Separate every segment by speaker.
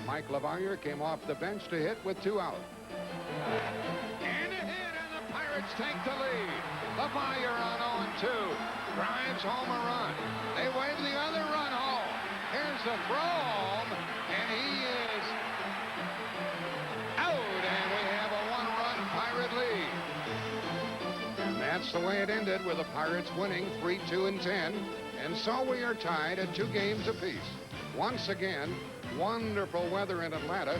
Speaker 1: Mike LaValliere came off the bench to hit with 2 out. And a hit, and the Pirates take the lead. LaValliere on 0-2. Drives home a run. They wave the other run home. Here's the throw home, and he is out, and we have a 1-run Pirate lead. And that's the way it ended, with the Pirates winning 3-2 and 10. And so we are tied at 2 games apiece. Once again, wonderful weather in Atlanta,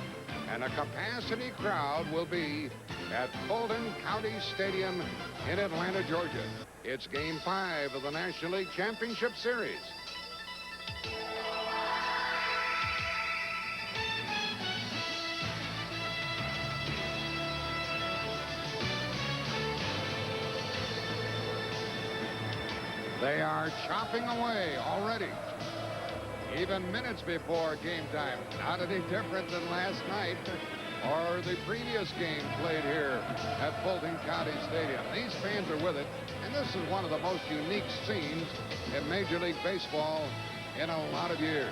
Speaker 1: and a capacity crowd will be at Fulton County Stadium in Atlanta, Georgia. It's Game 5 of the National League Championship Series. They are chopping away already, even minutes before game time. Not any different than last night or the previous game played here at Fulton County Stadium. These fans are with it, and this is one of the most unique scenes in Major League Baseball in a lot of years.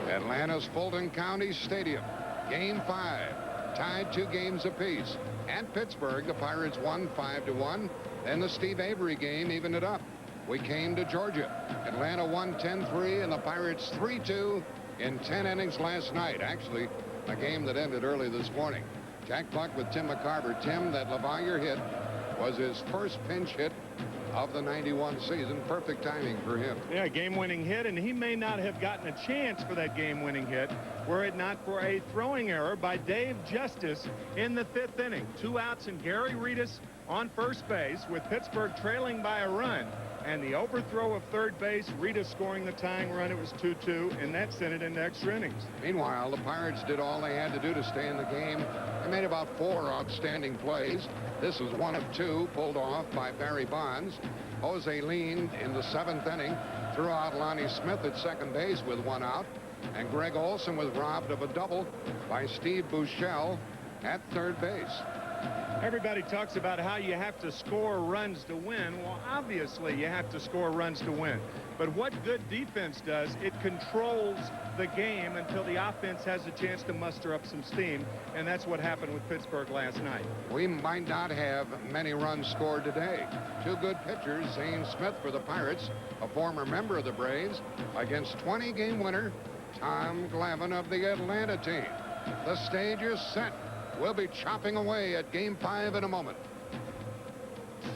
Speaker 1: Atlanta's Fulton County Stadium, Game 5, tied 2 games apiece. At Pittsburgh, the Pirates won 5-1. Then the Steve Avery game evened it up. We came to Georgia. Atlanta won 10-3, and the Pirates 3-2 in 10 innings last night. Actually, a game that ended early this morning. Jack Buck with Tim McCarver. Tim, that LaValliere hit was his first pinch hit of the 91 season. Perfect timing for him.
Speaker 2: Yeah, game-winning hit, and he may not have gotten a chance for that game-winning hit were it not for a throwing error by Dave Justice in the 5th inning. 2 outs and Gary Reedus on first base with Pittsburgh trailing by a run. And the overthrow of third base, Reedus scoring the tying run. It was 2-2, and that sent it into extra innings.
Speaker 1: Meanwhile, the Pirates did all they had to do to stay in the game. They made about 4 outstanding plays. This was 1 of 2 pulled off by Barry Bonds. Jose leaned in the 7th inning, threw out Lonnie Smith at second base with 1 out. And Greg Olson was robbed of a double by Steve Buechele at third base.
Speaker 2: Everybody talks about how you have to score runs to win. Well, obviously you have to score runs to win. But what good defense does, it controls the game until the offense has a chance to muster up some steam. And that's what happened with Pittsburgh last night.
Speaker 1: We might not have many runs scored today. 2 good pitchers, Zane Smith for the Pirates, a former member of the Braves, against 20-game winner Tom Glavine of the Atlanta team. The stage is set. We'll be chopping away at Game 5 in a moment.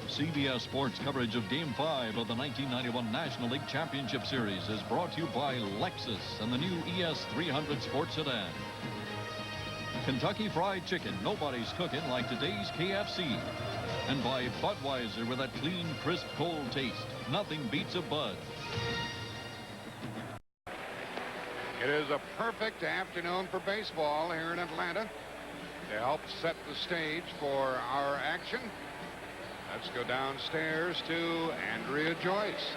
Speaker 3: CBS Sports coverage of Game 5 of the 1991 National League Championship Series is brought to you by Lexus and the new ES300 Sports Sedan. Kentucky Fried Chicken, nobody's cooking like today's KFC. And by Budweiser, with that clean, crisp, cold taste. Nothing beats a Bud.
Speaker 1: It is a perfect afternoon for baseball here in Atlanta. To help set the stage for our action, let's go downstairs to Andrea Joyce.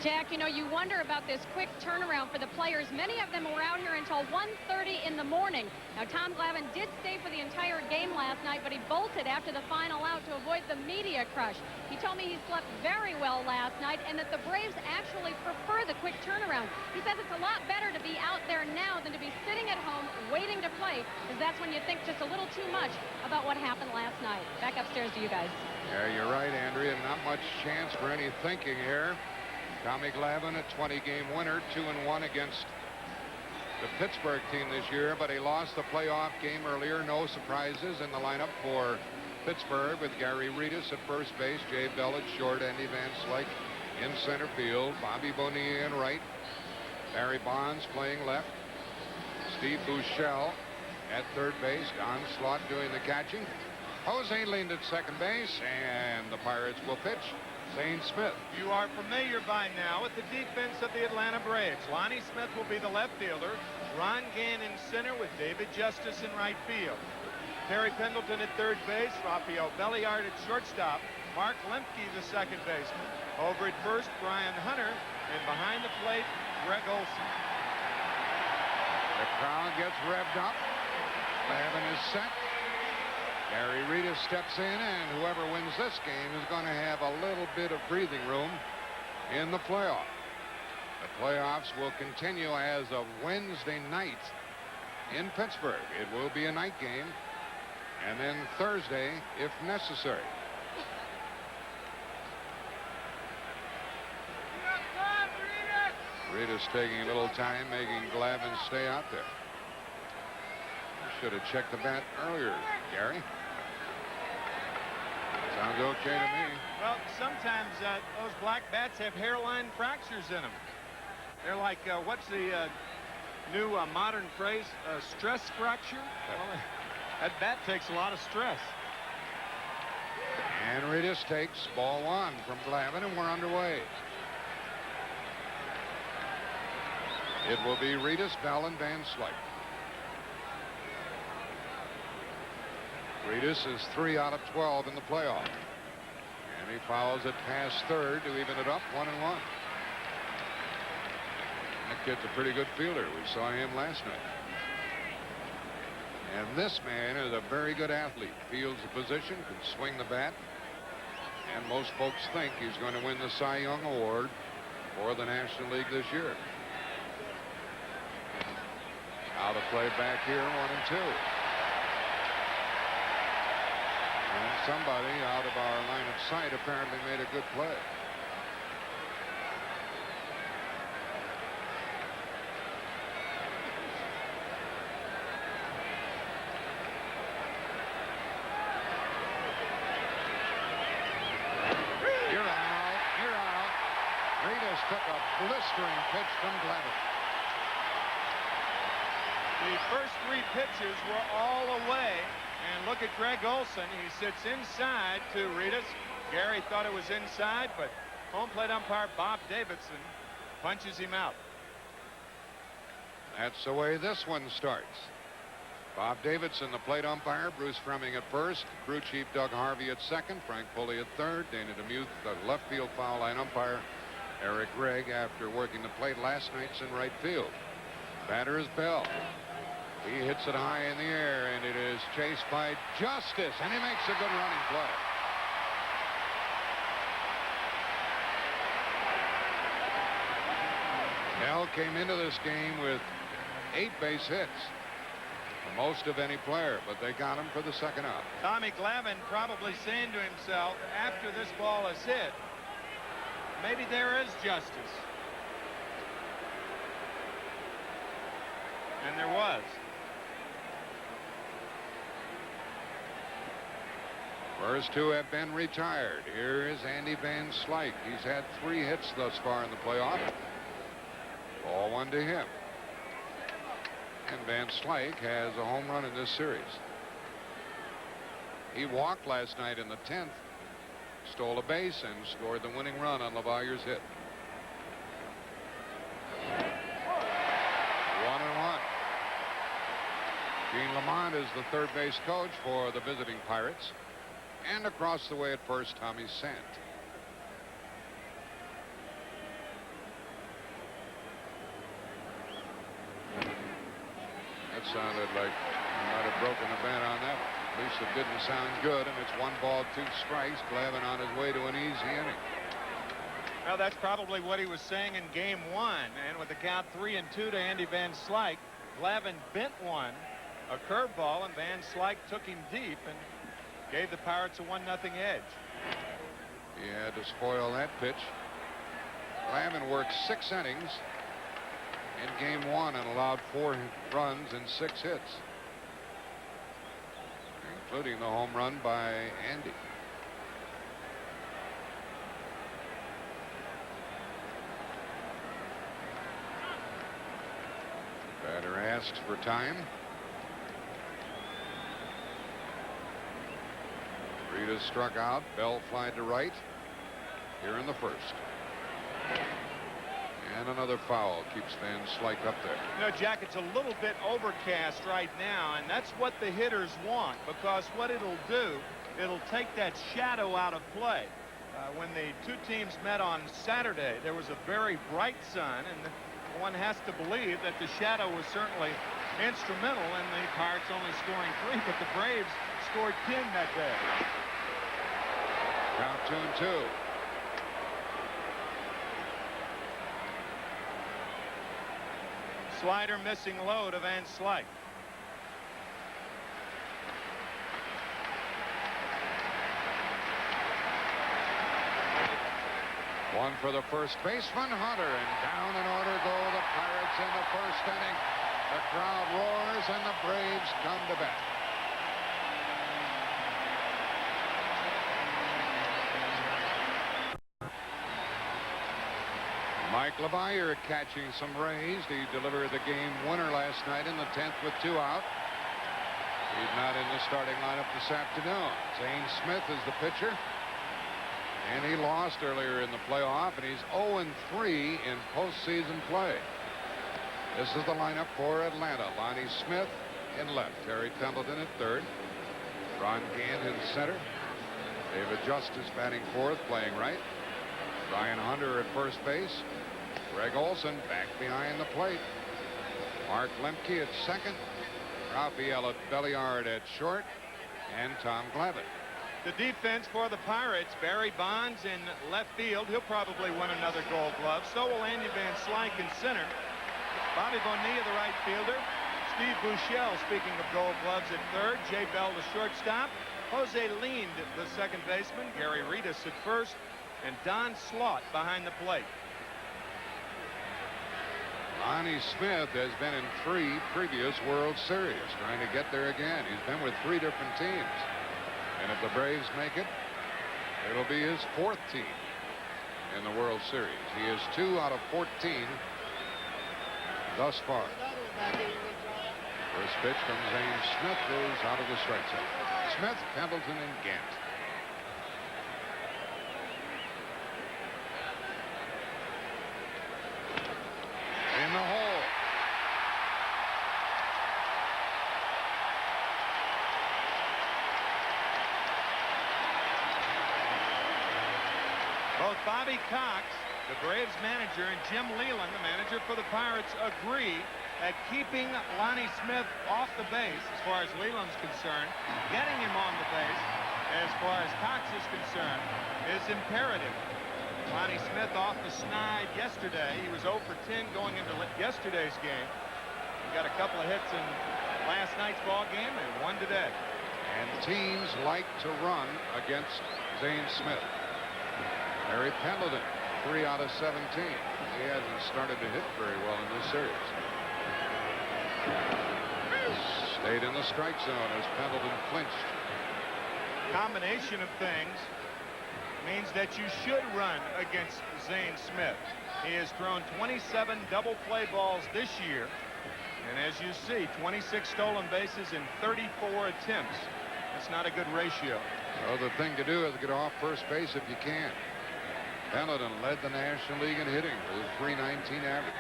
Speaker 4: Jack, you know, you wonder about this quick turnaround for the players. Many of them were out here until 1:30 in the morning. Now, Tom Glavine did stay for the entire game last night, but he bolted after the final out to avoid the media crush. He told me he slept very well last night and that the Braves actually prefer the quick turnaround. He says it's a lot better to be out there now than to be sitting at home waiting to play, because that's when you think just a little too much about what happened last night. Back upstairs to you guys.
Speaker 1: Yeah, you're right, Andrea. Not much chance for any thinking here. Tommy Glavine, a 20-game winner, 2-1 against the Pittsburgh team this year, but he lost the playoff game earlier. No surprises in the lineup for Pittsburgh, with Gary Reedus at first base, Jay Bell at short, Andy Van Slyke in center field, Bobby Bonilla in right, Barry Bonds playing left, Steve Buechele at third base, Don Slaught doing the catching. Jose leaned at second base, and the Pirates will pitch. Zane Smith.
Speaker 2: You are familiar by now with the defense of the Atlanta Braves. Lonnie Smith will be the left fielder. Ron Gann in center with David Justice in right field. Terry Pendleton at third base. Rafael Belliard at shortstop. Mark Lemke, the second baseman. Over at first, Brian Hunter. And behind the plate, Greg Olson.
Speaker 1: The crowd gets revved up. Glavine is set. Gary Reedus steps in, and whoever wins this game is going to have a little bit of breathing room in the playoff. The playoffs will continue as of Wednesday night in Pittsburgh. It will be a night game, and then Thursday if necessary. Rita's taking a little time, making Glavin stay out there. Should have checked the bat earlier, Gary. Sounds okay to me.
Speaker 2: Well, sometimes those black bats have hairline fractures in them. They're like, what's the new modern phrase? Stress fracture? Well, that bat takes a lot of stress.
Speaker 1: And Ritas takes ball one from Glavin, and we're underway. It will be Ritas, Bell, and Van Slyke. Ritas is 3 out of 12 in the playoff. And he fouls it past third to even it up 1-1. That kid's a pretty good fielder. We saw him last night. And this man is a very good athlete. Fields the position, can swing the bat. And most folks think he's going to win the Cy Young Award for the National League this year. Out of play back here, 1-2. And somebody out of our line of sight apparently made a good play. You're out. You're out. Ritas took a blistering pitch from Glavin.
Speaker 2: The first 3 pitches were all away. And look at Greg Olson. He sits inside to Ritas. Gary thought it was inside, but home plate umpire Bob Davidson punches him out.
Speaker 1: That's the way this one starts. Bob Davidson, the plate umpire. Bruce Fremming at first. Crew chief Doug Harvey at second. Frank Pulley at third. Dana DeMuth, the left field foul line umpire. Eric Gregg, after working the plate last night's in right field. Batter is Bell. He hits it high in the air, and it is chased by Justice, and he makes a good running play. Bell came into this game with 8 base hits, the most of any player, but they got him for the second out.
Speaker 2: Tommy Glavin probably saying to himself, after this ball is hit, maybe there is justice. And there was.
Speaker 1: First 2 have been retired. Here is Andy Van Slyke. He's had 3 hits thus far in the playoff. Ball 1 to him. And Van Slyke has a home run in this series. He walked last night in the 10th, stole a base, and scored the winning run on LaVallier's hit. 1-1. Gene Lamont is the third base coach for the visiting Pirates. And across the way at first, Tommy Sant. That sounded like he might have broken the bat on that one. At least it didn't sound good, and it's 1 ball, 2 strikes. Glavin on his way to an easy inning.
Speaker 2: Well, that's probably what he was saying in game 1. And with the count 3-2 to Andy Van Slyke, Glavin bent one, a curveball, and Van Slyke took him deep and gave the Pirates a 1-0 edge.
Speaker 1: He had to spoil that pitch. Glavin worked 6 innings in game 1 and allowed 4 runs and 6 hits, including the home run by Andy. Batter asks for time. Rita struck out. Bell flied to right here in the first. And another foul keeps Van Slyke up there.
Speaker 2: You know, Jack, it's a little bit overcast right now, and that's what the hitters want, because what it'll do, it'll take that shadow out of play. When the 2 teams met on Saturday, there was a very bright sun, and one has to believe that the shadow was certainly instrumental in the Pirates only scoring 3, but the Braves scored 10 that day.
Speaker 1: Count 2-2.
Speaker 2: Slider missing low to Van Slyke.
Speaker 1: One for the first baseman, Hunter, and down in order go the Pirates in the first inning. The crowd roars and the Braves come to bat. Mike LeVire catching some rays. He delivered the game winner last night in the 10th with 2 out. He's not in the starting lineup this afternoon. Zane Smith is the pitcher. And he lost earlier in the playoff, and he's 0-3 in postseason play. This is the lineup for Atlanta. Lonnie Smith in left. Terry Pendleton at third. Ron Gant in center. David Justice batting fourth, playing right. Ryan Hunter at first base. Greg Olson back behind the plate. Mark Lemke at second. Rafael Belliard at short. And Tom Glavine.
Speaker 2: The defense for the Pirates, Barry Bonds in left field. He'll probably win another Gold Glove. So will Andy Van Slyke in center. Bobby Bonilla, the right fielder. Steve Buechele, speaking of Gold Gloves, at third. Jay Bell, the shortstop. Jose Lind, the second baseman. Gary Reedus at first. And Don Slaught behind the plate.
Speaker 1: Lonnie Smith has been in 3 previous World Series, trying to get there again. He's been with 3 different teams. And if the Braves make it, it'll be his 4th team in the World Series. He is 2 out of 14 thus far. First pitch from Zane Smith goes out of the strike zone. Smith, Pendleton, and Gant. In the hole.
Speaker 2: Both Bobby Cox, the Braves manager, and Jim Leland, the manager for the Pirates, agree that keeping Lonnie Smith off the base, as far as Leland's concerned, getting him on the base, as far as Cox is concerned, is imperative. Lonnie Smith off the snide yesterday. He was 0 for 10 going into yesterday's game. He got a couple of hits in last night's ball game and 1 today.
Speaker 1: And teams like to run against Zane Smith. Harry Pendleton, 3 out of 17. He hasn't started to hit very well in this series. Stayed in the strike zone as Pendleton flinched.
Speaker 2: Combination of things means that you should run against Zane Smith. He has thrown 27 double play balls this year. And as you see, 26 stolen bases in 34 attempts. That's not a good ratio.
Speaker 1: So the thing to do is get off first base if you can. Pendleton led the National League in hitting with a .319 average.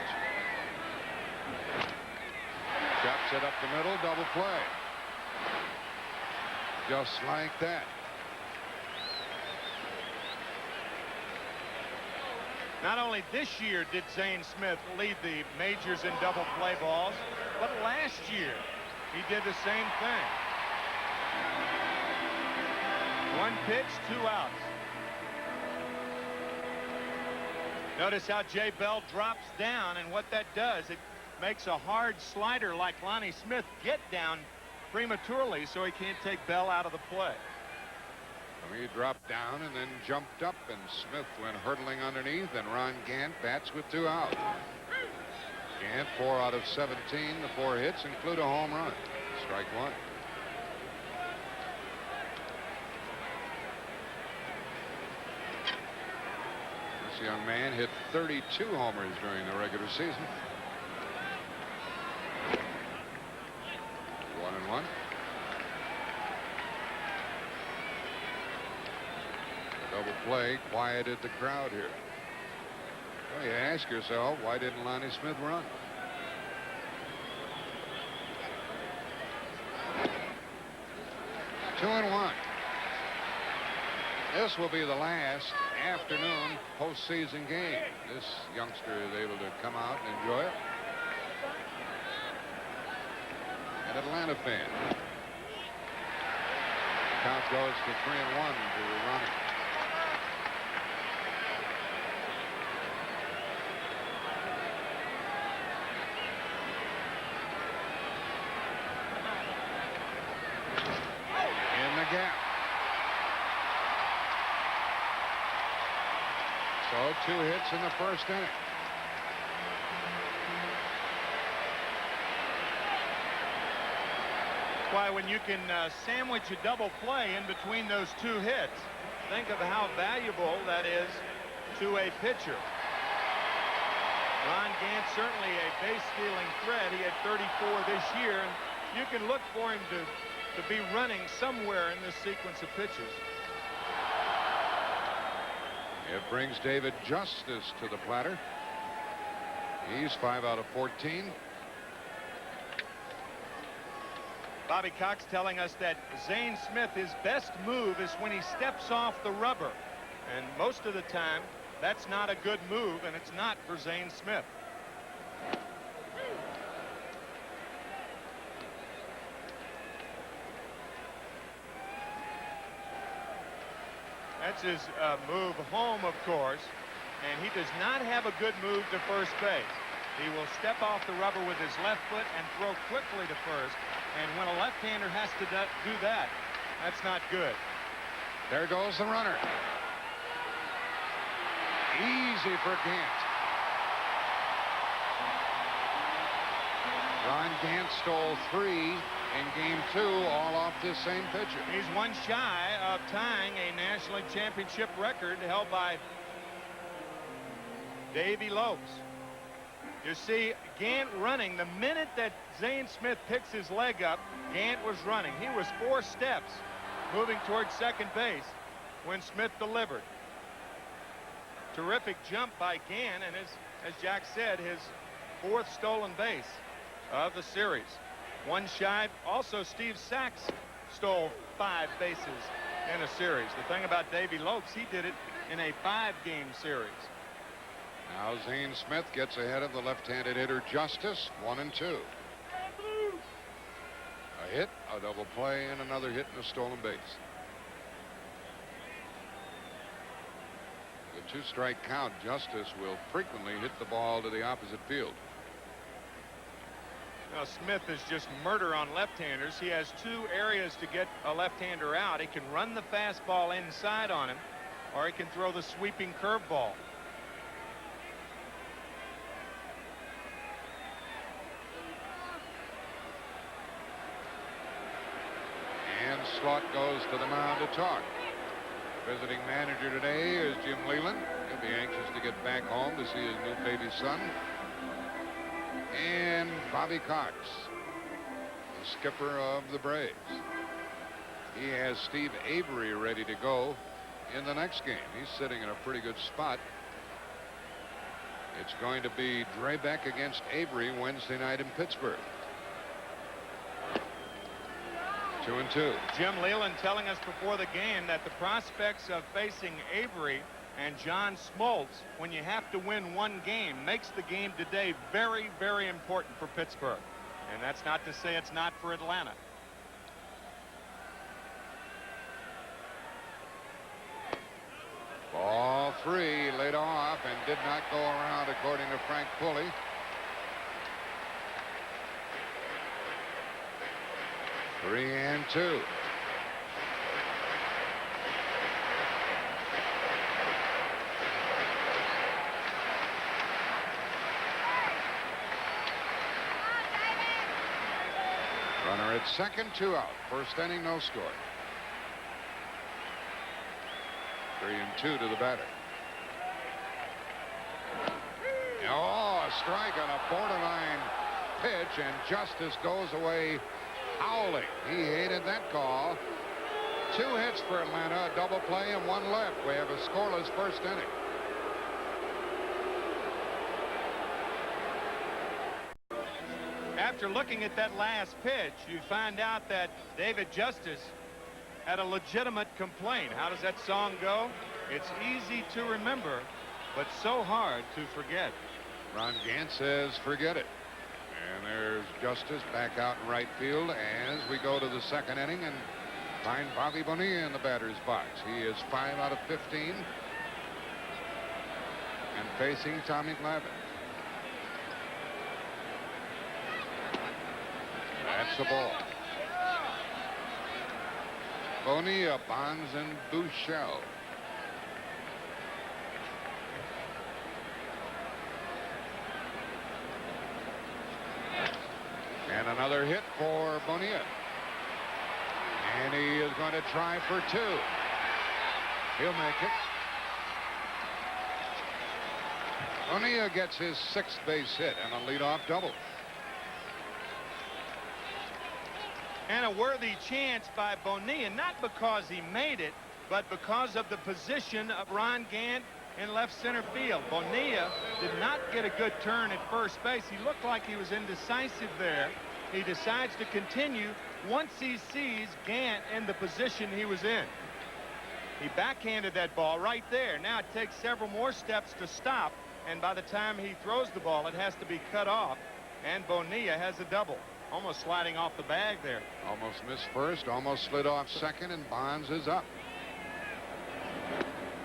Speaker 1: Chops it up the middle, double play. Just like that.
Speaker 2: Not only this year did Zane Smith lead the majors in double play balls, but last year he did the same thing. 1 pitch, 2 outs. Notice how Jay Bell drops down, and what that does, it makes a hard slider like Lonnie Smith get down prematurely so he can't take Bell out of the play.
Speaker 1: He dropped down and then jumped up, and Smith went hurtling underneath, and Ron Gant bats with 2 out. Gant 4 out of 17. The 4 hits include a home run. Strike 1. This young man hit 32 homers during the regular season. 1-1. Double play quieted the crowd here. Well, you ask yourself, why didn't Lonnie Smith run? Two and 1. This will be the last afternoon postseason game. This youngster is able to come out and enjoy it. An Atlanta fan. Count goes to 3-1 to Ronnie. So 2 hits in the first inning.
Speaker 2: Why, when you can sandwich a double play in between those 2 hits, think of how valuable that is to a pitcher. Ron Gant certainly a base-stealing threat. He had 34 this year, and you can look for him to be running somewhere in this sequence of pitches.
Speaker 1: It brings David Justice to the platter. He's 5 out of 14.
Speaker 2: Bobby Cox telling us that Zane Smith, his best move is when he steps off the rubber. And most of the time, that's not a good move, and it's not for Zane Smith. That's his move home, of course, and he does not have a good move to first base. He will step off the rubber with his left foot and throw quickly to first. And when a left-hander has to do that, that's not good.
Speaker 1: There goes the runner. Easy for Gant. Ron Gant stole 3 in game 2, all off this same pitcher.
Speaker 2: He's 1 shy of tying a National League Championship record held by Davey Lopes. You see Gant running. The minute that Zane Smith picks his leg up, Gant was running. He was 4 steps moving towards second base when Smith delivered. Terrific jump by Gant, and as Jack said, his 4th stolen base of the series. 1 shy. Also, Steve Sachs stole 5 bases in a series. The thing about Davey Lopes, he did it in a 5-game series.
Speaker 1: Now Zane Smith gets ahead of the left-handed hitter Justice, 1-2. A hit, a double play, and another hit and a stolen base. The 2-strike count, Justice will frequently hit the ball to the opposite field.
Speaker 2: Now Smith is just murder on left-handers. He has 2 areas to get a left-hander out. He can run the fastball inside on him, or he can throw the sweeping curveball.
Speaker 1: And Slot goes to the mound to talk. Visiting manager today is Jim Leyland. He'll be anxious to get back home to see his new baby son. And Bobby Cox, the skipper of the Braves. He has Steve Avery ready to go in the next game. He's sitting in a pretty good spot. It's going to be Drabek against Avery Wednesday night in Pittsburgh. 2-2.
Speaker 2: Jim Leyland telling us before the game that the prospects of facing Avery and John Smoltz, when you have to win 1 game, makes the game today very, very important for Pittsburgh. And that's not to say it's not for Atlanta.
Speaker 1: Ball 3 laid off and did not go around, according to Frank Pulley. Three and 2. Runner at second, 2 out. First inning, no score. 3 and 2 to the batter. Oh, a strike on a borderline pitch, and Justice goes away howling. He hated that call. 2 hits for Atlanta, a double play, and 1 left. We have a scoreless first inning.
Speaker 2: After looking at that last pitch, you find out that David Justice had a legitimate complaint. How does that song go? It's easy to remember, but so hard to forget.
Speaker 1: Ron Gant says forget it. And there's Justice back out in right field as we go to the second inning and find Bobby Bonilla in the batter's box. He is 5 out of 15 and facing Tommy Glavine. That's the ball. Bonilla, Bonds, and Buechel. Another hit for Bonilla. And he is going to try for 2. He'll make it. Bonilla gets his 6th base hit and a leadoff double.
Speaker 2: And a worthy chance by Bonilla, not because he made it, but because of the position of Ron Gant in left center field. Bonilla did not get a good turn at first base. He looked like he was indecisive there. He decides to continue once he sees Gant in the position he was in. He backhanded that ball right there. Now it takes several more steps to stop, and by the time he throws the ball, it has to be cut off, and Bonilla has a double. Almost sliding off the bag there.
Speaker 1: Almost missed first, almost slid off second, and Bonds is up.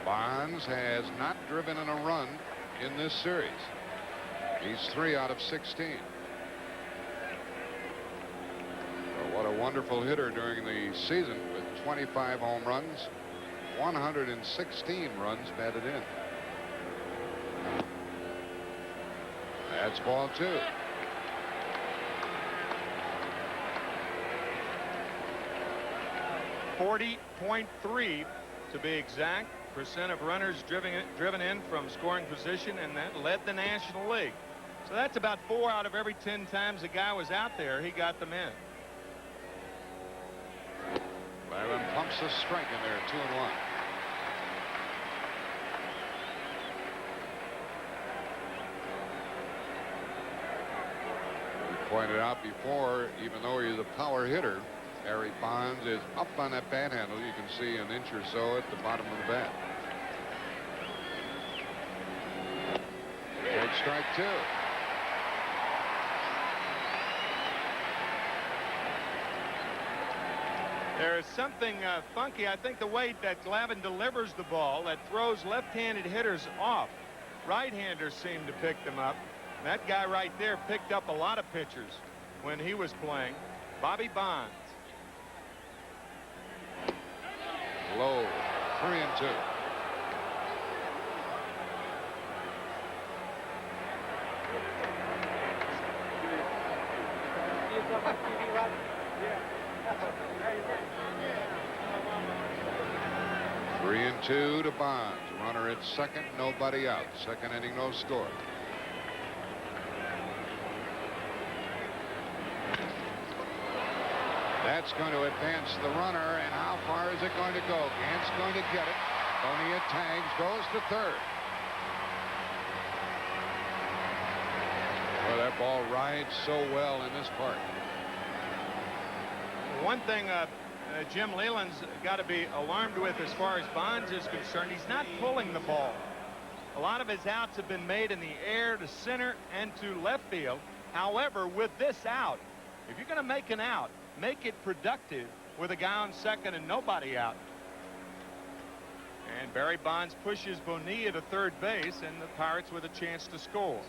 Speaker 1: Bonds has not driven in a run in this series. He's 3 out of 16. Well, what a wonderful hitter during the season with 25 home runs, 116 runs batted in. That's ball 2. .3 to be exact percent of runners driven in from scoring position, and that led the National League. So that's about 4 out of every 10 times a guy was out there, he got them in. Byron pumps a strike in there, 2-1. We pointed out before, even though he's a power hitter, Barry Bonds is up on that bat handle. You can see an inch or so at the bottom of the bat. Take strike 2.
Speaker 2: There is something funky. I think the way that Glavine delivers the ball that throws left-handed hitters off. Right-handers seem to pick them up. That guy right there picked up a lot of pitchers when he was playing. Bobby Bonds.
Speaker 1: Low, 3-2. Three and 2 to Bonds. Runner at second, nobody out. Second inning, no score. That's going to advance the runner, and how far is it going to go? Gant's going to get it. Bonilla tags, goes to third. Well, that ball rides so well in this park.
Speaker 2: One thing Jim Leland's got to be alarmed with as far as Bonds is concerned, he's not pulling the ball. A lot of his outs have been made in the air to center and to left field. However, with this out, if you're going to make an out, make it productive with a guy on second and nobody out. And Barry Bonds pushes Bonilla to third base, and the Pirates with a chance to score.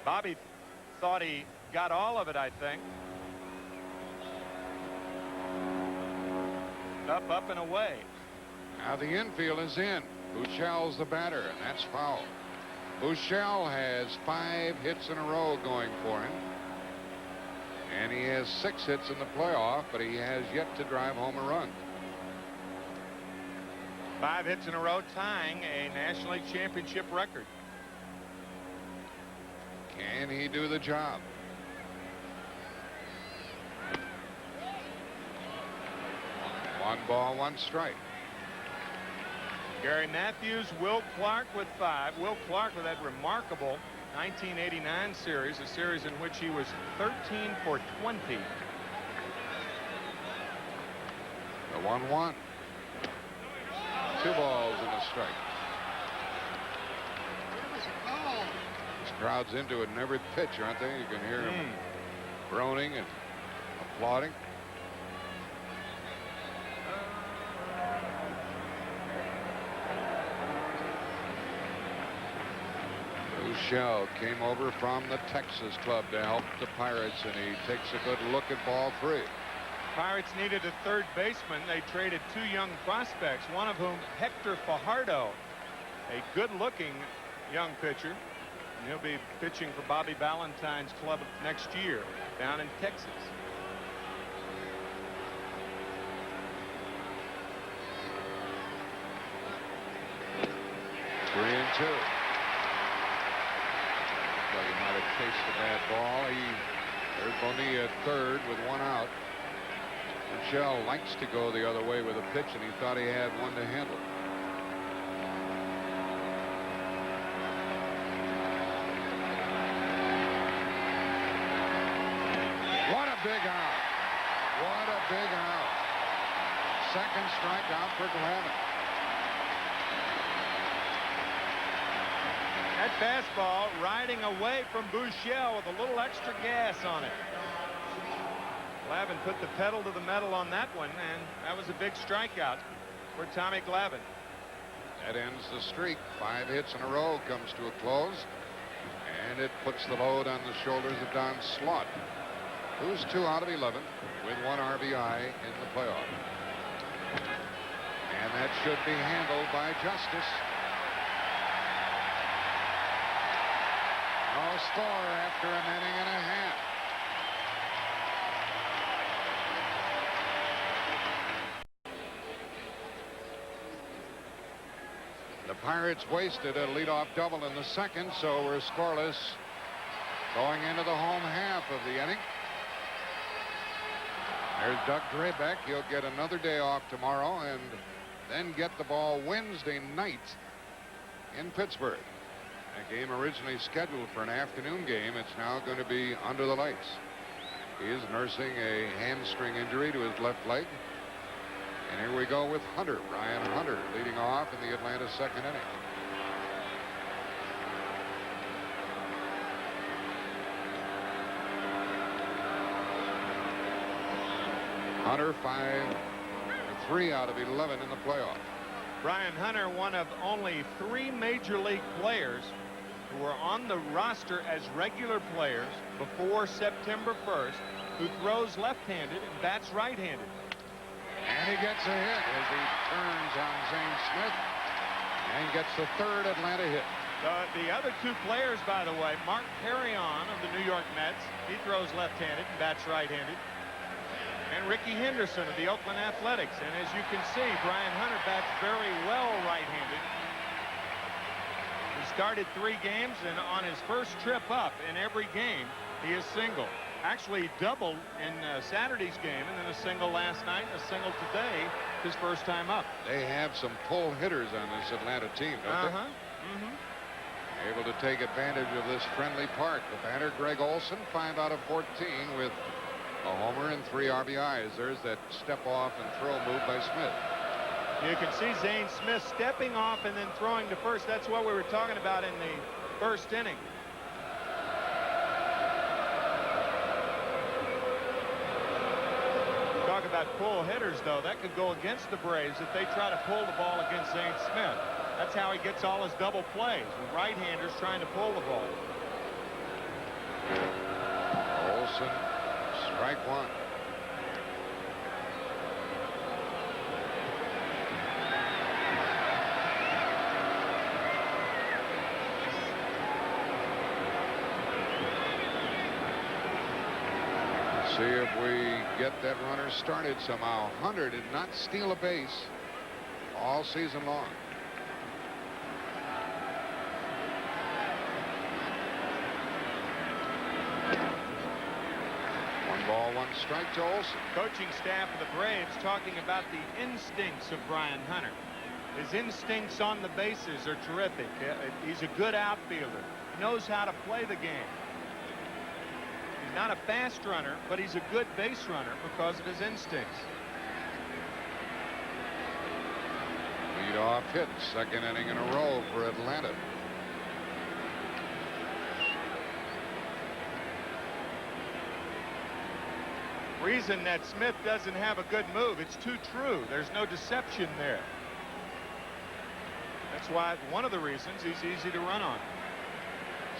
Speaker 2: Bobby thought he got all of it, I think. Up, up, and away.
Speaker 1: Now the infield is in. Buchel's the batter, and that's foul. Buchel has 5 hits in a row going for him. And he has 6 hits in the playoff, but he has yet to drive home a run.
Speaker 2: 5 hits in a row, tying a National League Championship record.
Speaker 1: Can he do the job? One ball, 1 strike.
Speaker 2: Gary Matthews, Will Clark with 5. Will Clark with that remarkable 1989 series, a series in which he was 13 for 20.
Speaker 1: The 1-1. 2 balls and a strike. This crowd's into it in every pitch, aren't they? You can hear them groaning and applauding. Buchel came over from the Texas club to help the Pirates, and he takes a good look at ball 3.
Speaker 2: Pirates needed a third baseman. They traded 2 young prospects, one of whom Hector Fajardo, a good-looking young pitcher. and he'll be pitching for Bobby Valentine's club next year down in Texas.
Speaker 1: Three and two. Well, he might have chased the bad ball. There's Bonilla at third with one out. Michelle likes to go the other way with a pitch, and he thought he had one to handle. What a big out. What a big out. Second strikeout for Glavine.
Speaker 2: That fastball riding away from Buechele with a little extra gas on it. Glavine put the pedal to the metal on that one, and that was a big strikeout for Tommy Glavine.
Speaker 1: That ends the streak. 5 hits in a row comes to a close, and it puts the load on the shoulders of Don Slaught, who's 2 out of 11 with 1 RBI in the playoff. And that should be handled by Justice. No score after an inning and a half. The Pirates wasted a leadoff double in the second, so we're scoreless going into the home half of the inning. There's Doug Drabek. He'll get another day off tomorrow and then get the ball Wednesday night in Pittsburgh. A game originally scheduled for an afternoon game. It's now going to be under the lights. He is nursing a hamstring injury to his left leg. And here we go with Hunter. Ryan Hunter leading off in the Atlanta second inning. Hunter 3 out of 11 in the playoff.
Speaker 2: Brian Hunter, one of only 3 major league players who were on the roster as regular players before September 1st, who throws left-handed and bats right-handed.
Speaker 1: And he gets a hit as he turns on Zane Smith and gets the 3rd Atlanta hit.
Speaker 2: The other 2 players, by the way, Mark Perrion of the New York Mets, he throws left-handed and bats right-handed. And Ricky Henderson of the Oakland Athletics. And as you can see, Brian Hunter bats very well right-handed. He started 3 games, and on his first trip up in every game, he is single. Actually doubled in Saturday's game, and then a single last night, a single today, his first time up.
Speaker 1: They have some pull hitters on this Atlanta team, don't they? Able to take advantage of this friendly park. The batter, Greg Olson, 5 out of 14 with a homer and 3 RBIs. There's that step off and throw move by Smith.
Speaker 2: You can see Zane Smith stepping off and then throwing to first. That's what we were talking about in the first inning. Talk about pull hitters, though. That could go against the Braves if they try to pull the ball against Zane Smith. That's how he gets all his double plays, with right-handers trying to pull the ball.
Speaker 1: Olson, strike 1. See if we get that runner started somehow. Hunter did not steal a base all season long. One ball, 1 strike to Olson.
Speaker 2: Coaching staff of the Braves talking about the instincts of Brian Hunter. His instincts on the bases are terrific. He's a good outfielder. He knows how to play the game. He's not a fast runner, but he's a good base runner because of his instincts.
Speaker 1: Leadoff hit, 2nd inning in a row for Atlanta.
Speaker 2: Reason that Smith doesn't have a good move. It's too true. There's no deception there. That's why one of the reasons he's easy to run on.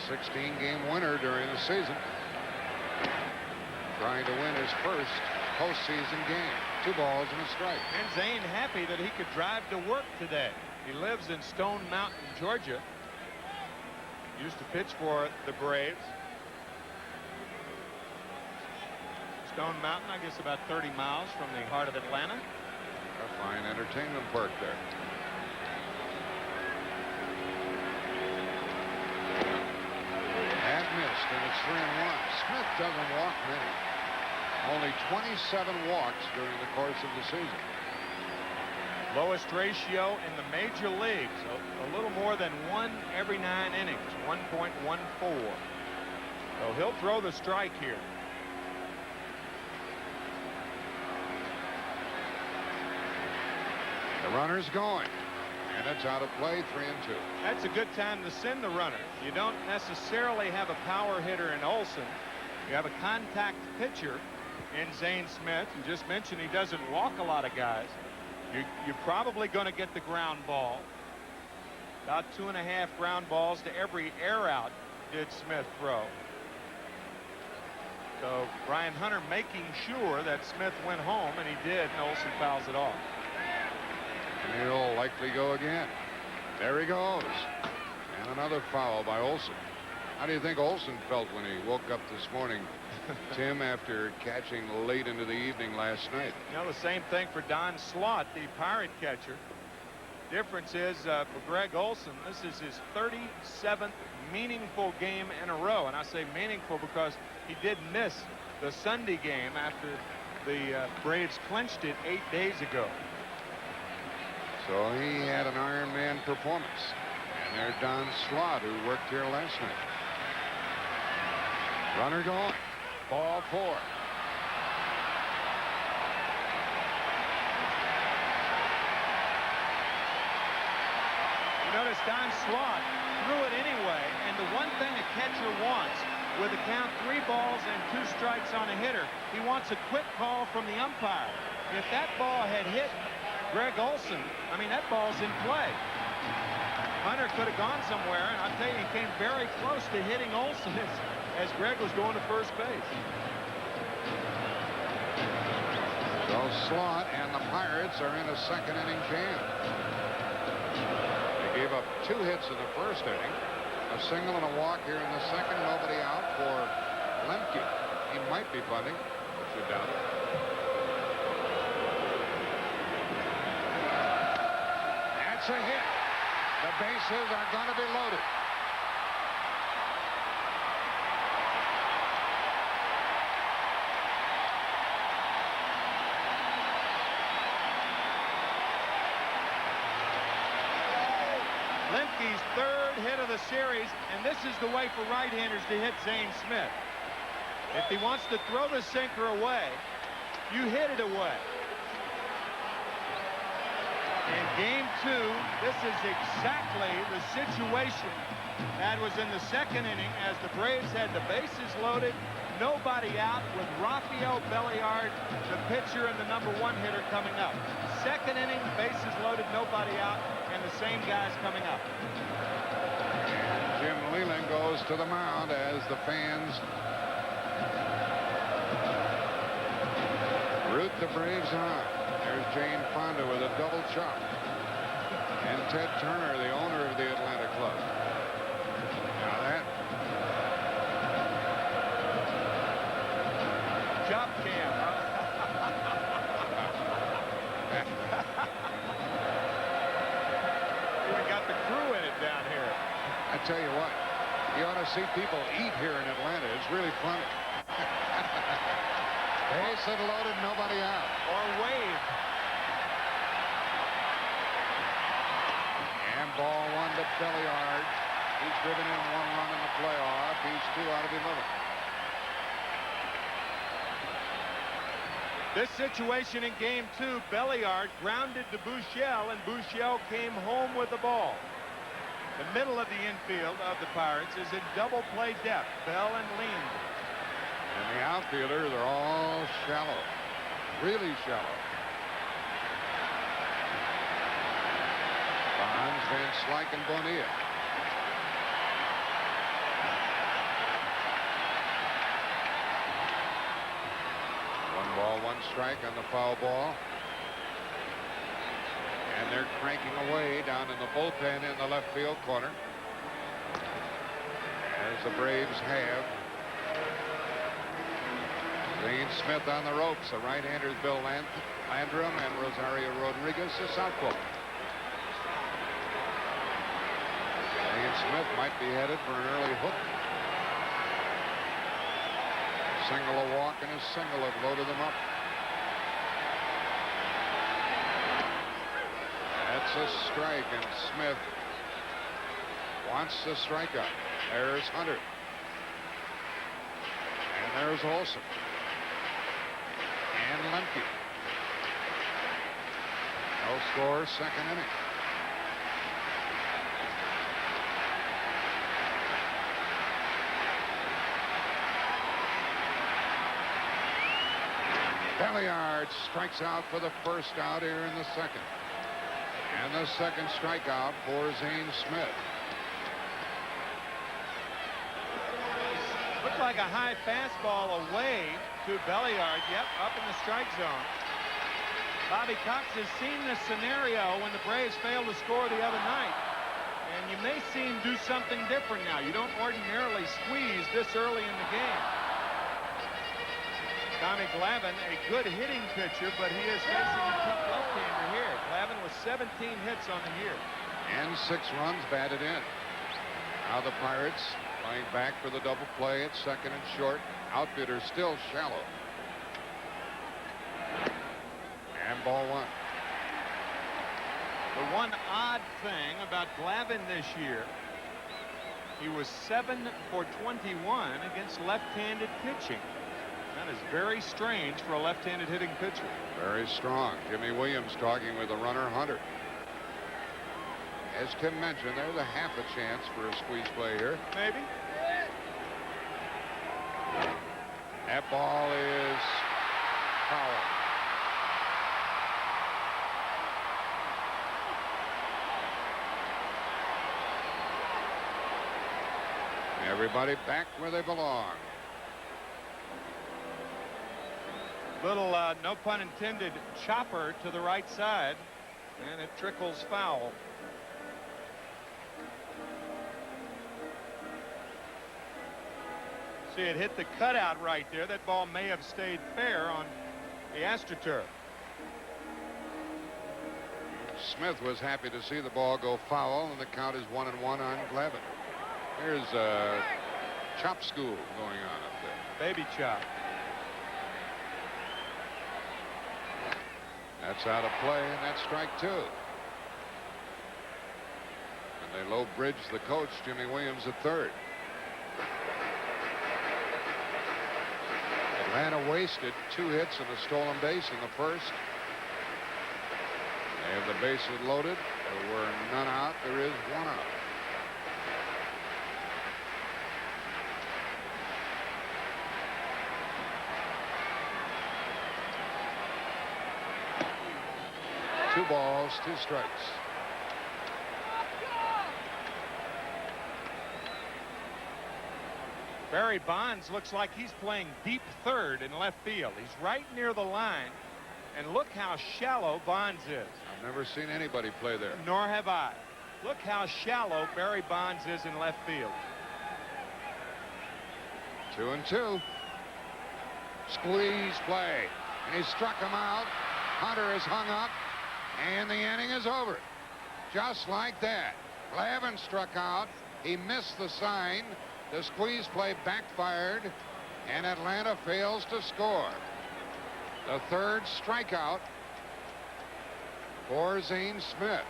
Speaker 1: 16-game winner during the season. Trying to win his first postseason game. 2 balls and a strike.
Speaker 2: And Zane happy that he could drive to work today. He lives in Stone Mountain, Georgia. used to pitch for the Braves. Stone Mountain, I guess about 30 miles from the heart of Atlanta.
Speaker 1: A fine entertainment park there. And missed, and it's 3-1. Smith doesn't walk many. Only 27 walks during the course of the season.
Speaker 2: Lowest ratio in the major leagues, a little more than 1 every 9 innings, 1.14. So he'll throw the strike here.
Speaker 1: The runner's going, and it's out of play, 3-2.
Speaker 2: That's a good time to send the runner. You don't necessarily have a power hitter in Olson. You have a contact pitcher in Zane Smith. You just mentioned he doesn't walk a lot of guys. You're probably going to get the ground ball. About 2.5 ground balls to every air out did Smith throw. So Brian Hunter making sure that Smith went home, and he did, and Olson fouls it off.
Speaker 1: And he'll likely go again. There he goes. And another foul by Olson. How do you think Olson felt when he woke up this morning, Tim, after catching late into the evening last night?
Speaker 2: You know, the same thing for Don Slaught, the Pirate catcher. Difference is for Greg Olson, this is his 37th meaningful game in a row. And I say meaningful because he did miss the Sunday game after the Braves clinched it 8 days ago.
Speaker 1: So he had an Iron Man performance. And there's Don Slaught, who worked here last night. Runner going. Ball 4.
Speaker 2: You notice Don Slaught threw it anyway, and the one thing a catcher wants with a count 3 balls and 2 strikes on a hitter, he wants a quick call from the umpire. If that ball had hit Greg Olson, I mean, that ball's in play. Hunter could have gone somewhere, and I'll tell you, he came very close to hitting Olson as Greg was going to first base.
Speaker 1: So Slaught and the Pirates are in a second inning jam. They gave up 2 hits in the first inning, a single and a walk here in the second. Nobody out for Lemke. He might be bunting, but you doubt it. That's a hit. The bases are going to be loaded.
Speaker 2: Lemke's 3rd hit of the series, and this is the way for right-handers to hit Zane Smith. If he wants to throw the sinker away, you hit it away. In game 2, this is exactly the situation that was in the second inning as the Braves had the bases loaded, nobody out, with Rafael Belliard, the pitcher and the #1 hitter, coming up. Second inning, bases loaded, nobody out, and the same guys coming up.
Speaker 1: Jim Leland goes to the mound as the fans root the Braves on. There's Jane Fonda with a double chop. And Ted Turner, the owner of the Atlanta club. Now that.
Speaker 2: Chop cam. We got the crew in it down here.
Speaker 1: I tell you what, you ought to see people eat here in Atlanta. It's really funny. Base and loaded, nobody out.
Speaker 2: Or wave.
Speaker 1: And ball 1 to Belliard. He's driven in 1 run in the playoff. He's 2 out of 11.
Speaker 2: This situation in game 2, Belliard grounded to Buechele, and Buechele came home with the ball. The middle of the infield of the Pirates is in double play depth. Bell and Lind.
Speaker 1: And the outfielders are all shallow. Really shallow. Bonds, Van Slyke, and Bonilla. One ball, 1 strike on the foul ball. And they're cranking away down in the bullpen in the left field corner. as the Braves have. Zane Smith on the ropes. The right-handers Bill Landrum and Rosario Rodriguez, the southpaw. Zane Smith might be headed for an early hook. Single a walk and a single have loaded them up. That's a strike, and Smith wants the strikeout. There's Hunter. And there's Olson. And Lemke. No score, second inning. Belliard strikes out for the first out here in the second. And the second strikeout for Zane Smith.
Speaker 2: Looked like a high fastball away to Belliard. Yep, up in the strike zone. Bobby Cox has seen this scenario when the Braves failed to score the other night. And you may see him do something different now. You don't ordinarily squeeze this early in the game. Tommy Glavine, a good hitting pitcher, but he is facing a tough left-hander here. Glavine with 17 hits on the year.
Speaker 1: And 6 runs batted in. Now the Pirates playing back for the double play at second and short. Outfielder still shallow. And ball 1.
Speaker 2: The one odd thing about Glavine this year, he was 7 for 21 against left-handed pitching. That is very strange for a left-handed hitting pitcher.
Speaker 1: Very strong. Jimmy Williams talking with the runner Hunter. As Tim mentioned, there's a half a chance for a squeeze play here.
Speaker 2: Maybe.
Speaker 1: That ball is foul. Everybody back where they belong.
Speaker 2: Little, no pun intended, chopper to the right side, and it trickles foul. See, it hit the cutout right there. That ball may have stayed fair on the AstroTurf.
Speaker 1: Smith was happy to see the ball go foul, and the count is 1-1 on Glavine. Here's chop school going on up there.
Speaker 2: Baby chop.
Speaker 1: That's out of play, and that's strike 2. And they low bridge the coach, Jimmy Williams, at third. Atlanta wasted 2 hits and a stolen base in the first. They have the bases loaded. There were none out. There is 1 out. Two balls, 2 strikes.
Speaker 2: Barry Bonds looks like he's playing deep third in left field. He's right near the line. And look how shallow Bonds is.
Speaker 1: I've never seen anybody play there.
Speaker 2: Nor have I. Look how shallow Barry Bonds is in left field.
Speaker 1: 2-2. Squeeze play. And he struck him out. Hunter is hung up. And the inning is over. Just like that. Glavine struck out. He missed the sign. The squeeze play backfired. And Atlanta fails to score. The third strikeout for Zane Smith.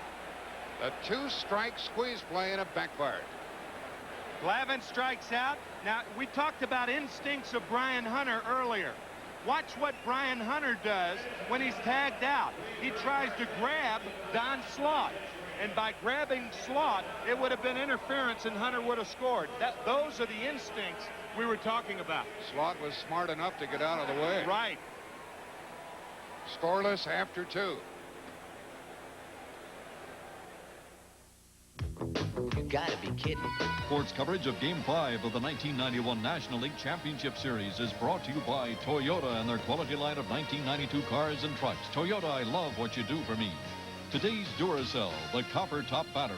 Speaker 1: The 2-strike squeeze play, and it backfired.
Speaker 2: Glavine strikes out. Now, we talked about instincts of Brian Hunter earlier. Watch what Brian Hunter does when he's tagged out. He tries to grab Don Slaught. And by grabbing Slaught, it would have been interference and Hunter would have scored. Those are the instincts we were talking about.
Speaker 1: Slaught was smart enough to get out of the way.
Speaker 2: Right.
Speaker 1: Scoreless after 2.
Speaker 5: You gotta be kidding.
Speaker 3: Sports coverage of Game 5 of the 1991 National League Championship Series is brought to you by Toyota and their quality line of 1992 cars and trucks. Toyota, I love what you do for me. Today's Duracell, the copper top battery.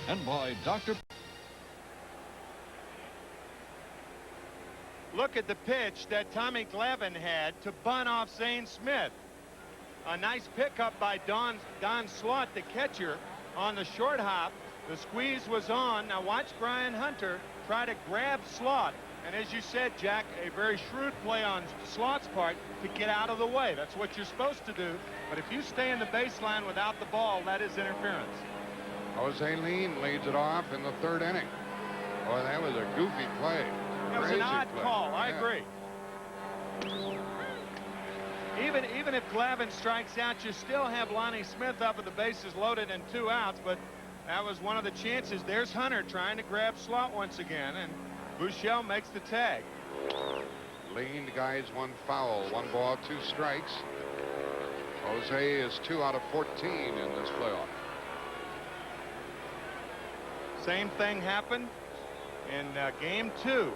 Speaker 3: And by Dr.
Speaker 2: look at the pitch that Tommy Glavine had to bunt off Zane Smith. A nice pickup by Don Slaught, the catcher, on the short hop. The squeeze was on. Now watch Brian Hunter try to grab Slaught. And as you said, Jack, a very shrewd play on Slaught's part to get out of the way. That's what you're supposed to do. But if you stay in the baseline without the ball, that is interference.
Speaker 1: Jose Lean leads it off in the 3rd inning. Boy, that was a goofy play.
Speaker 2: It was an odd call. I agree. Even if Glavine strikes out, you still have Lonnie Smith up with the bases loaded and 2 outs. But that was one of the chances. There's Hunter trying to grab Slaught once again, and Buechele makes the tag.
Speaker 1: Lean guides 1 foul, 1 ball, 2 strikes. Jose is 2 out of 14 in this playoff.
Speaker 2: Same thing happened in game 2.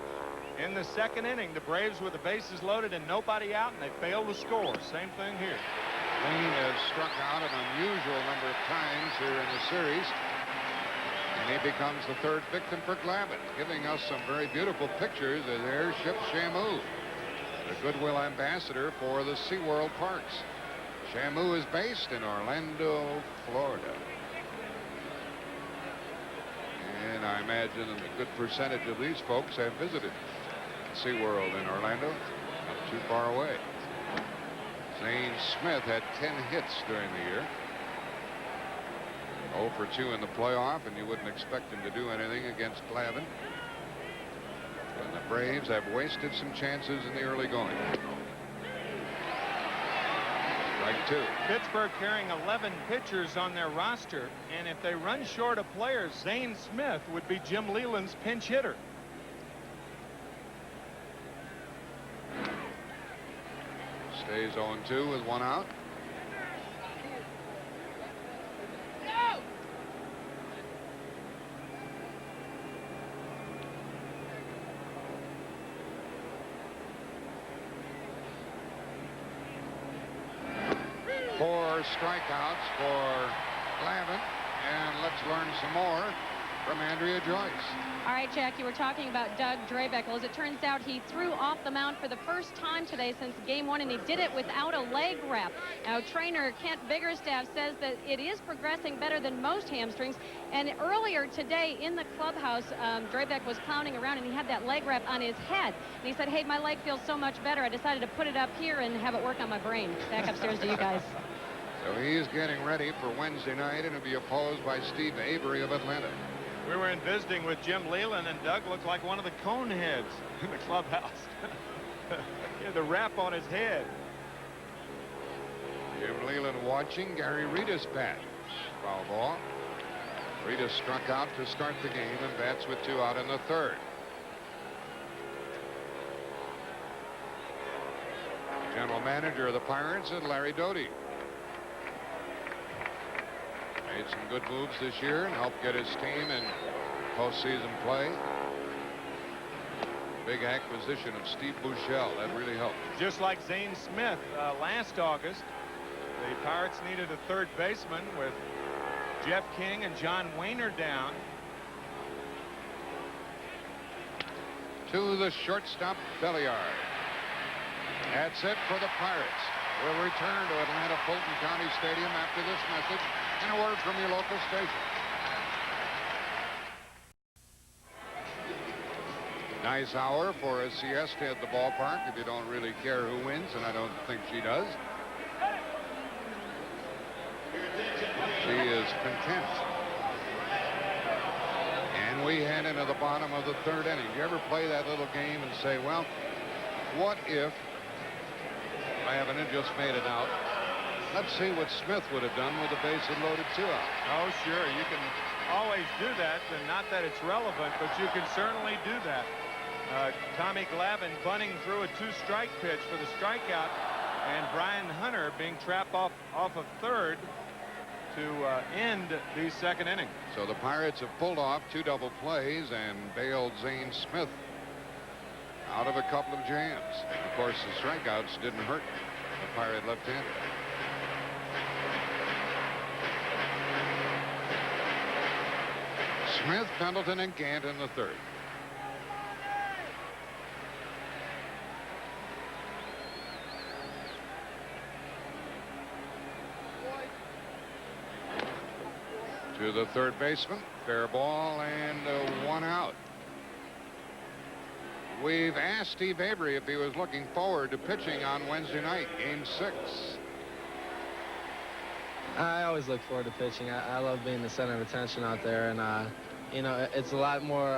Speaker 2: In the 2nd inning, the Braves with the bases loaded and nobody out, and they failed to score. Same thing here.
Speaker 1: Lean has struck out an unusual number of times here in the series. And he becomes the 3rd victim for Glavine, giving us some very beautiful pictures as airship Shamu, the goodwill ambassador for the SeaWorld parks. Shamu is based in Orlando, Florida. And I imagine a good percentage of these folks have visited SeaWorld in Orlando, not too far away. Zane Smith had 10 hits during the year. 0 for 2 in the playoff, and you wouldn't expect him to do anything against Glavine. And the Braves have wasted some chances in the early going. Strike 2.
Speaker 2: Pittsburgh carrying 11 pitchers on their roster, and if they run short of players, Zane Smith would be Jim Leland's pinch hitter.
Speaker 1: Stays 0-2 with 1 out. Four strikeouts for Glavine, and let's learn some more from Andrea Joyce.
Speaker 4: All right, Jack, you were talking about Doug Drabek. Well, as it turns out, he threw off the mound for the first time today since game 1, and he did it without a leg wrap. Now, trainer Kent Biggerstaff says that it is progressing better than most hamstrings. And earlier today in the clubhouse, Drabek was clowning around, and he had that leg wrap on his head. And he said, hey, my leg feels so much better. I decided to put it up here and have it work on my brain. Back upstairs to you guys.
Speaker 1: So he's getting ready for Wednesday night, and he'll be opposed by Steve Avery of Atlanta.
Speaker 2: We were in visiting with Jim Leland, and Doug looked like one of the cone heads in the clubhouse. He had the wrap on his head.
Speaker 1: Jim Leland watching Gary Rita's bat. Foul ball. Rita struck out to start the game and bats with 2 out in the 3rd. General manager of the Pirates is Larry Doty. Made some good moves this year and helped get his team in postseason play. Big acquisition of Steve Buechele. That really helped.
Speaker 2: Just like Zane Smith last August, the Pirates needed a 3rd baseman with Jeff King and John Wayner down.
Speaker 1: To the shortstop, Belliard. That's it for the Pirates. We'll return to Atlanta Fulton County Stadium after this message and a word from your local station. Nice hour for a siesta at the ballpark if you don't really care who wins, and I don't think she does. She is content. And we head into the bottom of the 3rd inning. You ever play that little game and say, well, what if I haven't just made it out? Let's see what Smith would have done with the bases loaded 2 out.
Speaker 2: Oh, sure. You can always do that, and not that it's relevant, but you can certainly do that. Tommy Glavine bunting through a 2-strike pitch for the strikeout, and Brian Hunter being trapped off of 3rd to end the 2nd inning.
Speaker 1: So the Pirates have pulled off 2 double plays and bailed Zane Smith out of a couple of jams. Of course, the strikeouts didn't hurt the Pirate left-hander. Smith, Pendleton, and Gant in the 3rd. to the third baseman. Fair ball and 1 out. We've asked Steve Avery if he was looking forward to pitching on Wednesday night, Game 6.
Speaker 6: I always look forward to pitching. I love being the center of attention out there, and you know, it's a lot more.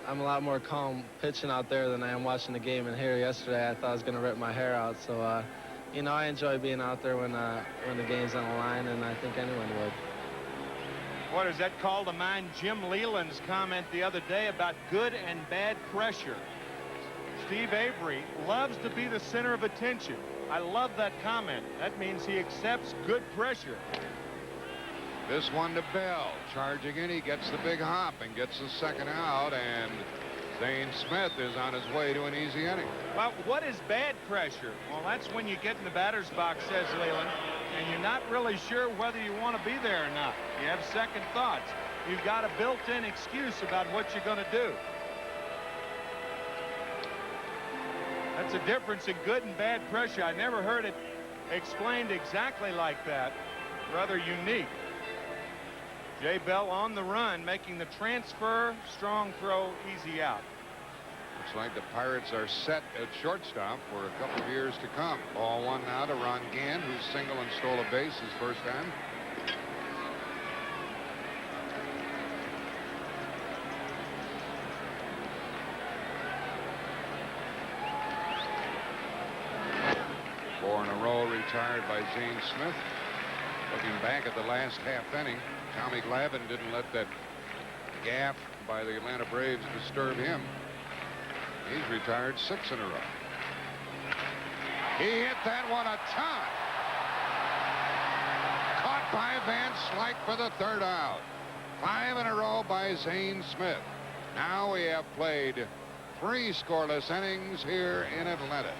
Speaker 6: I'm a lot more calm pitching out there than I am watching the game. And here yesterday, I thought I was going to rip my hair out. So, you know, I enjoy being out there when the game's on the line, and I think anyone would.
Speaker 2: What does that call to mind Jim Leland's comment the other day about good and bad pressure? Steve Avery loves to be the center of attention. I love that comment. That means he accepts good pressure.
Speaker 1: This one to Bell. Charging in, he gets the big hop and gets the second out, and Zane Smith is on his way to an easy inning.
Speaker 2: Well, what is bad pressure? Well, that's when you get in the batter's box, says Leland, and you're not really sure whether you want to be there or not. You have second thoughts. You've got a built-in excuse about what you're going to do. That's a difference in good and bad pressure. I never heard it explained exactly like that. Rather unique. Jay Bell on the run, making the transfer, strong throw, easy out.
Speaker 1: Looks like the Pirates are set at shortstop for a couple of years to come. Ball 1 now to Ron Gant, who's single and stole a base his first time. Four in a row retired by Zane Smith. Looking back at the last half inning, Tommy Glavine didn't let that gaff by the Atlanta Braves disturb him. He's retired 6 in a row. He hit that one a ton. Caught by Van Slyke for the third out. 5 in a row by Zane Smith. Now we have played 3 scoreless innings here in Atlanta.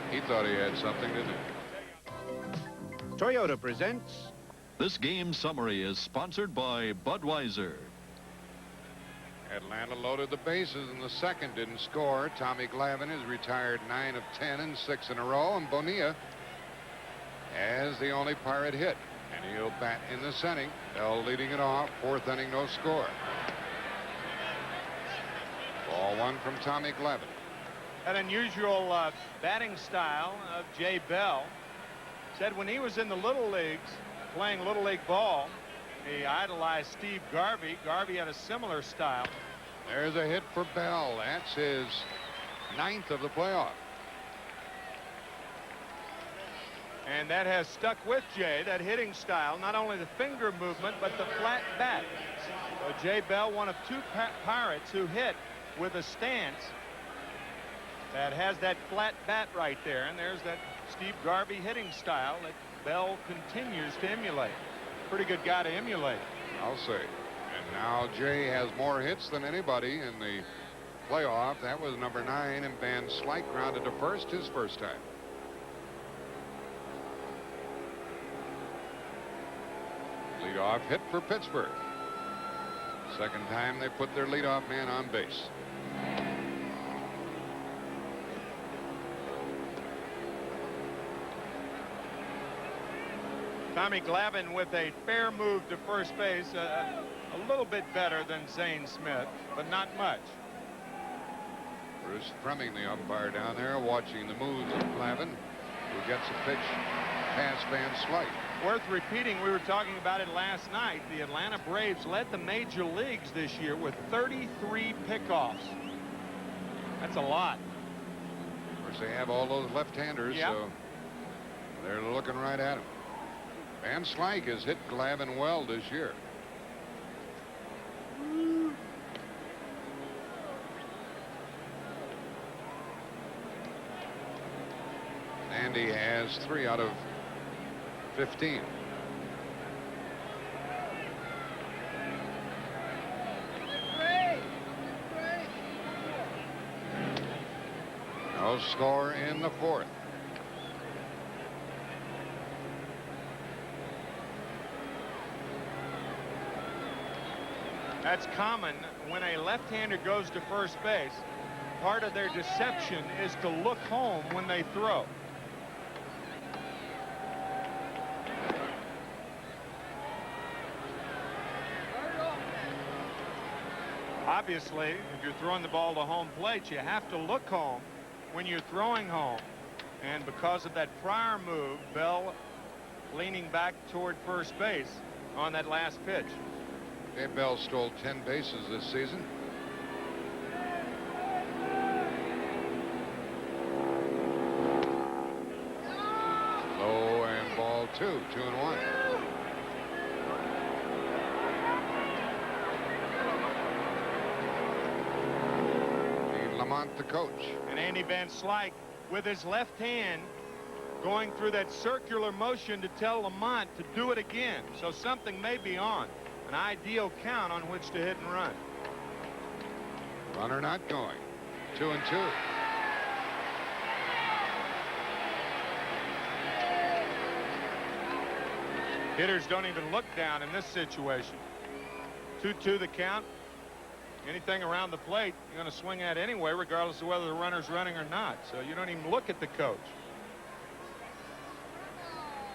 Speaker 1: He thought he had something, didn't he?
Speaker 2: Toyota presents.
Speaker 3: This game summary is sponsored by Budweiser.
Speaker 1: Atlanta loaded the bases in the second, didn't score. Tommy Glavine is retired 9 of 10 and 6 in a row, and Bonilla has the only Pirate hit, and he'll bat in this inning. Bell leading it off, 4th inning, no score. Ball 1 from Tommy Glavine.
Speaker 2: An unusual batting style of Jay Bell. Said when he was in the little leagues playing little league ball, he idolized Steve Garvey. Garvey had a similar style.
Speaker 1: There's a hit for Bell. That's his 9th of the playoff.
Speaker 2: And that has stuck with Jay, that hitting style, not only the finger movement but the flat bat. So Jay Bell, one of 2 Pirates who hit with a stance that has that flat bat right there, and there's that Steve Garvey hitting style that Bell continues to emulate. Pretty good guy to emulate,
Speaker 1: I'll say. And now Jay has more hits than anybody in the playoff. That was number 9, and Van Slyke grounded to first his first time. Leadoff hit for Pittsburgh. Second time they put their leadoff man on base.
Speaker 2: Tommy Glavine with a fair move to first base, a little bit better than Zane Smith, but not much.
Speaker 1: Bruce Fremming, the umpire down there, watching the moves of Glavine, who gets a pitch past Van Slyke.
Speaker 2: Worth repeating, we were talking about it last night. The Atlanta Braves led the major leagues this year with 33 pickoffs. That's a lot.
Speaker 1: Of course, they have all those left-handers, so they're looking right at him. Van Slyke has hit Glavine well this year. And he has 3 out of 15. No score in the 4th.
Speaker 2: That's common when a left-hander goes to first base. Part of their deception is to look home when they throw. Obviously, if you're throwing the ball to home plate, you have to look home when you're throwing home. And because of that prior move, Bell leaning back toward first base on that last pitch.
Speaker 1: Dave Bell stole 10 bases this season. Low and ball 2, 2-1. Lamont, the coach.
Speaker 2: And Andy Van Slyke with his left hand going through that circular motion to tell Lamont to do it again. So something may be on. An ideal count on which to hit and run.
Speaker 1: Runner not going. 2-2.
Speaker 2: Hitters don't even look down in this situation. 2-2 the count. Anything around the plate you're going to swing at anyway, regardless of whether the runner's running or not. So you don't even look at the coach.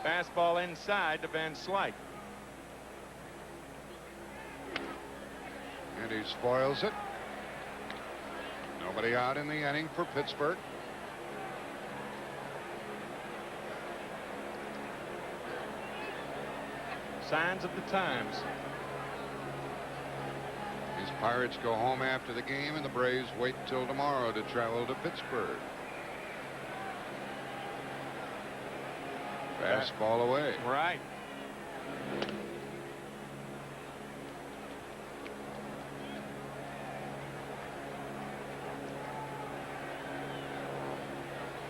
Speaker 2: Fastball inside to Van Slyke.
Speaker 1: And he spoils it. Nobody out in the inning for Pittsburgh.
Speaker 2: Signs of the times.
Speaker 1: These Pirates go home after the game, and the Braves wait until tomorrow to travel to Pittsburgh. Fastball away.
Speaker 2: Right.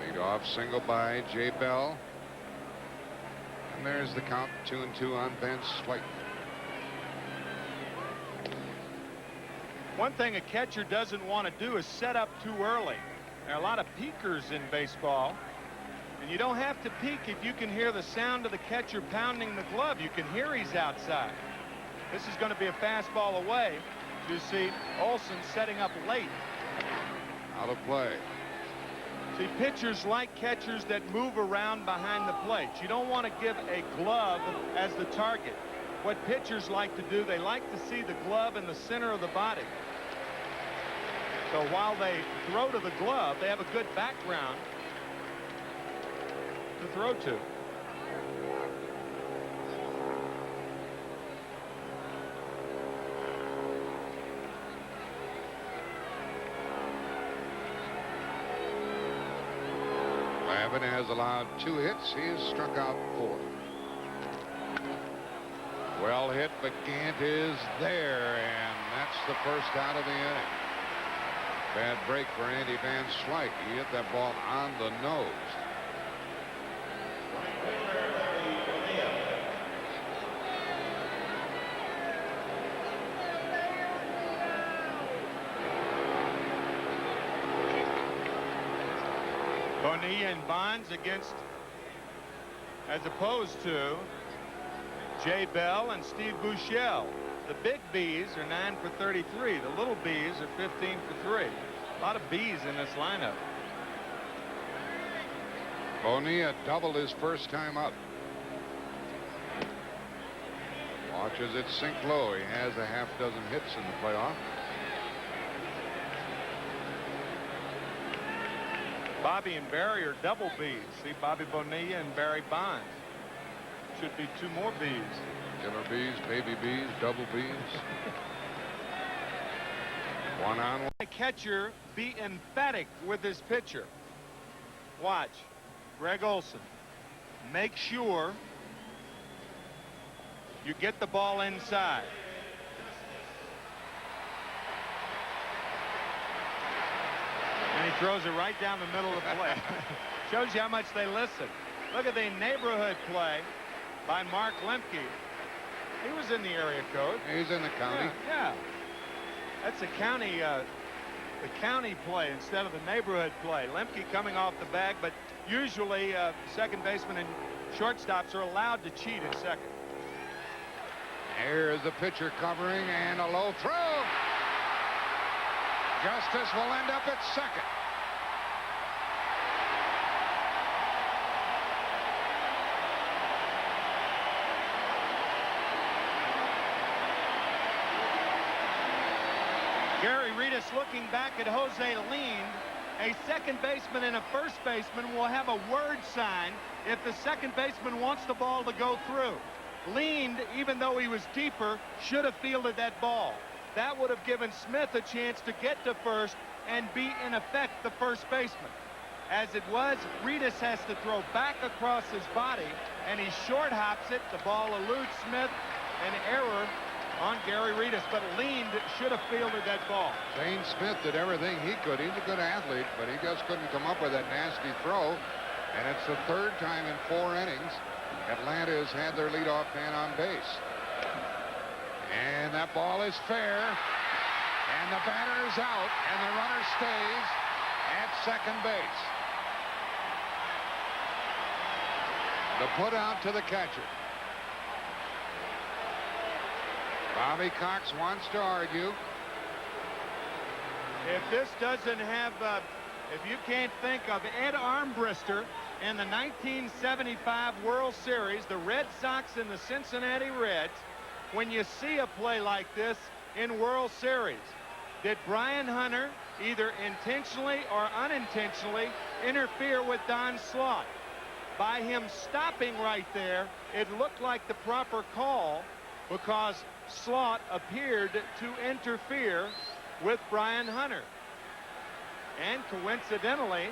Speaker 1: Leadoff single by Jay Bell. And there's the count, 2-2 on Van Slyke.
Speaker 2: One thing a catcher doesn't want to do is set up too early. There are a lot of peekers in baseball, and you don't have to peek if you can hear the sound of the catcher pounding the glove. You can hear he's outside. This is going to be a fastball away. You see Olson setting up late.
Speaker 1: Out of play.
Speaker 2: See, pitchers like catchers that move around behind the plate. You don't want to give a glove as the target. What pitchers like to do, they like to see the glove in the center of the body. So while they throw to the glove, they have a good background to throw to.
Speaker 1: Lavin has allowed 2 hits. He has struck out 4. Well hit, but Gant is there, and that's the first out of the inning. Bad break for Andy Van Slyke. He hit that ball on the nose.
Speaker 2: Bonilla and Bonds against, as opposed to Jay Bell and Steve Buechele. The big B's are 9 for 33. The little B's are 15 for 3. A lot of B's in this lineup.
Speaker 1: Bonilla doubled his first time up. Watches it sink low. He has a half dozen hits in the playoff.
Speaker 2: Bobby and Barry are double B's. See, Bobby Bonilla and Barry Bonds. Should be 2 more B's.
Speaker 1: Killer B's, baby B's, double B's. One-on-one.
Speaker 2: A catcher be emphatic with his pitcher. Watch. Greg Olson. Make sure you get the ball inside. And he throws it right down the middle of the plate. Shows you how much they listen. Look at the neighborhood play by Mark Lemke. He was in the area code.
Speaker 1: He's in the county.
Speaker 2: Yeah. That's the county play instead of the neighborhood play. Lemke coming off the bag, but usually second baseman and shortstops are allowed to cheat at second.
Speaker 1: Here's the pitcher covering, and a low throw. Justice will end up at second.
Speaker 2: Gary Reedus looking back at Jose Leaned. A second baseman and a first baseman will have a word sign if the second baseman wants the ball to go through. Leaned, even though he was deeper, should have fielded that ball. That would have given Smith a chance to get to first and be, in effect, the first baseman. As it was, Reedus has to throw back across his body, and he short hops it. The ball eludes Smith. An error on Gary Reedus, but Leaned should have fielded that ball.
Speaker 1: Zane Smith did everything he could. He's a good athlete, but he just couldn't come up with that nasty throw. And it's the third time in 4 innings Atlanta has had their leadoff man on base. And that ball is fair. And the batter is out, and the runner stays at second base. The put out to the catcher. Bobby Cox wants to argue.
Speaker 2: If this doesn't have, if you can't think of Ed Armbrister in the 1975 World Series, the Red Sox and the Cincinnati Reds, when you see a play like this in World Series, did Brian Hunter either intentionally or unintentionally interfere with Don Slaught? By him stopping right there, it looked like the proper call because Slaught appeared to interfere with Brian Hunter. And coincidentally,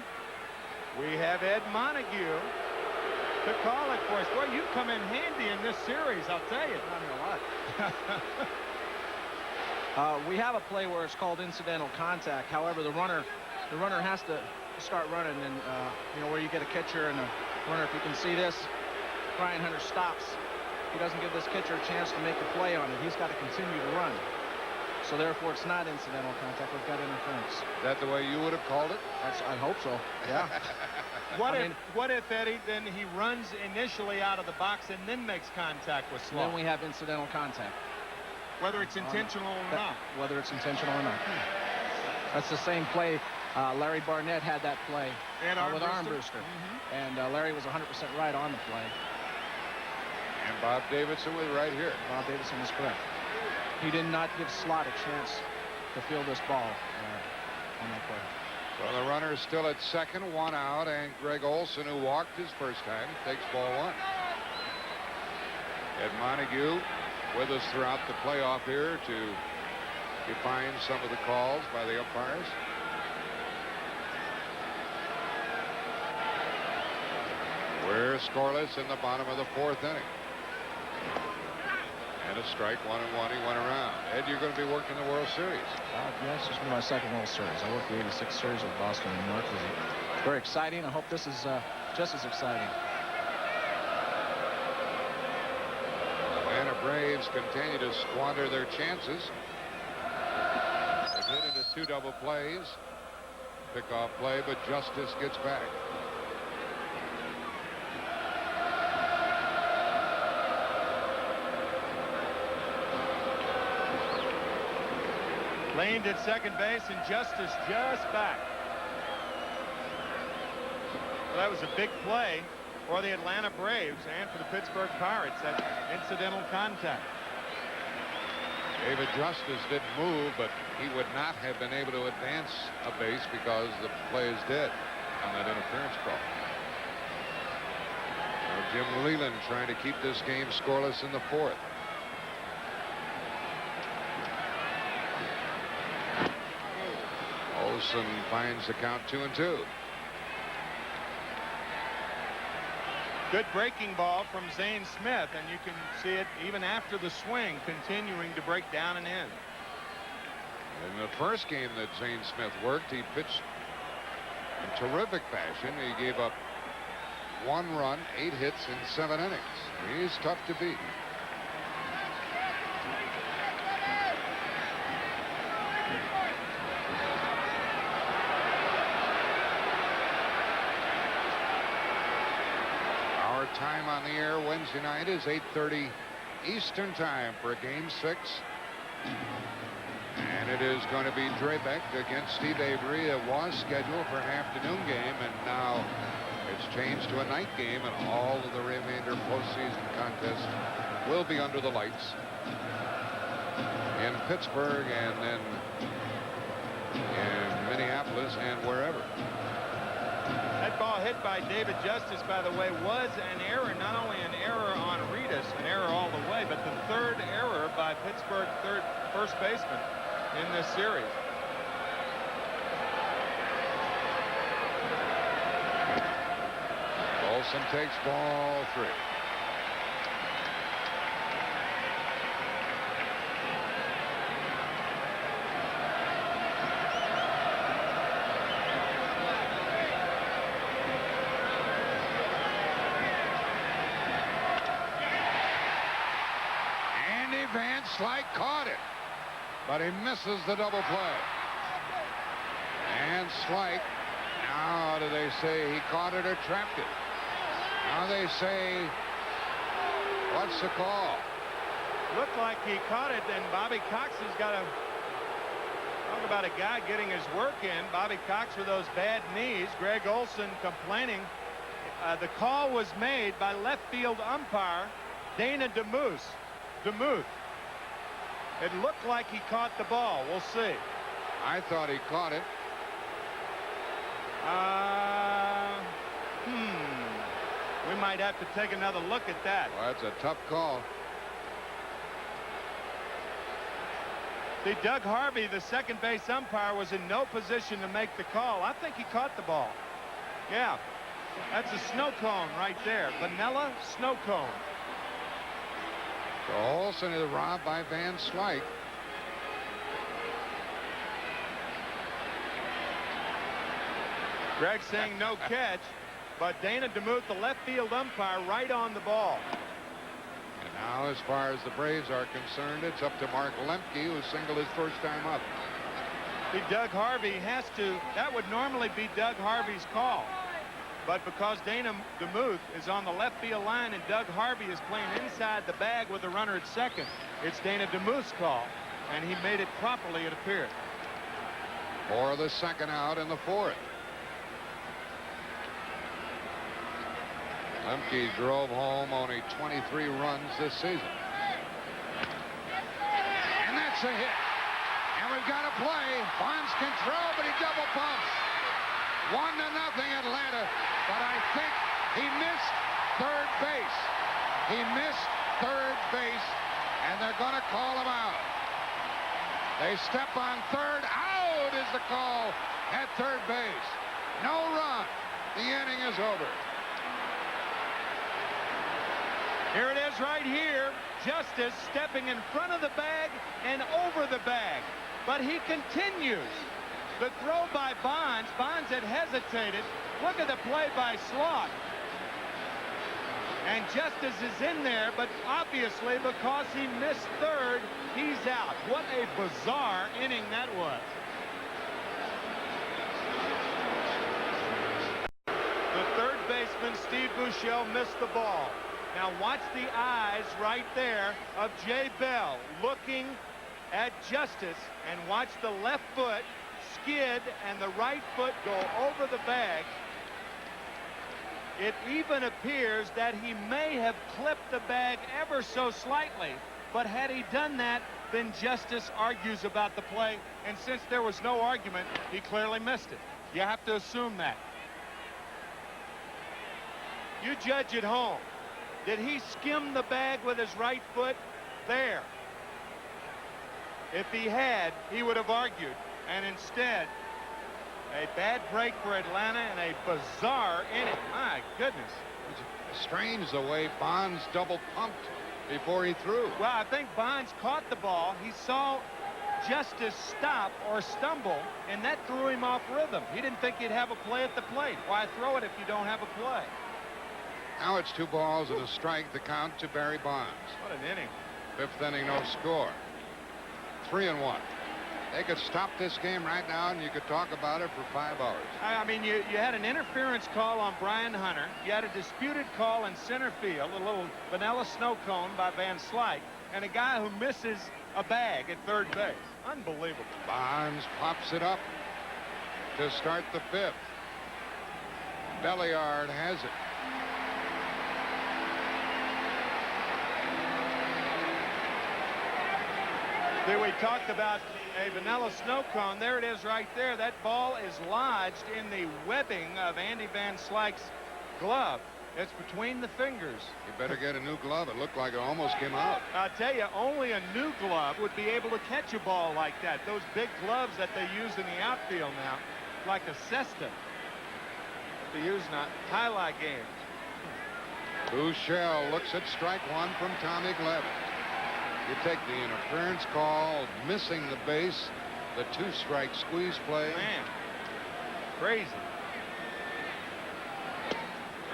Speaker 2: we have Ed Montague to call it for us. Boy, you come in handy in this series, I'll tell you.
Speaker 7: Not a lot. We have a play where it's called incidental contact. However, the runner has to start running, and you know, where you get a catcher and a runner. If you can see this, Brian Hunter stops. He doesn't give this catcher a chance to make a play on it. He's got to continue to run. So therefore, it's not incidental contact. We've got interference.
Speaker 1: Is that the way you would have called it?
Speaker 7: I hope so. Yeah.
Speaker 2: What if Eddie, then he runs initially out of the box and then makes contact with Slaught?
Speaker 7: Then we have incidental contact.
Speaker 2: Whether it's intentional or not.
Speaker 7: Whether it's intentional or not. That's the same play. Larry Barnett had that play with Armbruster. And Larry was 100% right on the play.
Speaker 1: And Bob Davidson was right here.
Speaker 7: Bob Davidson is correct. He did not give Slaught a chance to field this ball on that play.
Speaker 1: Well, the runner is still at second, 1 out, and Greg Olson, who walked his first time, takes ball 1. Ed Montague with us throughout the playoff here to define some of the calls by the umpires. We're scoreless in the bottom of the 4th inning. And a strike, 1-1. He went around. Ed, you're going to be working the World Series.
Speaker 7: Yes, this is my second World Series. I worked the '86 series with Boston and New York. It was very exciting. I hope this is just as exciting.
Speaker 1: Atlanta Braves continue to squander their chances. They did it at 2 double plays. Pickoff play, but Justice gets back.
Speaker 2: Laned at second base, and Justice just back. Well, that was a big play for the Atlanta Braves and for the Pittsburgh Pirates. That incidental contact.
Speaker 1: David Justice didn't move, but he would not have been able to advance a base because the play is dead on that interference call. Now Jim Leland trying to keep this game scoreless in the 4th. Olson finds the count 2-2.
Speaker 2: Good breaking ball from Zane Smith, and you can see it even after the swing, continuing to break down and in.
Speaker 1: In the first game that Zane Smith worked, he pitched in terrific fashion. He gave up 1 run, 8 hits in 7 innings. He's tough to beat. Our time on the air Wednesday night is 8:30 Eastern Time for Game 6. And it is going to be Drebeck against Steve Avery. It was scheduled for an afternoon game, and now it's changed to a night game, and all of the remainder postseason contests will be under the lights in Pittsburgh and then in Minneapolis and wherever.
Speaker 2: That ball hit by David Justice, by the way, was an error. Not only an error on Reedus, an error all the way, but the third error by Pittsburgh first baseman in this series.
Speaker 1: Olson takes ball 3. Van Slyke caught it, but he misses the double play. And Slyke, now do they say he caught it or trapped it? Now they say, what's the call?
Speaker 2: Looked like he caught it, and Bobby Cox has got to talk about a guy getting his work in. Bobby Cox with those bad knees. Greg Olson complaining. The call was made by left field umpire Dana DeMuth. It looked like he caught the ball. We'll see.
Speaker 1: I thought he caught it.
Speaker 2: We might have to take another look at that.
Speaker 1: Well, that's a tough call.
Speaker 2: See, Doug Harvey, the second base umpire, was in no position to make the call. I think he caught the ball. Yeah, that's a snow cone right there. Vanilla snow cone.
Speaker 1: So Olson is robbed by Van Slyke.
Speaker 2: Greg saying no catch, but Dana DeMuth, the left field umpire, right on the ball.
Speaker 1: And now, as far as the Braves are concerned, it's up to Mark Lemke, who singled his first time up.
Speaker 2: See, Doug Harvey has to, that would normally be Doug Harvey's call. But because Dana DeMuth is on the left field line and Doug Harvey is playing inside the bag with the runner at second, it's Dana DeMuth's call, and he made it properly, it appeared.
Speaker 1: For the second out in the 4th. Lemke drove home only 23 runs this season. And that's a hit. And we've got a play. Bonds can throw, but he double pumps. 1-0 Atlanta. But I think he missed third base. He missed third base, and they're going to call him out. They step on third. Out is the call at third base. No run. The inning is over.
Speaker 2: Here it is right here. Justice stepping in front of the bag and over the bag. But he continues. The throw by Bonds. Bonds had hesitated. Look at the play by Slaught. And Justice is in there, but obviously because he missed third, he's out. What a bizarre inning that was. The third baseman, Steve Buechele, missed the ball. Now watch the eyes right there of Jay Bell looking at Justice, and watch the left foot skid and the right foot go over the bag. It even appears that he may have clipped the bag ever so slightly, but had he done that, then Justice argues about the play, and since there was no argument, he clearly missed it. You have to assume that. You judge at home. Did he skim the bag with his right foot? There. If he had, he would have argued. And instead, a bad break for Atlanta and a bizarre inning. My goodness.
Speaker 1: It's strange the way Bonds double pumped before he threw.
Speaker 2: Well, I think Bonds caught the ball. He saw Justice stop or stumble, and that threw him off rhythm. He didn't think he'd have a play at the plate. Why throw it if you don't have a play?
Speaker 1: Now it's 2 balls and a strike to count to Barry Bonds.
Speaker 2: What an inning.
Speaker 1: 5th inning, no score. 3-1. They could stop this game right now, and you could talk about it for 5 hours.
Speaker 2: I mean, you had an interference call on Brian Hunter. You had a disputed call in center field, a little vanilla snow cone by Van Slyke, and a guy who misses a bag at third base. Unbelievable.
Speaker 1: Bonds pops it up to start the 5th. Belliard has it.
Speaker 2: See, we talked about a vanilla snow cone. There it is right there. That ball is lodged in the webbing of Andy Van Slyke's glove. It's between the fingers.
Speaker 1: You better get a new glove. It looked like it almost came out.
Speaker 2: I'll tell you, only a new glove would be able to catch a ball like that. Those big gloves that they use in the outfield now, like a cesta. They use in highlight games.
Speaker 1: Buechele looks at strike one from Tommy Glavine. You take the interference call, missing the base, the 2-strike squeeze play.
Speaker 2: Man, crazy.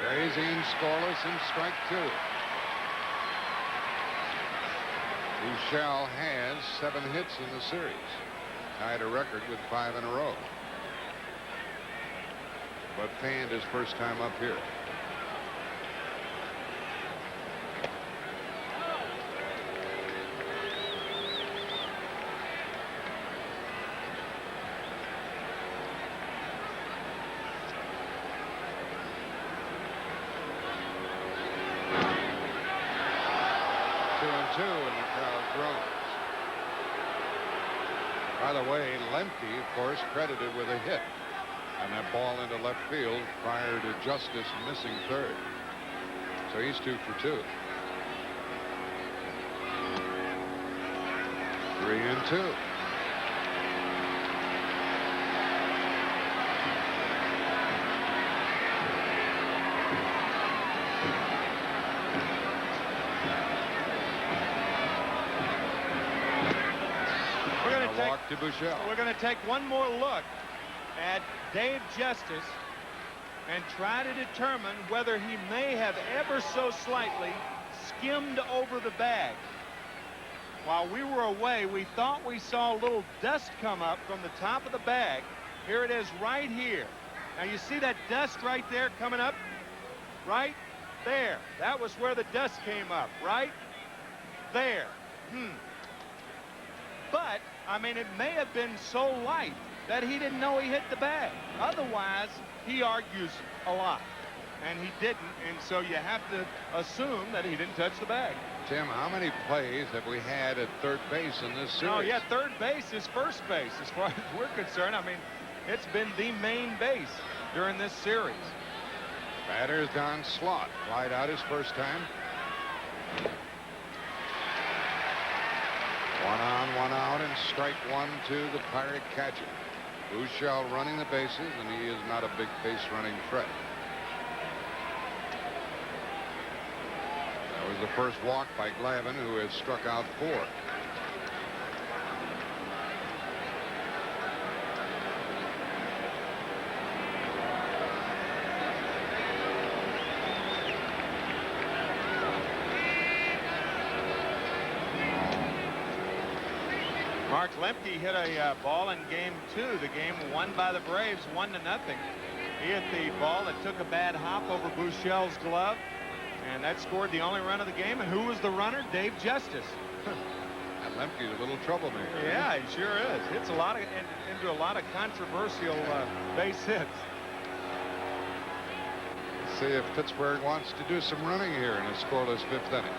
Speaker 1: Raising scoreless in strike 2. Buechele has 7 hits in the series. Tied a record with 5 in a row. But fanned his first time up here. And the crowd groans. By the way, Lemke, of course, credited with a hit on that ball into left field prior to Justice missing third. So he's 2 for 2. 3-2. To Buechele.
Speaker 2: We're going to take one more look at Dave Justice and try to determine whether he may have ever so slightly skimmed over the bag. While we were away, we thought we saw a little dust come up from the top of the bag. Here it is right here. Now you see that dust right there coming up? Right there. That was where the dust came up. Right there. But I mean, it may have been so light that he didn't know he hit the bag. Otherwise, he argues a lot. And he didn't, and so you have to assume that he didn't touch the bag.
Speaker 1: Tim, how many plays have we had at third base in this series?
Speaker 2: Oh, yeah, third base is first base as far as we're concerned. I mean, it's been the main base during this series.
Speaker 1: Batter's Don Slaught flied out his first time. 1 on, 1 out, and strike 1 to the Pirate catcher. Buechele running the bases, and he is not a big base running threat. That was the first walk by Glavine, who has struck out 4.
Speaker 2: Mark Lemke hit a ball in game 2, the game won by the Braves 1-0. He hit the ball that took a bad hop over Buechele's glove, and that scored the only run of the game. And who was the runner? Dave Justice.
Speaker 1: And Lemke's a little troublemaker.
Speaker 2: Yeah, he sure is. Hits a lot of into a lot of controversial base hits.
Speaker 1: Let's see if Pittsburgh wants to do some running here in a scoreless 5th inning.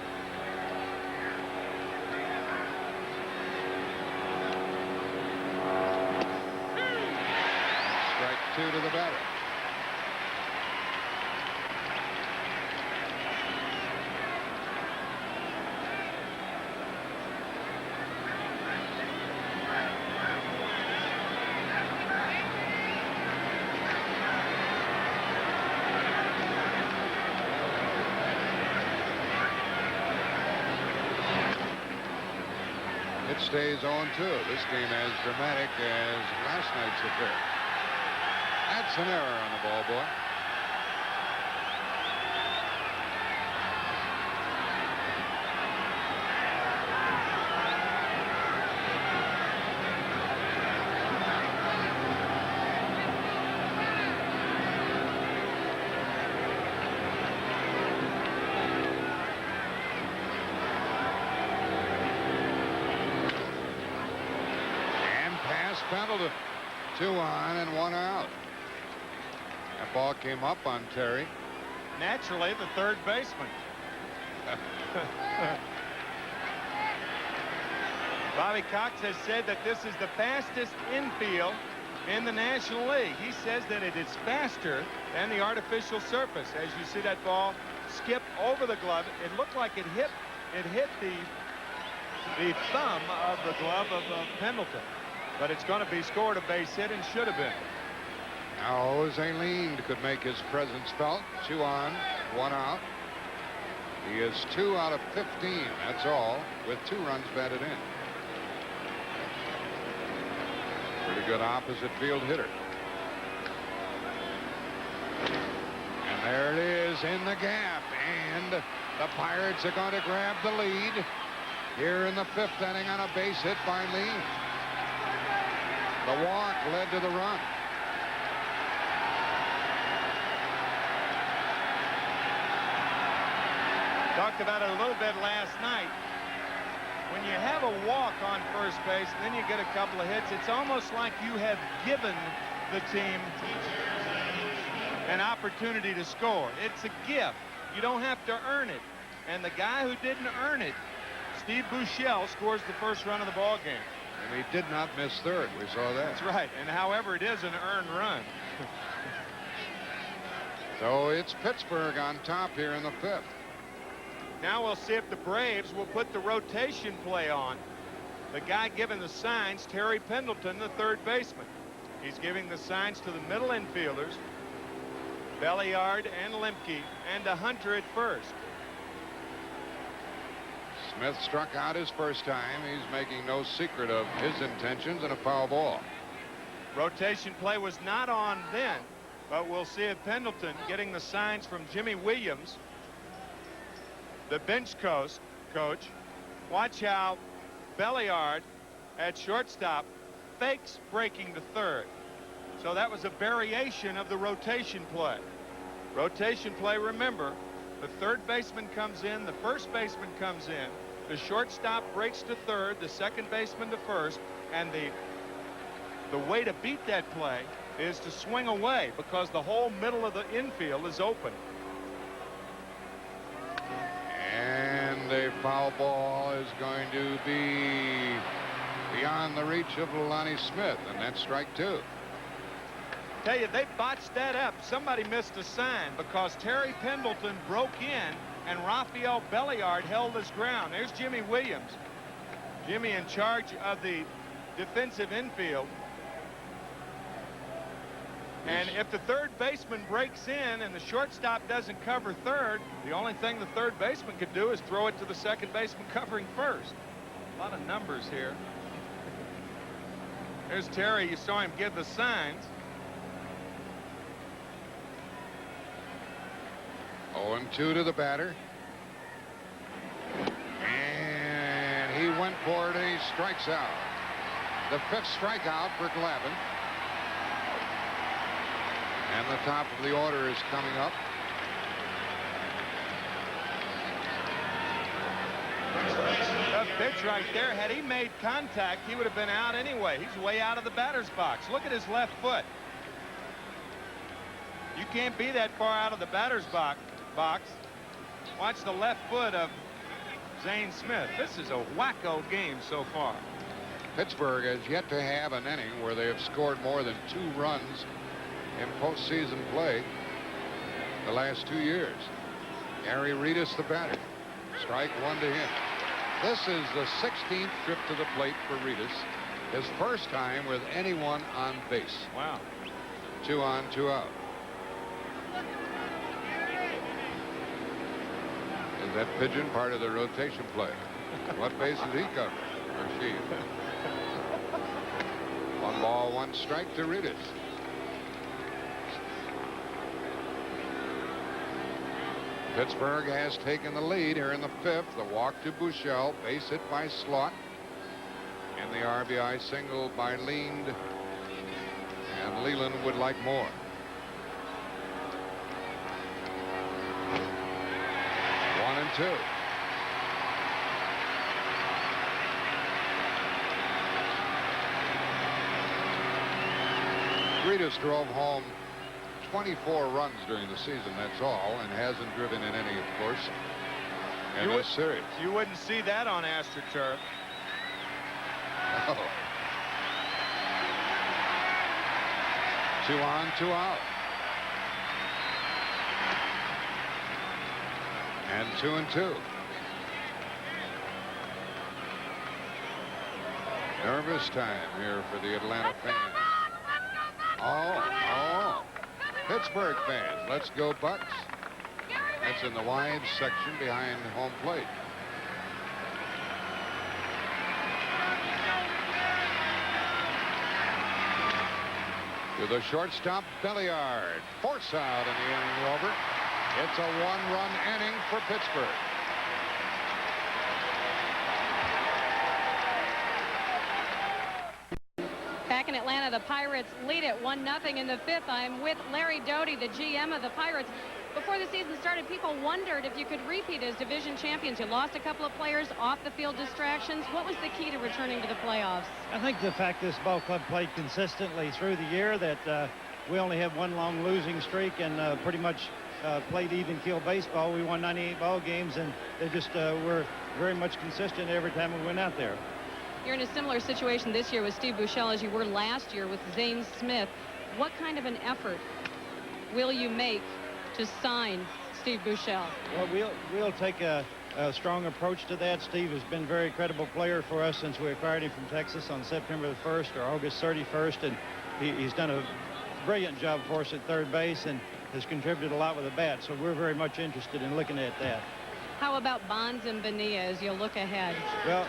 Speaker 1: Strike 2 to the batter. It stays 0-2. This game as dramatic as last night's affair. That's an error on the ball, boy. Pendleton. 2 on and 1 out. That ball came up on Terry.
Speaker 2: Naturally, the third baseman. Bobby Cox has said that this is the fastest infield in the National League. He says that it is faster than the artificial surface. As you see that ball skip over the glove, it looked like it hit the thumb of the glove of Pendleton. But it's going to be scored a base hit and should have been.
Speaker 1: Now Jose Lind could make his presence felt. 2 on, 1 out. He is 2 out of 15. That's all, with 2 runs batted in. Pretty good opposite field hitter. And there it is in the gap. And the Pirates are going to grab the lead here in the 5th inning on a base hit by Lind. The walk led to the run.
Speaker 2: Talked about it a little bit last night. When you have a walk on first base, then you get a couple of hits, it's almost like you have given the team an opportunity to score. It's a gift. You don't have to earn it. And the guy who didn't earn it, Steve Buechele, scores the first run of the ball game.
Speaker 1: And he did not miss third. We saw that.
Speaker 2: That's right. And however, it is an earned run.
Speaker 1: So it's Pittsburgh on top here in the 5th.
Speaker 2: Now we'll see if the Braves will put the rotation play on. The guy giving the signs, Terry Pendleton, the third baseman. He's giving the signs to the middle infielders, Belliard and Lemke, and a Hunter at first.
Speaker 1: Smith struck out his first time. He's making no secret of his intentions, and a foul ball.
Speaker 2: Rotation play was not on then, but we'll see if Pendleton, getting the signs from Jimmy Williams, the bench coach, watch how Belliard at shortstop fakes breaking to third. So that was a variation of the rotation play. Rotation play, remember, the third baseman comes in, the first baseman comes in, the shortstop breaks to third, the second baseman to first, and the way to beat that play is to swing away because the whole middle of the infield is open.
Speaker 1: And a foul ball is going to be beyond the reach of Lonnie Smith, and that's strike 2.
Speaker 2: Tell you, they botched that up. Somebody missed a sign because Terry Pendleton broke in and Rafael Belliard held his ground. There's Jimmy Williams. Jimmy in charge of the defensive infield. And if the third baseman breaks in and the shortstop doesn't cover third, the only thing the third baseman could do is throw it to the second baseman covering first. A lot of numbers here. There's Terry. You saw him give the signs.
Speaker 1: 0-2 to the batter. And he went for it and he strikes out. The 5th strikeout for Glavine. And the top of the order is coming up.
Speaker 2: Tough pitch right there. Had he made contact, he would have been out anyway. He's way out of the batter's box. Look at his left foot. You can't be that far out of the batter's box. Watch the left foot of Zane Smith. This is a wacko game so far.
Speaker 1: Pittsburgh has yet to have an inning where they have scored more than 2 runs in postseason play the last 2 years. Gary Reedus, the batter. Strike 1 to him. This is the 16th trip to the plate for Reedus. His first time with anyone on base.
Speaker 2: Wow.
Speaker 1: 2 on, 2 out. Is that pigeon part of the rotation play? What base is he covering? Or she? 1 ball, 1 strike to Reedus. Pittsburgh has taken the lead here in the 5th. The walk to Buechele, base hit by Slaught, and the RBI single by Lind. And Leland would like more. One and 2. Gretus drove home 24 runs during the season, that's all, and hasn't driven in any, of course, in this series.
Speaker 2: You wouldn't see that on AstroTurf.
Speaker 1: Oh. 2 on, 2 out. And 2-2. Nervous time here for the Atlanta fans. Oh. Pittsburgh fans. Let's go Bucks. That's in the wide section behind home plate. To the shortstop, Belliard. Force out in the inning over. It's a 1-run inning for Pittsburgh.
Speaker 4: Back in Atlanta, the Pirates lead it 1-0 in the 5th. I'm with Larry Doty, the GM of the Pirates. Before the season started, people wondered if you could repeat as division champions. You lost a couple of players, off-the-field distractions. What was the key to returning to the playoffs?
Speaker 8: I think the fact this ball club played consistently through the year, that we only have one long losing streak and pretty much played even keel baseball. We won 98 ball games, and they just were very much consistent every time we went out there.
Speaker 4: You're in a similar situation this year with Steve Buechele as you were last year with Zane Smith. What kind of an effort will you make to sign Steve Buechele?
Speaker 8: Well, we'll take a strong approach to that. Steve has been a very credible player for us since we acquired him from Texas on September the 1st or August 31st, and he's done a brilliant job for us at third base and has contributed a lot with the bat, so we're very much interested in looking at that.
Speaker 4: How about Bonds and Bonilla as you look ahead?
Speaker 8: Well,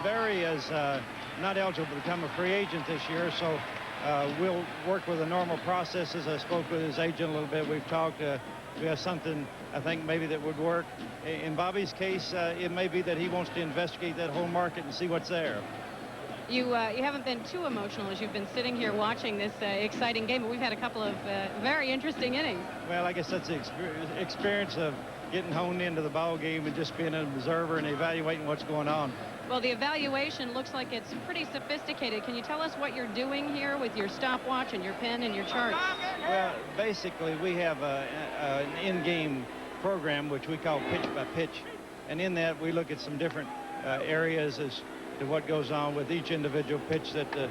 Speaker 8: Barry is not eligible to become a free agent this year, so we'll work with the normal processes. I spoke with his agent a little bit. We've talked. We have something, I think, maybe that would work. In Bobby's case, it may be that he wants to investigate that whole market and see what's there.
Speaker 4: You haven't been too emotional as you've been sitting here watching this exciting game, but we've had a couple of very interesting innings.
Speaker 8: Well, I guess that's the experience of getting honed into the ball game and just being an observer and evaluating what's going on.
Speaker 4: Well, the evaluation looks like it's pretty sophisticated. Can you tell us what you're doing here with your stopwatch and your pen and your charts?
Speaker 8: Well, basically, we have an in-game program which we call pitch by pitch, and in that we look at some different areas as to what goes on with each individual pitch that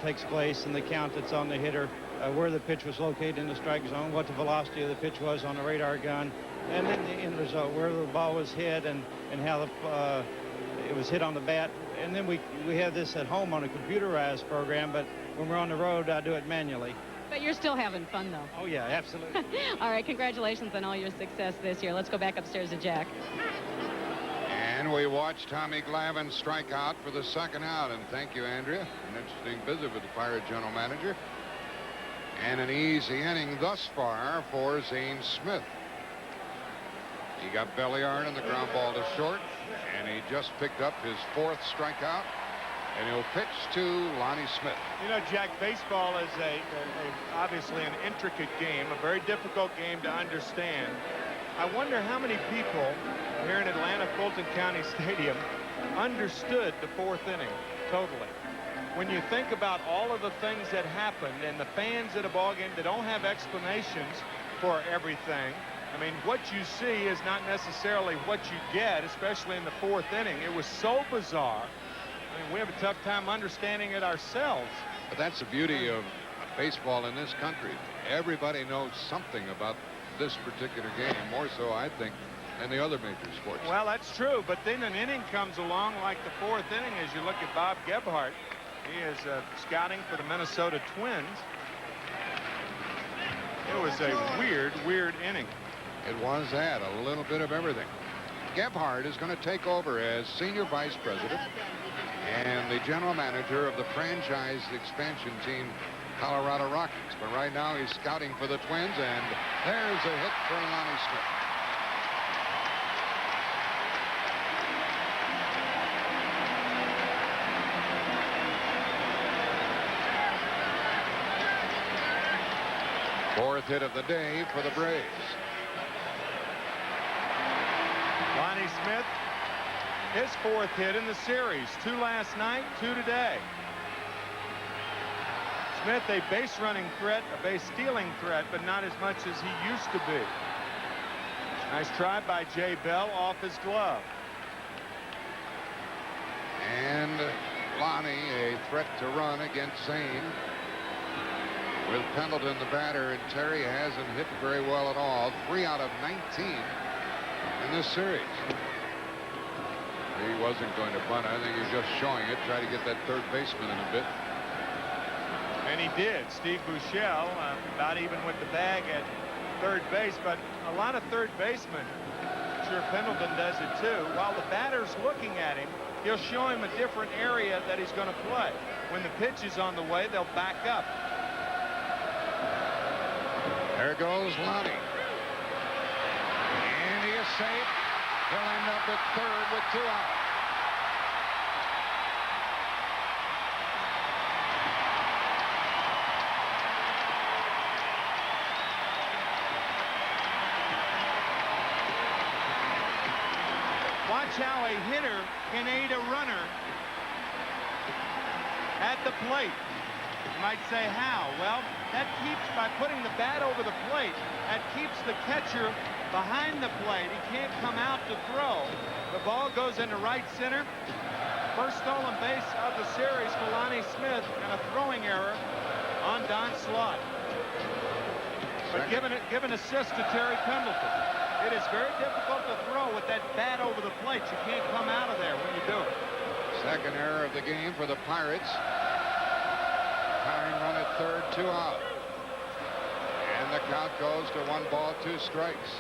Speaker 8: takes place, and the count that's on the hitter, where the pitch was located in the strike zone, what the velocity of the pitch was on the radar gun, and then the end result, where the ball was hit and how it was hit on the bat. And then we have this at home on a computerized program, but when we're on the road, I do it manually.
Speaker 4: But you're still having fun, though.
Speaker 8: Oh, yeah, absolutely.
Speaker 4: All right, congratulations on all your success this year. Let's go back upstairs to Jack.
Speaker 1: And we watch Tommy Glavine strike out for the 2nd out. And thank you, Andrea. An interesting visit with the Pirate general manager. And an easy inning thus far for Zane Smith. He got Belliard and the ground ball to short, and he just picked up his 4th strikeout, and he'll pitch to Lonnie Smith.
Speaker 2: You know, Jack, baseball is obviously an intricate game, a very difficult game to understand. I wonder how many people here in Atlanta Fulton County Stadium understood the 4th inning totally. When you think about all of the things that happened and the fans at a ball game that don't have explanations for everything, I mean, what you see is not necessarily what you get, especially in the 4th inning. It was so bizarre. I mean, we have a tough time understanding it ourselves.
Speaker 1: But that's the beauty of baseball in this country. Everybody knows something about this particular game, more so, I think, than the other major sports.
Speaker 2: Well, that's true, but then an inning comes along like the 4th inning as you look at Bob Gebhardt. He is scouting for the Minnesota Twins. It was a weird inning.
Speaker 1: It was that, a little bit of everything. Gebhardt is going to take over as senior vice president and the general manager of the franchise expansion team, Colorado Rockies. But right now he's scouting for the Twins, and there's a hit for Lonnie Smith. Fourth hit of the day for the Braves.
Speaker 2: Lonnie Smith, his 4th hit in the series. 2 last night, 2 today. Smith, a base running threat, a base stealing threat, but not as much as he used to be. Nice try by Jay Bell off his glove.
Speaker 1: And Lonnie, a threat to run against Zane. With Pendleton the batter, and Terry hasn't hit very well at all. 3 out of 19 in this series. He wasn't going to bunt. I think he was just showing it, try to get that third baseman in a bit.
Speaker 2: And he did. Steve Buechele about even with the bag at third base, but a lot of third basemen, I'm sure Pendleton does it too, while the batter's looking at him, he'll show him a different area that he's going to play. When the pitch is on the way, they'll back up.
Speaker 1: There goes Lonnie. And he is safe. He'll end up at third with 2 out.
Speaker 2: Watch how a hitter can aid a runner at the plate. You might say how? Well, that keeps, by putting the bat over the plate, that keeps the catcher behind the plate. He can't come out to throw. The ball goes into right center. First stolen base of the series for Lonnie Smith, and a throwing error on Don Slott. But give an assist to Terry Pendleton. It is very difficult to throw with that bat over the plate. You can't come out of there when you do it.
Speaker 1: Second error of the game for the Pirates. Tying run at third, 2 out. And the count goes to 1 ball, 2 strikes.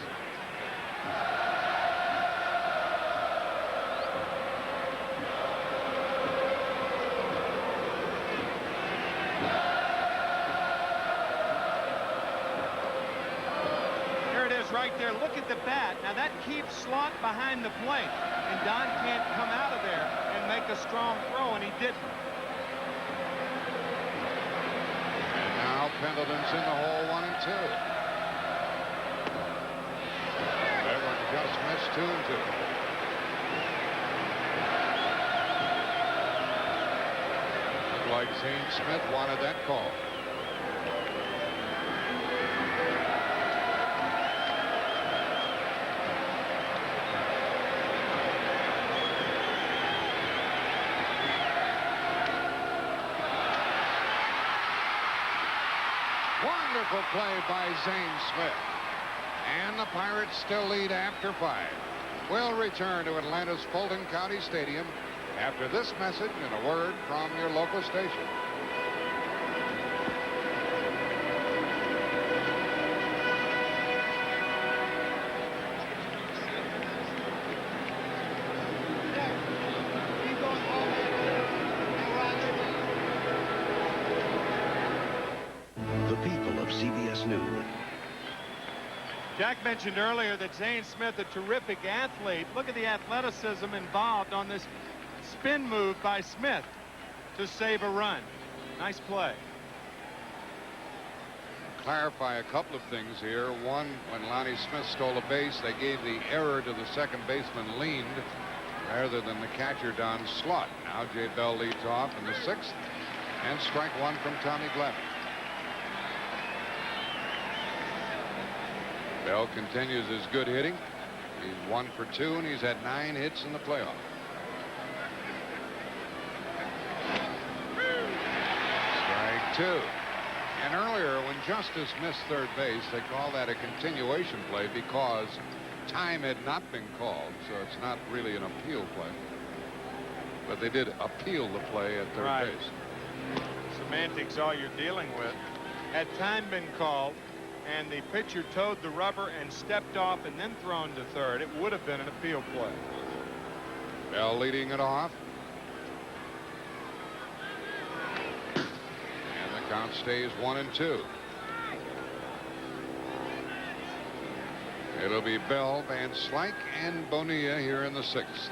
Speaker 2: Right there, look at the bat. Now that keeps Slott behind the plate, and Don can't come out of there and make a strong throw, and he didn't.
Speaker 1: And now Pendleton's in the hole, 1 and 2. That one just missed 2 and 2. Looked like Zane Smith wanted that call. Wonderful play by Zane Smith. And the Pirates still lead after 5. We'll return to Atlanta's Fulton County Stadium after this message and a word from your local station.
Speaker 2: Jack mentioned earlier that Zane Smith, a terrific athlete. Look at the athleticism involved on this spin move by Smith to save a run. Nice play.
Speaker 1: Clarify a couple of things here. One, when Lonnie Smith stole a base, they gave the error to the second baseman leaned rather than the catcher Don Slott. Now Jay Bell leads off in the 6th, and strike 1 from Tommy Glavine. Bell continues his good hitting. He's 1 for 2, and he's had 9 hits in the playoff. Strike 2. And earlier, when Justice missed third base, they call that a continuation play because time had not been called, so it's not really an appeal play. But they did appeal the play at third base.
Speaker 2: Semantics all you're dealing with. Had time been called and the pitcher towed the rubber and stepped off and then thrown to third, it would have been an appeal play.
Speaker 1: Bell leading it off. And the count stays 1 and 2. It'll be Bell, Van Slyke, and Bonilla here in the 6th.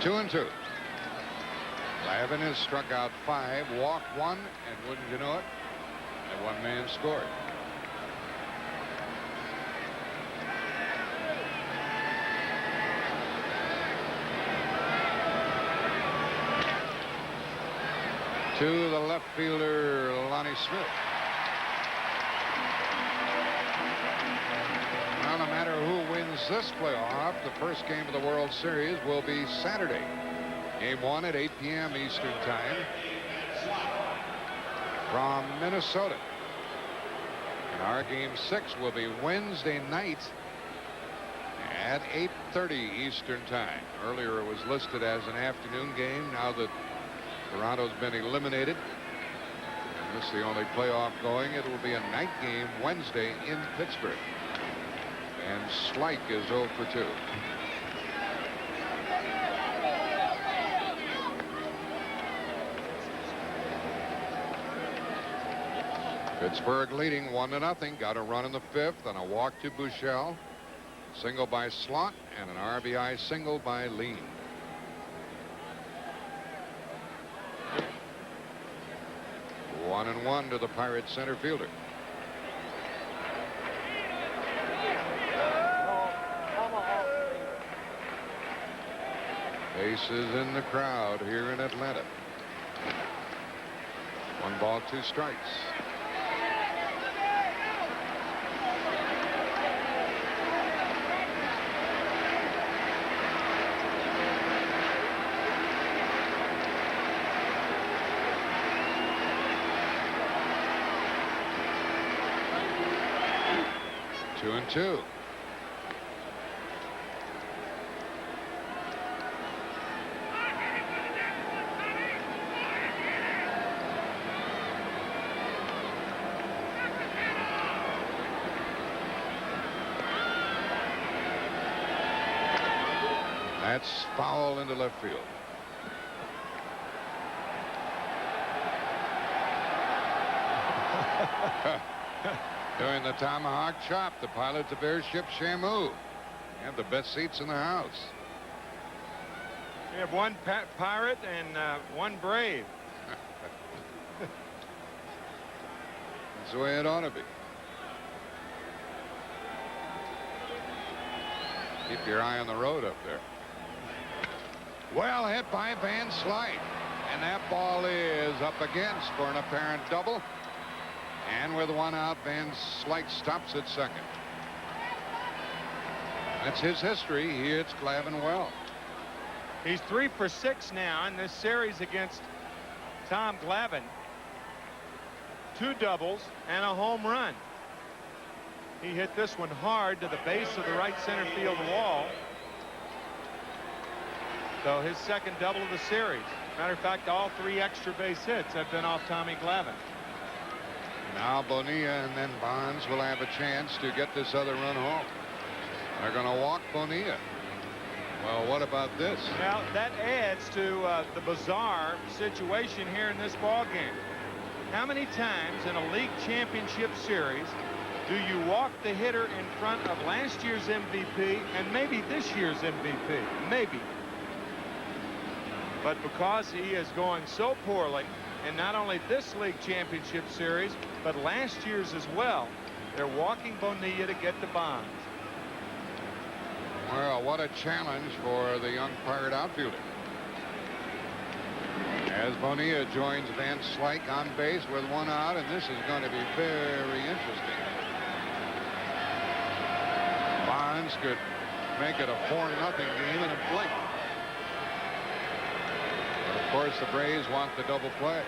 Speaker 1: Two and 2. Glavine has struck out 5, walked 1, and wouldn't you know it, that one man scored. To the left fielder, Lonnie Smith. Well, no matter who wins this playoff, the first game of the World Series will be Saturday. Game 1 at 8 p.m. Eastern Time from Minnesota. And our Game 6 will be Wednesday night at 8:30 Eastern Time. Earlier it was listed as an afternoon game. Now that Toronto's been eliminated, and this is the only playoff going, it will be a night game Wednesday in Pittsburgh. And Slik is 0 for 2. Pittsburgh leading 1-0. Got a run in the 5th and a walk to Buechele. Single by Slot and an RBI single by Lean. One and one to the Pirates center fielder. Faces in the crowd here in Atlanta. 1 ball, 2 strikes. Two and two. That's foul into left field. Doing the tomahawk chop. The pilot's of airship Shamu. Have the best seats in the house.
Speaker 2: We have one pirate and one brave.
Speaker 1: That's the way it ought to be. Keep your eye on the road up there. Well hit by Van Slyke. And that ball is up against for an apparent double. And with 1 out, Van Slyke stops at second. That's his history. He hits Glavine well.
Speaker 2: He's 3 for 6 now in this series against Tom Glavine. 2 doubles and a home run. He hit this one hard to the base of the right center field wall. So his second double of the series. Matter of fact, all 3 extra base hits have been off Tommy Glavine.
Speaker 1: Now Bonilla and then Bonds will have a chance to get this other run home. They're going to walk Bonilla. Well, what about this?
Speaker 2: Now that adds to the bizarre situation here in this ball game. How many times in a league championship series do you walk the hitter in front of last year's MVP and maybe this year's MVP? Maybe. But because he is going so poorly, and not only this league championship series, but last year's as well, they're walking Bonilla to get the Bonds.
Speaker 1: Well, what a challenge for the young Pirate outfielder. As Bonilla joins Van Slyke on base with 1 out, and this is going to be very interesting. Bonds could make it a 4-0 game in a blink. But of course, the Braves want the double play.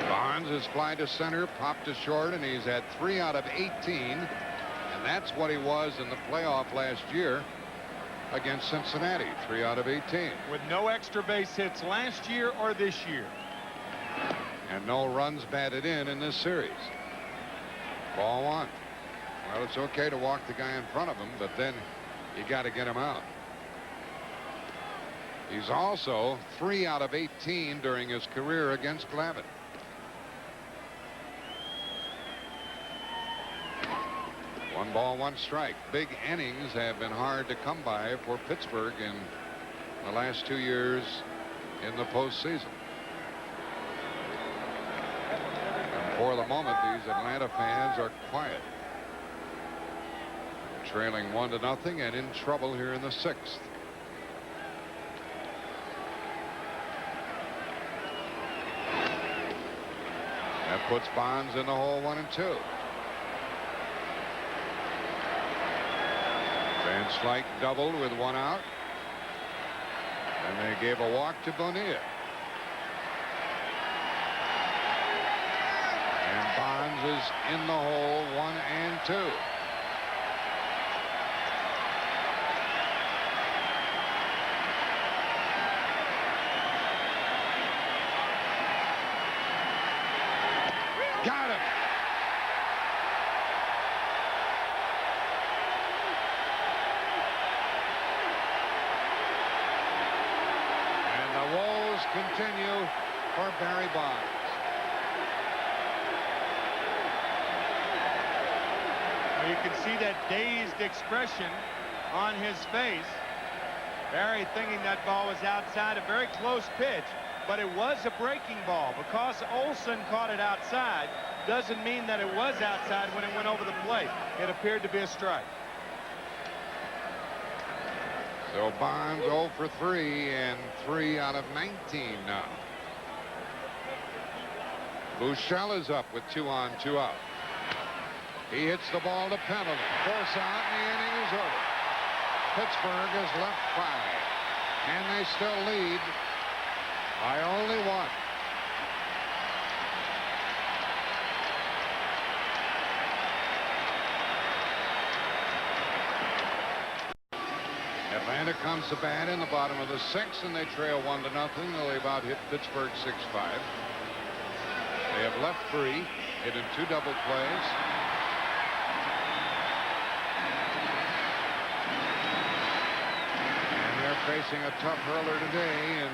Speaker 1: Bonds is fly to center, popped to short, and he's had 3 out of 18. And that's what he was in the playoff last year against Cincinnati. 3 out of 18.
Speaker 2: With no extra base hits last year or this year.
Speaker 1: And no runs batted in this series. Ball 1. Well, it's okay to walk the guy in front of him, but then you got to get him out. He's also 3 out of 18 during his career against Glavine. One ball, 1 strike. Big innings have been hard to come by for Pittsburgh in the last 2 years in the postseason. And for the moment, these Atlanta fans are quiet. trailing 1-0 and in trouble here in the 6th. That puts Bonds in the hole 1-2. Van Slyke doubled with 1 out. And they gave a walk to Bonilla. And Bonds is in the hole 1-2. Got him. And the woes continue for Barry Bonds.
Speaker 2: You can see that dazed expression on his face. Barry thinking that ball was outside, a very close pitch, but it was a breaking ball. Because Olson caught it outside doesn't mean that it was outside when it went over the plate. It appeared to be a strike.
Speaker 1: So Bonds 0 for 3 and 3 out of 19 now. Buechele is up with 2 on, 2 out. He hits the ball to Pendleton. Force out, and the inning is over. Pittsburgh has left 5, and they still lead by only 1. Atlanta comes to bat in the bottom of the 6th, and they trail 1-0. They'll about hit Pittsburgh 6-5. They have left 3, hit in 2 double plays. Facing a tough hurler today, and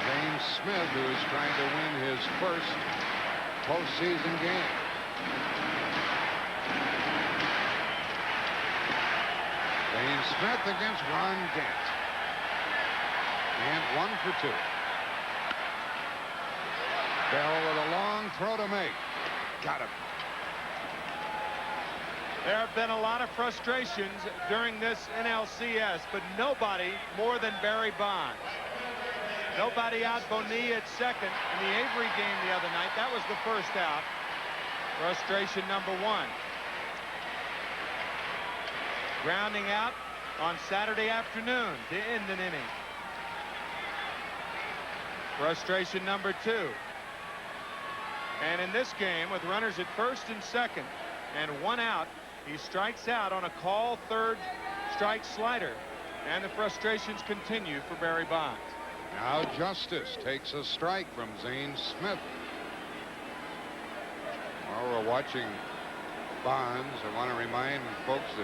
Speaker 1: James Smith, who is trying to win his first postseason game. James Smith against Ron Gant. And 1 for 2. Bell with a long throw to make. Got him.
Speaker 2: There have been a lot of frustrations during this NLCS, but nobody more than Barry Bonds. Nobody out Bonilla at second in the Avery game the other night. That was the first out. Frustration number 1. Grounding out on Saturday afternoon to end an inning. Frustration number 2. And in this game, with runners at first and second and 1 out, he strikes out on a call third strike slider, and the frustrations continue for Barry Bonds.
Speaker 1: Now Justice takes a strike from Zane Smith. While we're watching Bonds, I want to remind folks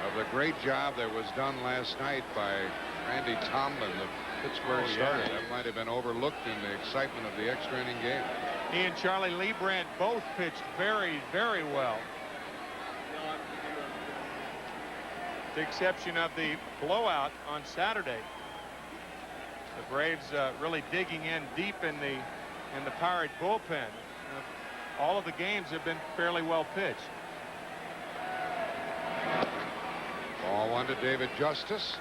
Speaker 1: of the great job that was done last night by Randy Tomlin, the Pittsburgh starter. That might have been overlooked in the excitement of the extra inning game.
Speaker 2: He and Charlie Leibrandt both pitched very, very well. With the exception of the blowout on Saturday. The Braves really digging in deep in the Pirate bullpen. All of the games have been fairly well pitched.
Speaker 1: Ball 1 to David Justice.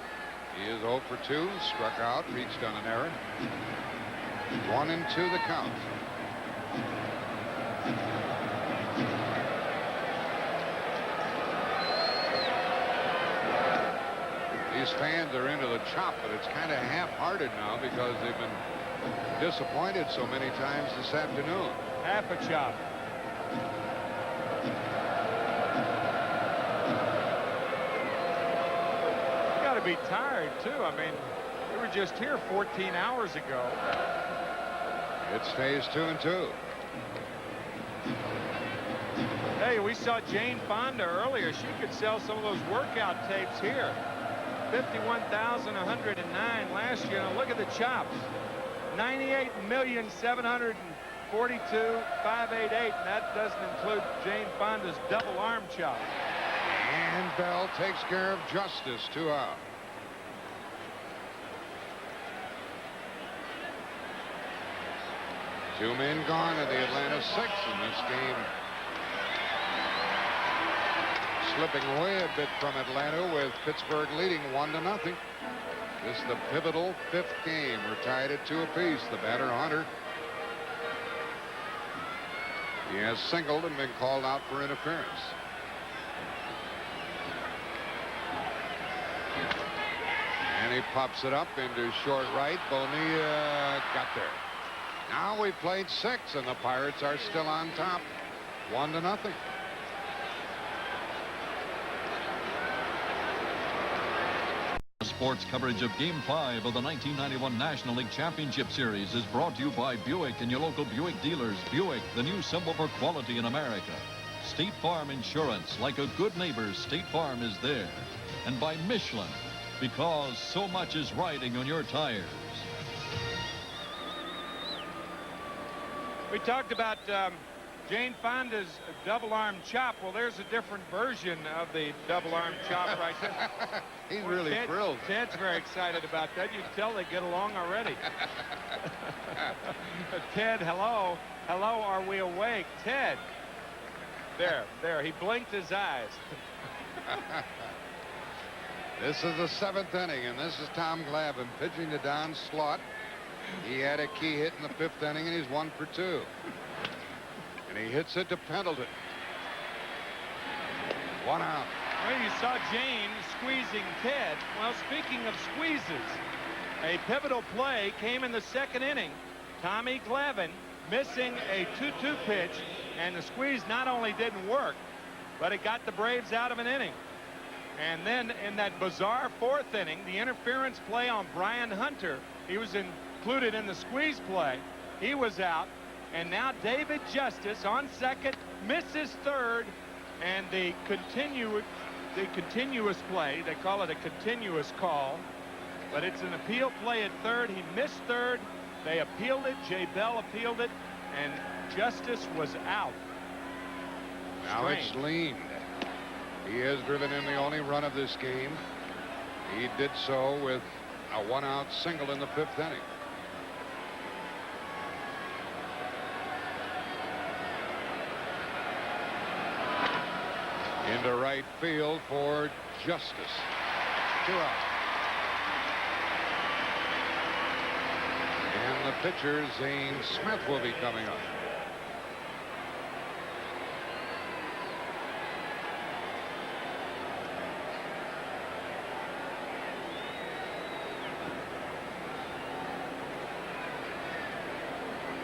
Speaker 1: He is 0 for 2, struck out, reached on an error. 1-2 the count. These fans are into the chop, but it's kind of half-hearted now because they've been disappointed so many times this afternoon.
Speaker 2: Half a chop. You got to be tired too. I mean, we were just here 14 hours ago.
Speaker 1: It stays 2-2.
Speaker 2: Hey, we saw Jane Fonda earlier. She could sell some of those workout tapes here. 51,109 last year. Now look at the chops. 98,742,588, and that doesn't include Jane Fonda's double arm chop.
Speaker 1: And Bell takes care of Justice, 2 out. Two men gone in the Atlanta 6th, and this game slipping away a bit from Atlanta with Pittsburgh leading 1-0. This is the pivotal 5th game. We're tied at 2 apiece. The batter, Hunter. He has singled and been called out for interference. And he pops it up into short right. Bonilla got there. Now we've played 6, and the Pirates are still on top, 1-0.
Speaker 3: Sports coverage of Game 5 of the 1991 National League Championship Series is brought to you by Buick and your local Buick dealers. Buick, the new symbol for quality in America. State Farm Insurance, like a good neighbor, State Farm is there. And by Michelin, because so much is riding on your tires.
Speaker 2: We talked about Jane Fonda's double arm chop. Well, there's a different version of the double arm chop right there.
Speaker 1: He's really thrilled.
Speaker 2: Ted's very excited about that. You can tell they get along already. Ted, hello. Hello, are we awake? Ted. There. He blinked his eyes.
Speaker 1: This is the 7th inning, and this is Tom Glavine pitching to Don Slaught. He had a key hit in the 5th inning, and he's 1 for 2. And he hits it to Pendleton. 1 out.
Speaker 2: Well, you saw Jane squeezing Ted. Well, speaking of squeezes, a pivotal play came in the 2nd inning. Tommy Glavine missing a 2-2 pitch, and the squeeze not only didn't work, but it got the Braves out of an inning. And then in that bizarre 4th inning, the interference play on Brian Hunter, he was included in the squeeze play. He was out, and now David Justice on second, misses third, and the continuous play, they call it a continuous call, but it's an appeal play at third. He missed third. They appealed it. Jay Bell appealed it, and Justice was out.
Speaker 1: Now it's leaned. He has driven in the only run of this game. He did so with a 1-out single in the 5th inning. Into right field for Justice. 2 out. And the pitcher, Zane Smith, will be coming up.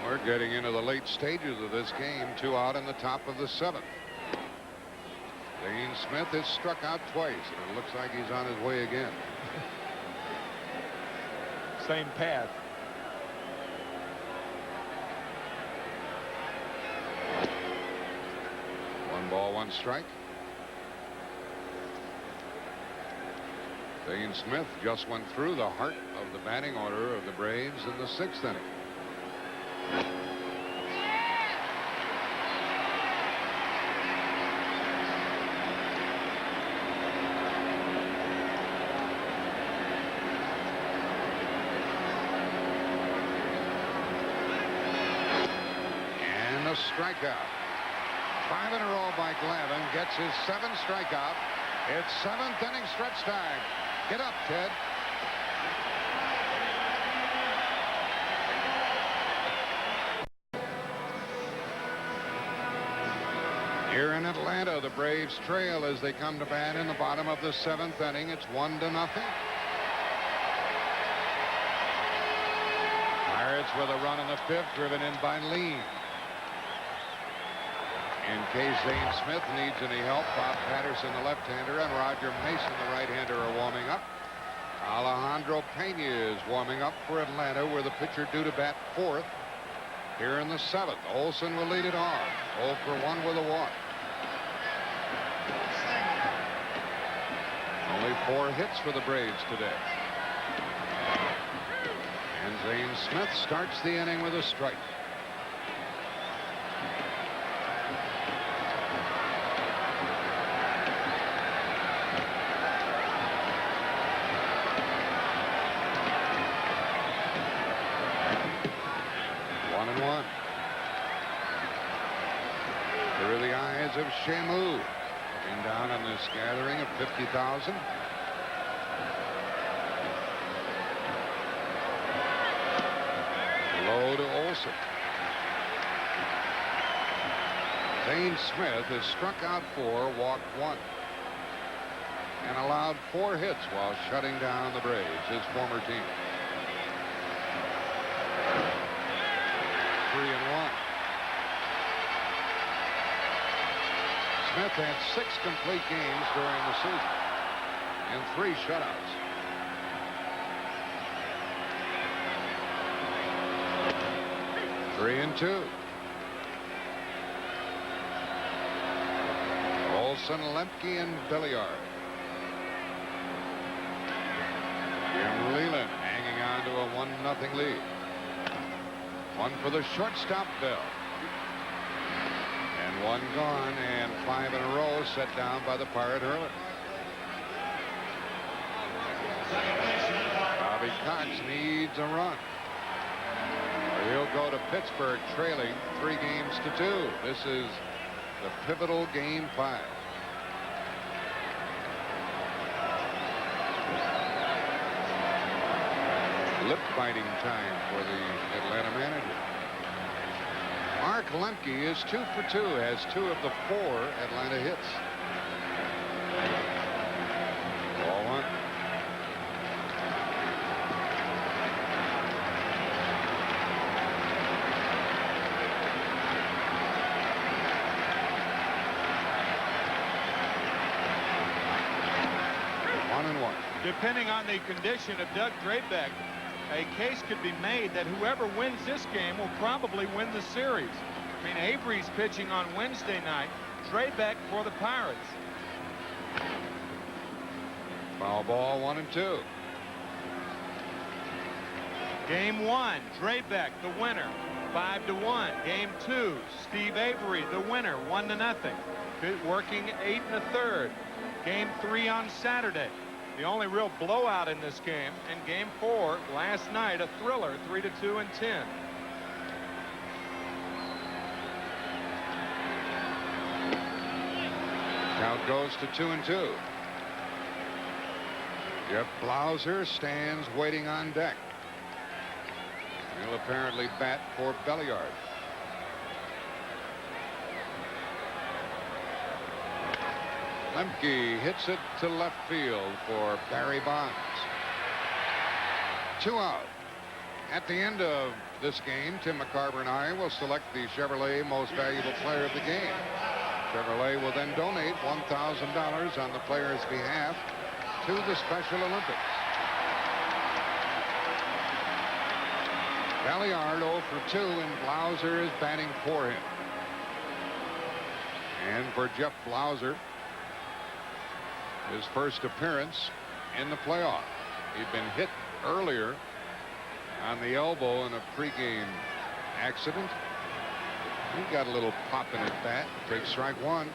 Speaker 1: We're getting into the late stages of this game. 2 out in the top of the 7th. Zane Smith has struck out twice, and it looks like he's on his way again.
Speaker 2: Same path.
Speaker 1: One ball, 1 strike. Zane Smith just went through the heart of the batting order of the Braves in the 6th inning. Strikeout. 5 in a row by Glavine. Gets his 7th strikeout. It's 7th inning stretch time. Get up, Ted. Here in Atlanta, the Braves trail as they come to bat in the bottom of the 7th inning. It's 1-0. Pirates with a run in the 5th, driven in by Lean. In case Zane Smith needs any help, Bob Patterson, the left-hander, and Roger Mason, the right-hander, are warming up. Alejandro Pena is warming up for Atlanta, where the pitcher due to bat 4th here in the 7th. Olson will lead it off. 0 for 1 with a walk. Only 4 hits for the Braves today. And Zane Smith starts the inning with a strike. Through the eyes of Shamu. Looking down on this gathering of 50,000. Low to Olson. Zane Smith has struck out 4, walked 1, and allowed 4 hits while shutting down the Braves, his former team. 3-1. Smith had 6 complete games during the season and 3 shutouts. Three and 2. Olson, Lemke, and Belliard. Jim Leland hanging on to a 1-0 lead. One for the shortstop, Bell. And 1 gone, and 5 in a row set down by the Pirate Hurler. Bobby Cox needs a run. He'll go to Pittsburgh trailing 3 games to 2. This is the pivotal game 5. Lip-biting time for the Atlanta manager. Mark Lemke is 2 for 2, has 2 of the 4 Atlanta hits. Ball 1.
Speaker 2: Depending on the condition of Doug Drabek, a case could be made that whoever wins this game will probably win the series. I mean, Avery's pitching on Wednesday night. Drabek for the Pirates.
Speaker 1: Foul ball, 1 and 2.
Speaker 2: Game 1, Drabek, the winner, 5-1. Game 2, Steve Avery, the winner, 1-0. Working 8 1/3. Game 3 on Saturday. The only real blowout in this game. And game 4 last night, a thriller, 3-2 and 10.
Speaker 1: Count goes to 2 and 2. Jeff Blauser stands waiting on deck. He'll apparently bat for Belliard. Lemke hits it to left field for Barry Bonds. 2 out. At the end of this game, Tim McCarver and I will select the Chevrolet Most Valuable Player of the game. Chevrolet will then donate $1,000 on the player's behalf to the Special Olympics. Belliard 0 for 2, and Blauser is batting for him. And for Jeff Blauser, his first appearance in the playoff. He'd been hit earlier on the elbow in a pregame accident. He got a little pop in his bat. Takes strike 1.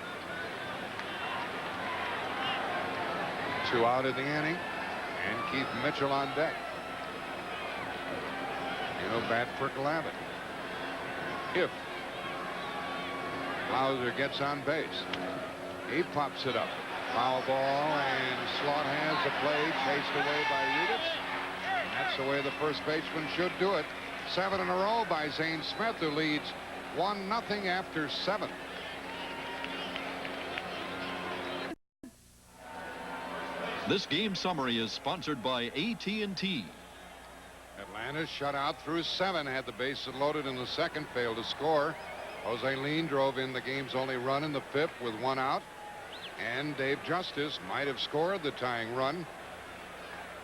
Speaker 1: 2 out in the inning, and Keith Mitchell on deck. He'll bat for Glavine. If Blauser gets on base, he pops it up. Foul ball, and Slaught has the play, chased away by Rudis. And that's the way the first baseman should do it. 7 in a row by Zane Smith, who leads 1-0 after 7.
Speaker 3: This game summary is sponsored by AT&T.
Speaker 1: Atlanta shut out through 7, had the bases loaded in the second, failed to score. Jose Lean drove in the game's only run in the 5th with 1 out. And Dave Justice might have scored the tying run,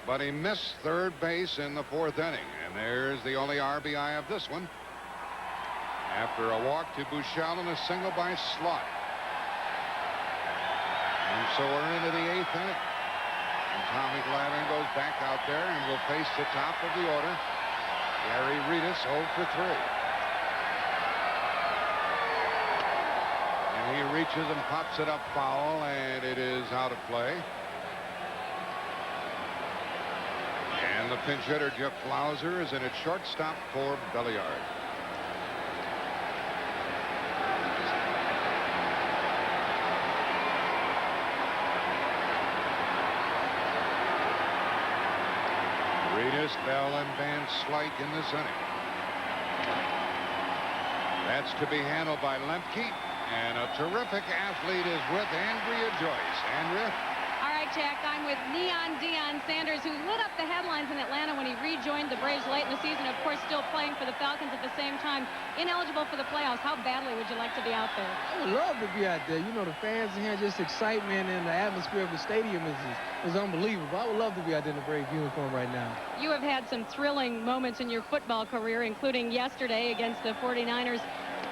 Speaker 1: but he missed third base in the 4th inning. And there's the only RBI of this one, after a walk to Buechele and a single by Slaught. And so we're into the 8th inning. And Tommy Glavine goes back out there and will face the top of the order, Gary Rudis, 0 for 3. He reaches and pops it up foul, and it is out of play. And the pinch hitter, Jeff Blauser, is in at shortstop for Belliard. Smith, Bell, and Van Slyke in this inning. That's to be handled by Lemke, and a terrific athlete is with Andrea Joyce. Andrea?
Speaker 4: All right, Jack, I'm with Neon Deion Sanders, who lit up the headlines in Atlanta when he rejoined the Braves late in the season. Of course, still playing for the Falcons at the same time. Ineligible for the playoffs. How badly would you like to be out there?
Speaker 9: I would love to be out there. You know, the fans in here, just excitement, and the atmosphere of the stadium is unbelievable. I would love to be out there in the Brave uniform right now.
Speaker 4: You have had some thrilling moments in your football career, including yesterday against the 49ers.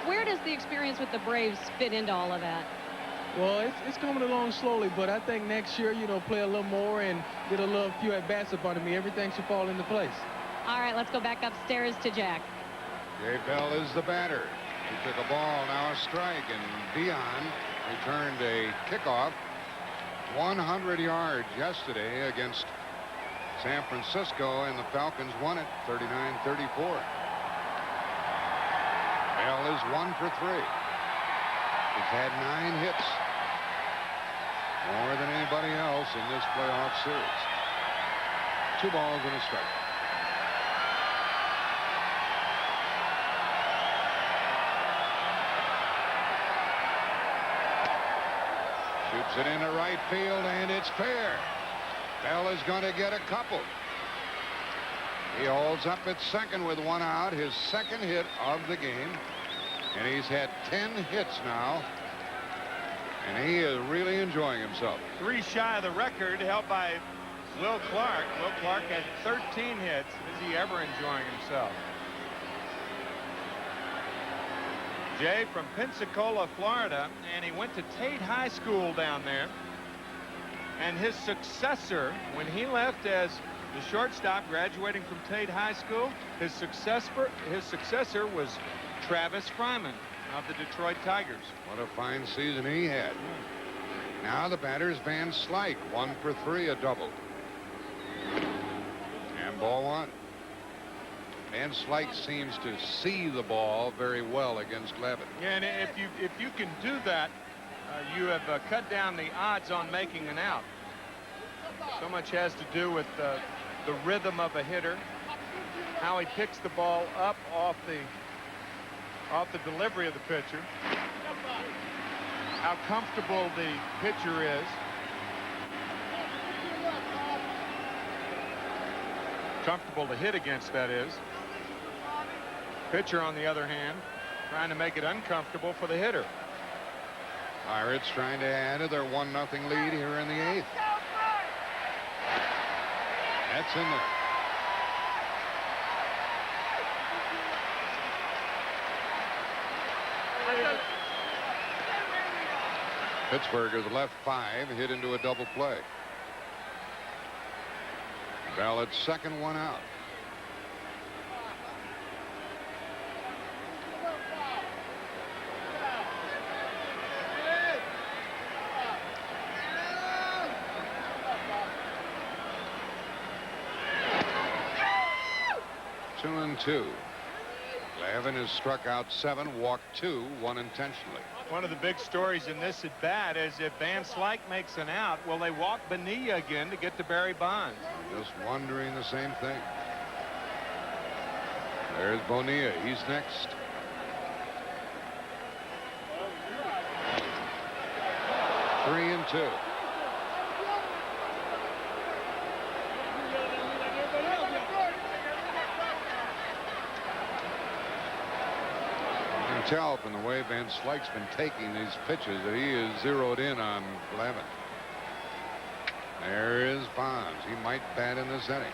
Speaker 4: Where does the experience with the Braves fit into all of that?
Speaker 9: Well, it's coming along slowly, but I think next year, you know, play a little more and get a little few at-bats up under me. Everything should fall into place.
Speaker 4: All right, let's go back upstairs to Jack.
Speaker 1: Jay Bell is the batter. He took a ball, now a strike, and Deion returned a kickoff 100 yards yesterday against San Francisco, and the Falcons won it 39-34. Bell is 1 for 3. He's had 9 hits, more than anybody else in this playoff series. 2 balls and a strike. Shoots it into right field, and it's fair. Bell is going to get a couple. He holds up at second with 1 out, his second hit of the game. And he's had 10 hits now, and he is really enjoying himself.
Speaker 2: 3 shy of the record held by Will Clark. Will Clark had 13 hits. Is he ever enjoying himself? Jay from Pensacola, Florida, and he went to Tate High School down there. And his successor, when he left as the shortstop, graduating from Tate High School, his successor was Travis Fryman of the Detroit Tigers.
Speaker 1: What a fine season he had. Now the batter's Van Slyke, 1 for 3, a double. And ball 1. Van Slyke seems to see the ball very well against Levin.
Speaker 2: Yeah, and if you can do that, you have cut down the odds on making an out. So much has to do with the rhythm of a hitter, how he picks the ball up off the delivery of the pitcher, how comfortable the pitcher is, comfortable to hit against, that is. Pitcher, on the other hand, trying to make it uncomfortable for the hitter.
Speaker 1: Pirates trying to add to their 1-0 lead here in the 8th. That's in there. Pittsburgh has left 5, hit into a double play. Bell at second, 1 out. Two and 2. Glavin has struck out 7, walked 2, 1 intentionally.
Speaker 2: One of the big stories in this at bat is if Van Slyke makes an out, will they walk Bonilla again to get to Barry Bonds?
Speaker 1: Just wondering the same thing. There's Bonilla. He's next. Three and 2. You can tell from the way Van Slyke's been taking these pitches that he is zeroed in on Glavin. There is Bonds. He might bat in this inning.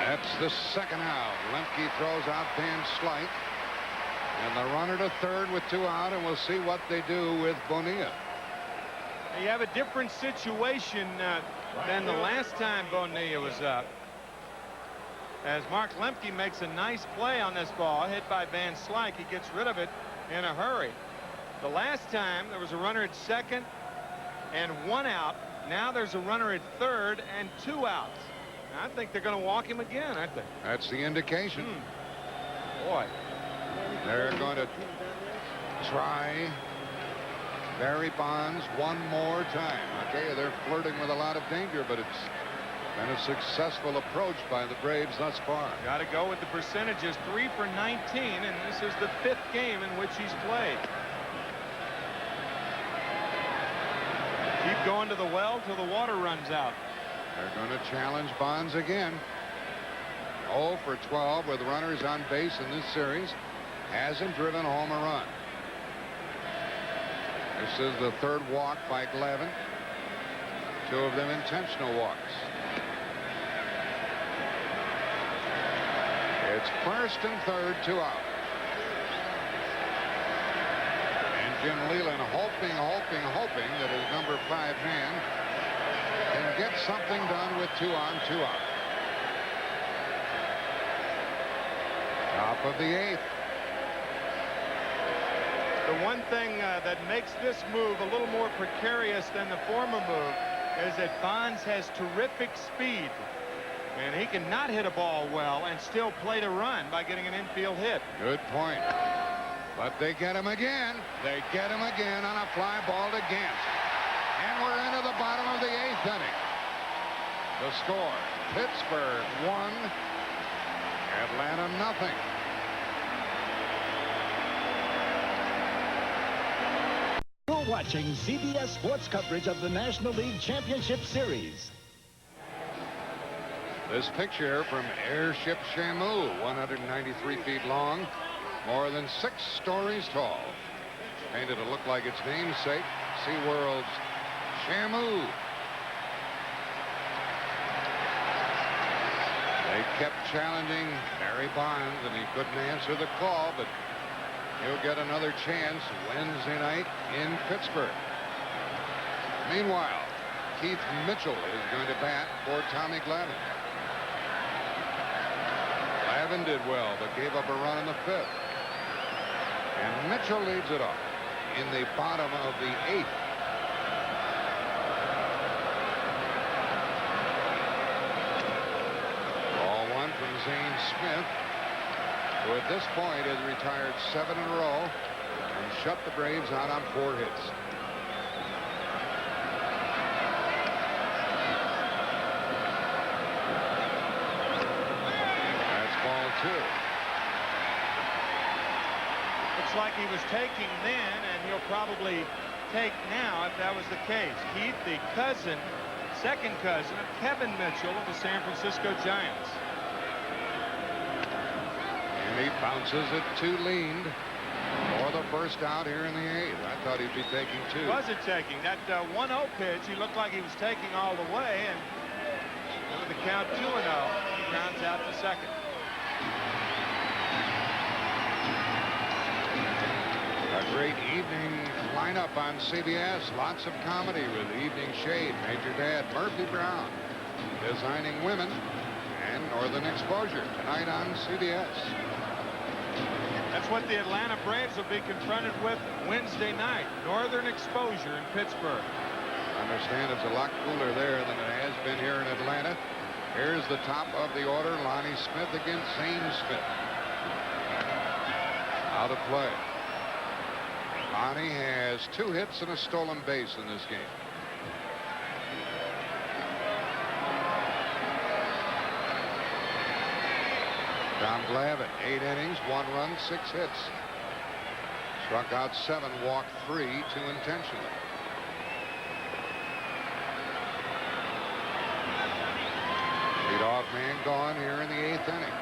Speaker 1: That's the second out. Lemke throws out Van Slyke. And the runner to third with 2 out, and we'll see what they do with Bonilla.
Speaker 2: You have a different situation than the last time Bonilla was up, as Mark Lemke makes a nice play on this ball hit by Van Slyke. He gets rid of it in a hurry. The last time there was a runner at second and 1 out. Now there's a runner at third and 2 outs. I think they're going to walk him again, I think.
Speaker 1: That's the indication.
Speaker 2: Boy.
Speaker 1: They're going to try Barry Bonds one more time. I tell you, they're flirting with a lot of danger, but it's been a successful approach by the Braves thus far.
Speaker 2: Got to go with the percentages. 3 for 19, and this is the 5th game in which he's played. Keep going to the well till the water runs out.
Speaker 1: They're going to challenge Bonds again. 0 for 12 with runners on base in this series. Hasn't driven home a run. This is the 3rd walk by Glavine. 2 of them intentional walks. It's 1st and 3rd, 2 out. And Jim Leyland hoping that his number 5 man can get something done with 2 on, 2 out. Top of the 8th.
Speaker 2: The one thing that makes this move a little more precarious than the former move is that Bonds has terrific speed. And he can not hit a ball well and still play to run by getting an infield hit.
Speaker 1: Good point. But they get him again. They get him again on a fly ball to Gant. And we're into the bottom of the 8th inning. The score, Pittsburgh 1, Atlanta nothing.
Speaker 10: You're watching CBS Sports coverage of the National League Championship Series.
Speaker 1: This picture from Airship Shamu, 193 feet long, more than 6 stories tall. Painted to look like its namesake, SeaWorld's Shamu. They kept challenging Barry Bonds, and he couldn't answer the call, but he'll get another chance Wednesday night in Pittsburgh. Meanwhile, Keith Mitchell is going to bat for Tommy Glavine. Glavine did well, but gave up a run in the 5th. And Mitchell leads it off in the bottom of the 8th. Ball 1 from Zane Smith, who at this point has retired 7 in a row and shut the Braves out on 4 hits. That's ball 2.
Speaker 2: Looks like he was taking then, and he'll probably take now if that was the case. Keith, the second cousin of Kevin Mitchell of the San Francisco Giants.
Speaker 1: And he bounces it too leaned for the first out here in the 8th. I thought he'd be taking 2.
Speaker 2: Wasn't taking. That 1-0 pitch, he looked like he was taking all the way, and with the count 2-0, he rounds out to second.
Speaker 1: A great evening lineup on CBS. Lots of comedy with Evening Shade, Major Dad, Murphy Brown, Designing Women, and Northern Exposure tonight on CBS.
Speaker 2: That's what the Atlanta Braves will be confronted with Wednesday night. Northern Exposure in Pittsburgh.
Speaker 1: I understand it's a lot cooler there than it has been here in Atlanta. Here's the top of the order. Lonnie Smith against Zane Smith. Out of play. Lonnie has 2 hits and a stolen base in this game. Tom Glavine, 8 innings, 1 run, 6 hits. Struck out 7, walked 3, 2 intentionally. Leadoff man gone here in the 8th inning.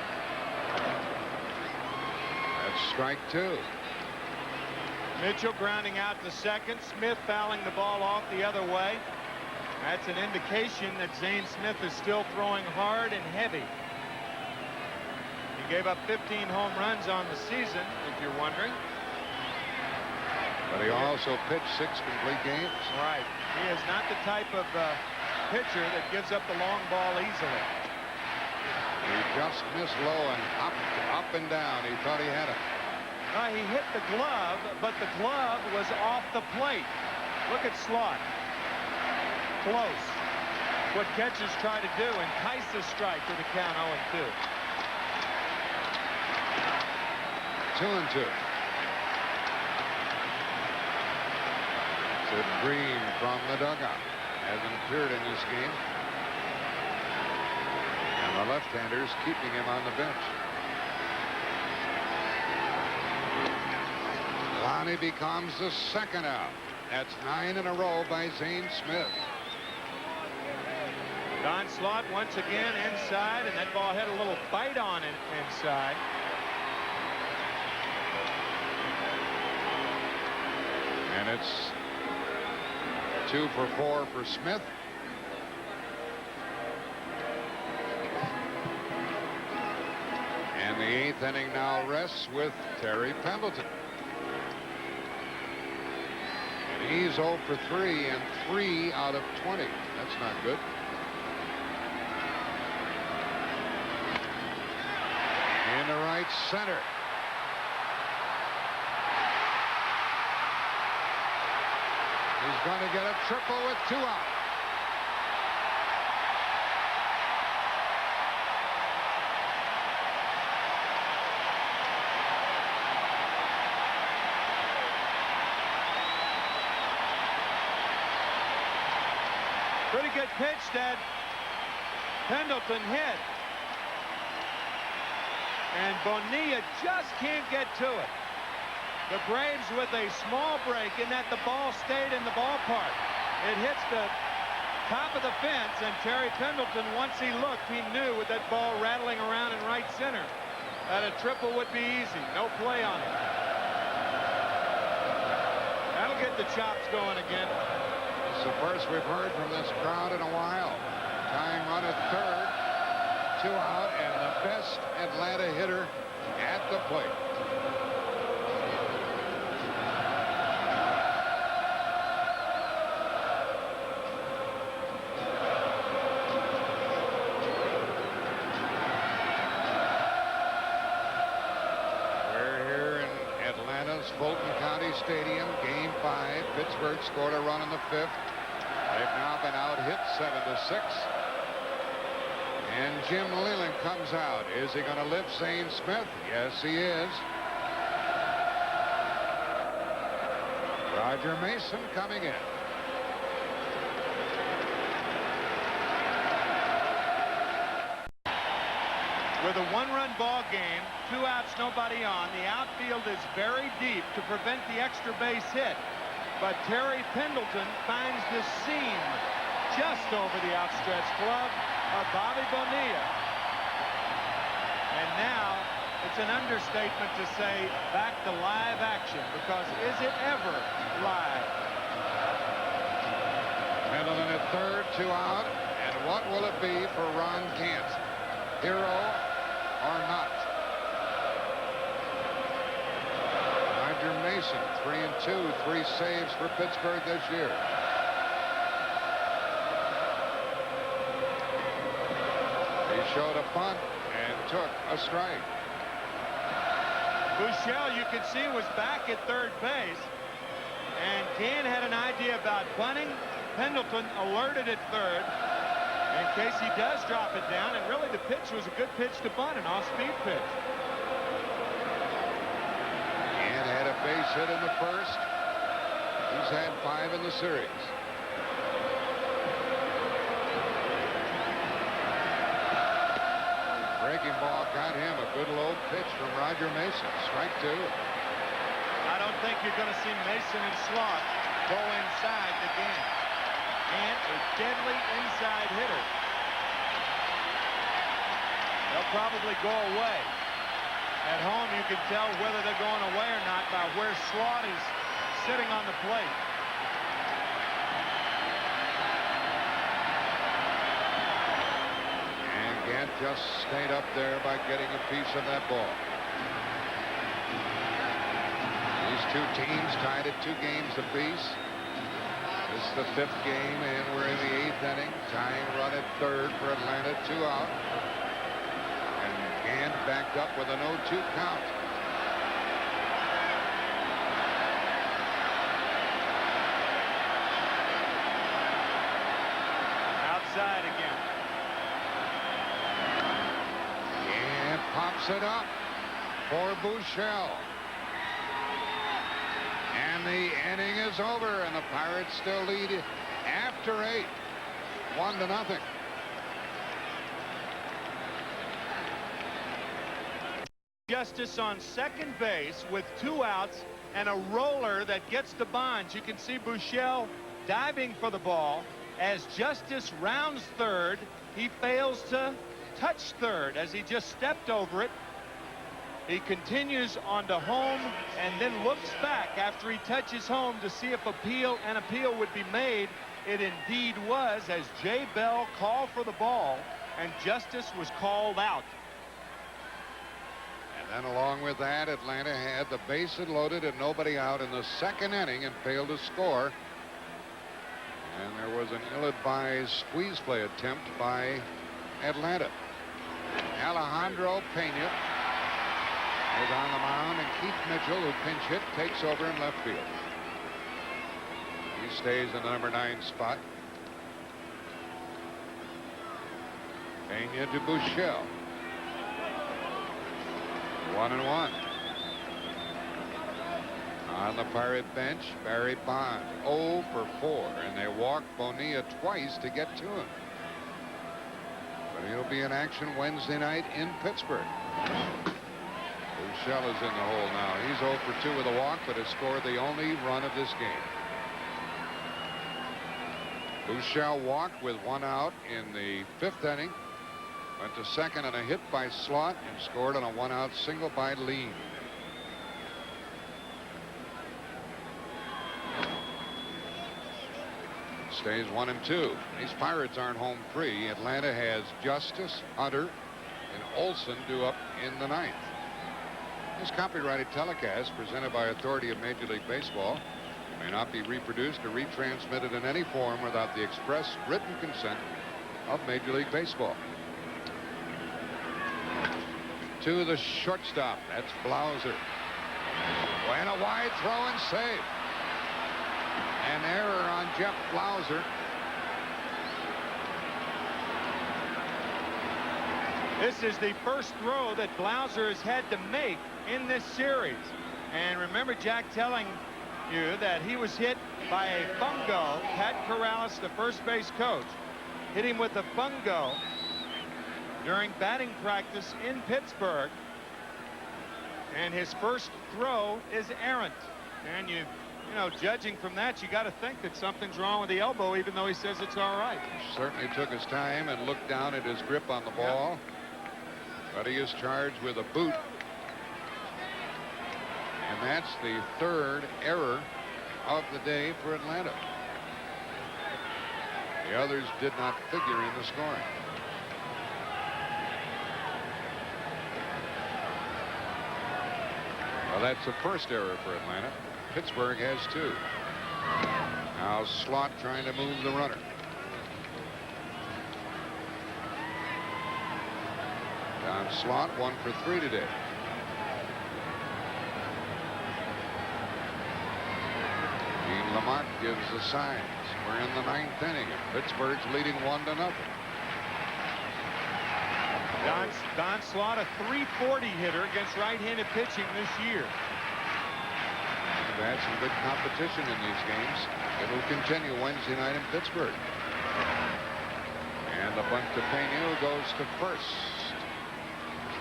Speaker 1: That's strike 2.
Speaker 2: Mitchell grounding out to second. Smith fouling the ball off the other way. That's an indication that Zane Smith is still throwing hard and heavy. He gave up 15 home runs on the season, if you're wondering.
Speaker 1: But he also pitched 6 complete games.
Speaker 2: Right. He is not the type of pitcher that gives up the long ball easily.
Speaker 1: He just missed low and hopped up and down. He thought he had it.
Speaker 2: He hit the glove, but the glove was off the plate. Look at Slot. Close. What catchers try to do, entice the strike to the count 0-2.
Speaker 1: 2-2. Good green from the dugout. Hasn't appeared in this game. And the left-handers keeping him on the bench. Lonnie becomes the second out. That's 9 in a row by Zane Smith.
Speaker 2: Don Slaught once again inside, and that ball had a little bite on it inside.
Speaker 1: And it's 2 for 4 for Smith. And the 8th inning now rests with Terry Pendleton. And he's 0 for 3 and 3 out of 20. That's not good. In the right center. He's going to get a triple with 2 out.
Speaker 2: Pretty good pitch that Pendleton hit. And Bonilla just can't get to it. The Braves with a small break in that the ball stayed in the ballpark. It hits the top of the fence, and Terry Pendleton, once he looked, he knew with that ball rattling around in right center that a triple would be easy. No play on it. That'll get the chops going again.
Speaker 1: It's the first we've heard from this crowd in a while. Tying run at third. 2 out, and the best Atlanta hitter at the plate. We're here in Atlanta's Fulton County Stadium, Game 5. Pittsburgh scored a run in the 5th. They've now been out hit 7-6. And Jim Leyland comes out. Is he going to lift Zane Smith? Yes, he is. Roger Mason coming in.
Speaker 2: With a 1-run ball game, 2 outs, nobody on. The outfield is very deep to prevent the extra base hit. But Terry Pendleton finds the seam just over the outstretched glove of Bobby Bonilla. And now it's an understatement to say back to live action, because is it ever live?
Speaker 1: Pendleton at third, 2 out. And what will it be for Ron Gant? Hero or not? Roger Mason, 3-2, 3 saves for Pittsburgh this year. Showed a bunt and took a strike.
Speaker 2: Buechele, you could see, was back at third base, and Gant had an idea about bunting. Pendleton alerted at third in case he does drop it down, and really the pitch was a good pitch to bunt, an off-speed pitch.
Speaker 1: And had a base hit in the first. He's had 5 in the series. Breaking ball got him a good low pitch from Roger Mason. Strike 2.
Speaker 2: I don't think you're going to see Mason and Slaught go inside the game. And a deadly inside hitter. They'll probably go away. At home, you can tell whether they're going away or not by where Slaught is sitting on the plate.
Speaker 1: Gant just stayed up there by getting a piece of that ball. These 2 teams tied at 2 games apiece. This is the 5th game, and we're in the 8th inning. Tying run at third for Atlanta, 2 out. And Gant backed up with an 0-2 count.
Speaker 2: Outside again.
Speaker 1: Pops it up for Buechele. And the inning is over, and the Pirates still lead after 8, 1-0.
Speaker 2: Justice on second base with 2 outs and a roller that gets to Bonds. You can see Buechele diving for the ball. As Justice rounds third, he fails to touch third as he just stepped over it. He continues on to home and then looks back after he touches home to see if an appeal would be made. It indeed was, as Jay Bell called for the ball and Justice was called out.
Speaker 1: And then along with that, Atlanta had the bases loaded and nobody out in the second inning and failed to score. And there was an ill-advised squeeze play attempt by Atlanta. Alejandro Pena is on the mound, and Keith Mitchell, who pinch hit, takes over in left field. He stays in the number 9 spot. Pena to Buechele. 1-1. On the Pirate bench, Barry Bonds 0 for 4, and they walked Bonilla twice to get to him. But he'll be in action Wednesday night in Pittsburgh. Buechele is in the hole now. He's 0 for 2 with a walk, but has scored the only run of this game. Buechele walked with 1 out in the 5th inning. Went to second on a hit by Slot and scored on a 1-out single by Lean. Stays 1-2. These Pirates aren't home free. Atlanta has Justice, Hunter, and Olson due up in the 9th. This copyrighted telecast, presented by authority of Major League Baseball, may not be reproduced or retransmitted in any form without the express written consent of Major League Baseball. To the shortstop. That's Blauser. And a wide throw and save. An error on Jeff Blauser.
Speaker 2: This is the first throw that Blauser has had to make in this series. And remember Jack telling you that he was hit by a fungo. Pat Corrales, the first base coach, hit him with a fungo during batting practice in Pittsburgh, and his first throw is errant. And you know, judging from that, you got to think that something's wrong with the elbow, even though he says it's all right.
Speaker 1: Certainly took his time and looked down at his grip on the ball. But he is charged with a boot. And that's the 3rd error of the day for Atlanta. The others did not figure in the scoring. Well, that's the first error for Atlanta. Pittsburgh has 2. Now Slot trying to move the runner. Don Slot 1 for 3 today. Dean Lamont gives the signs. We're in the 9th inning, and Pittsburgh's leading 1-0.
Speaker 2: Don Slot, a .340 hitter against right-handed pitching this year.
Speaker 1: We've had some good competition in these games. It will continue Wednesday night in Pittsburgh. And the bunt to Pena goes to first.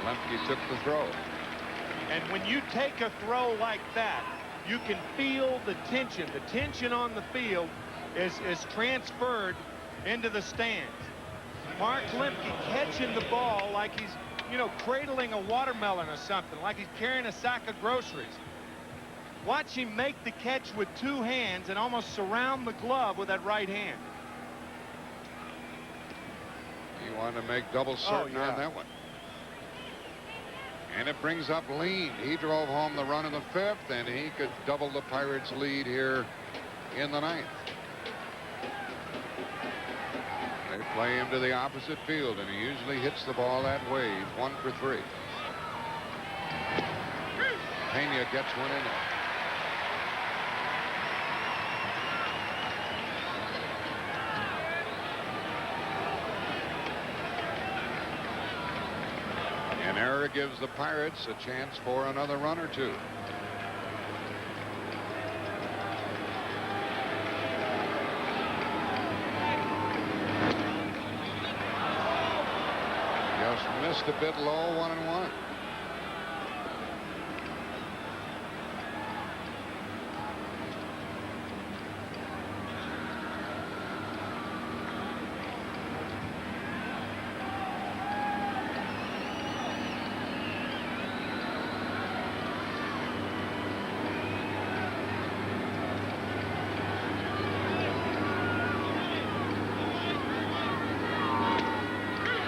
Speaker 1: Lemke took the throw.
Speaker 2: And when you take a throw like that, you can feel the tension. The tension on the field is transferred into the stands. Mark Lemke catching the ball like he's, you know, cradling a watermelon or something, like he's carrying a sack of groceries. Watch him make the catch with 2 hands and almost surround the glove with that right hand.
Speaker 1: He wanted to make double certain on that one. And it brings up Lean. He drove home the run in the 5th, and he could double the Pirates' lead here in the 9th. They play him to the opposite field, and he usually hits the ball that way. He's 1 for 3. Pena gets one in there. An error gives the Pirates a chance for another run or 2. Missed a bit low, 1-1.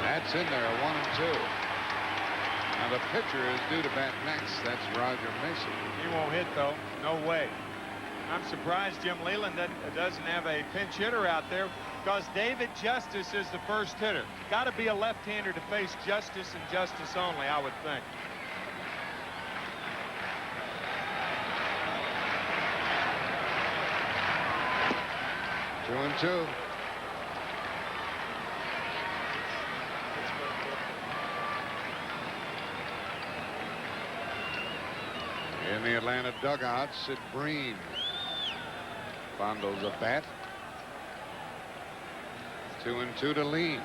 Speaker 1: That's in there, 1-2. Now the pitcher is due to bat next. That's Roger Mason.
Speaker 2: He won't hit, though. No way. I'm surprised Jim Leland doesn't have a pinch hitter out there, because David Justice is the first hitter. Got to be a left-hander to face Justice and Justice only, I would think.
Speaker 1: Two and 2. In the Atlanta dugout, Sid Bream fondles a bat. 2-2 to Lean.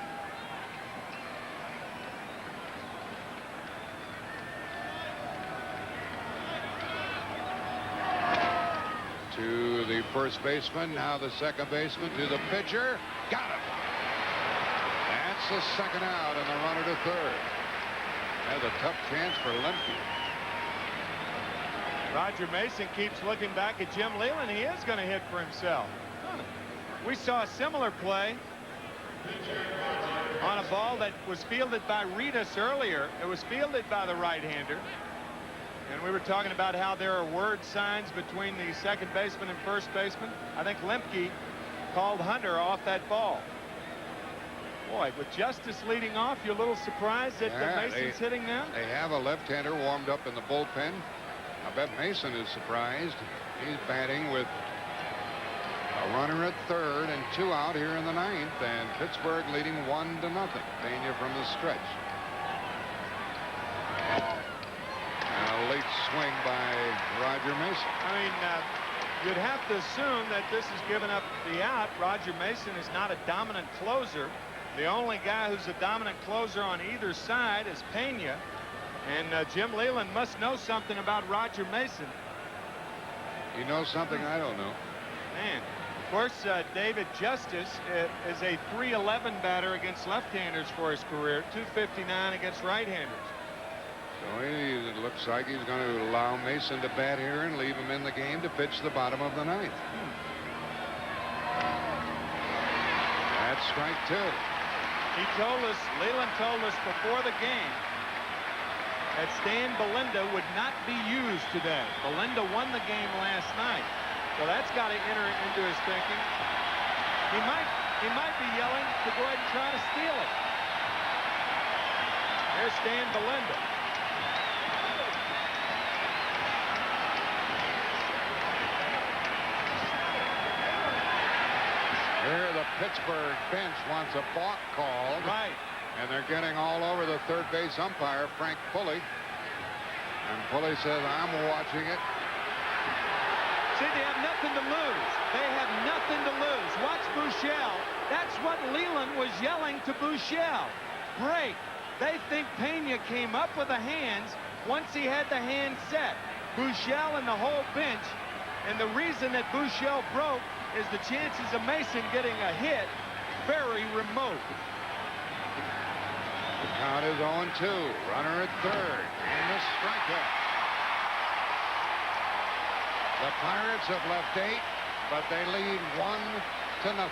Speaker 1: To the first baseman, now the second baseman, to the pitcher. Got him. That's the second out, and the runner to third. That's a tough chance for Lemke.
Speaker 2: Roger Mason keeps looking back at Jim Leland. He is going to hit for himself. We saw a similar play on a ball that was fielded by Reedus earlier. It was fielded by the right-hander. And we were talking about how there are word signs between the second baseman and first baseman. I think Lemke called Hunter off that ball. Boy, with Justice leading off, you're a little surprised that Mason's hitting now?
Speaker 1: They have a left-hander warmed up in the bullpen. I bet Mason is surprised. He's batting with a runner at third and 2 out here in the 9th, and Pittsburgh leading 1-0. Pena from the stretch. And a late swing by Roger Mason.
Speaker 2: I mean, you'd have to assume that this is giving up the out. Roger Mason is not a dominant closer. The only guy who's a dominant closer on either side is Pena. And Jim Leland must know something about Roger Mason.
Speaker 1: He knows something I don't know.
Speaker 2: Man, of course, David Justice is a .311 batter against left-handers for his career, .259 against right-handers.
Speaker 1: So it looks like he's going to allow Mason to bat here and leave him in the game to pitch the bottom of the 9th. That's strike 2.
Speaker 2: Leland told us before the game that Stan Belinda would not be used today. Belinda won the game last night, so that's got to enter into his thinking. He might be yelling to go ahead and try to steal it. There's Stan Belinda.
Speaker 1: Here the Pittsburgh bench wants a balk called.
Speaker 2: Right.
Speaker 1: And they're getting all over the third base umpire, Frank Pulley. And Pulley says, I'm watching it.
Speaker 2: See, they have nothing to lose. They have nothing to lose. Watch Buechele. That's what Leland was yelling to Buechele. Break. They think Pena came up with the hands once he had the hand set. Buechele and the whole bench. And the reason that Buechele broke is the chances of Mason getting a hit very remote.
Speaker 1: The count is 0-2. Runner at third. And the strikeout. The Pirates have left 8, but they lead 1-0.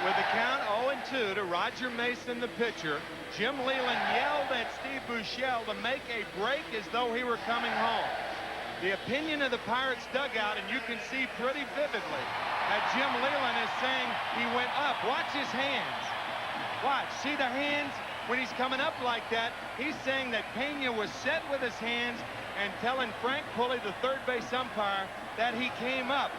Speaker 2: With the count 0-2 to Roger Mason, the pitcher, Jim Leland yelled at Steve Buechele to make a break as though he were coming home. The opinion of the Pirates dugout, and you can see pretty vividly that Jim Leland is saying he went up. Watch his hands. Watch. See the hands? When he's coming up like that, he's saying that Pena was set with his hands and telling Frank Pulley, the third base umpire, that he came up.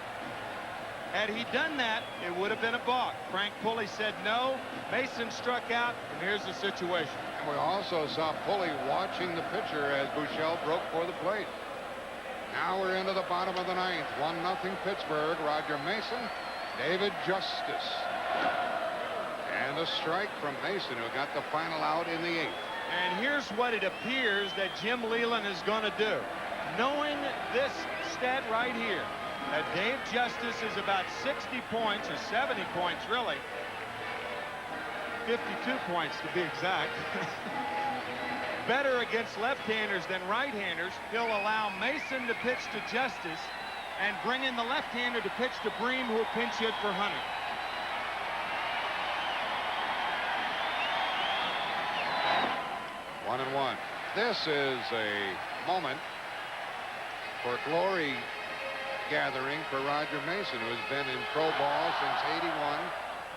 Speaker 2: Had he done that, it would have been a balk. Frank Pulley said no. Mason struck out, and here's the situation.
Speaker 1: And we also saw Pulley watching the pitcher as Buechele broke for the plate. Now we're into the bottom of the 9th. 1-0 Pittsburgh. Roger Mason David Justice. And a strike from Mason, who got the final out in the 8th.
Speaker 2: And here's what it appears that Jim Leland is going to do. Knowing this stat right here, that Dave Justice is about 60 points, or 70 points really, 52 points to be exact, better against left-handers than right-handers, he'll allow Mason to pitch to Justice and bring in the left-hander to pitch to Bream, who will pinch hit for Hunter.
Speaker 1: One and one. This is a moment for glory gathering for Roger Mason, who has been in pro ball since '81,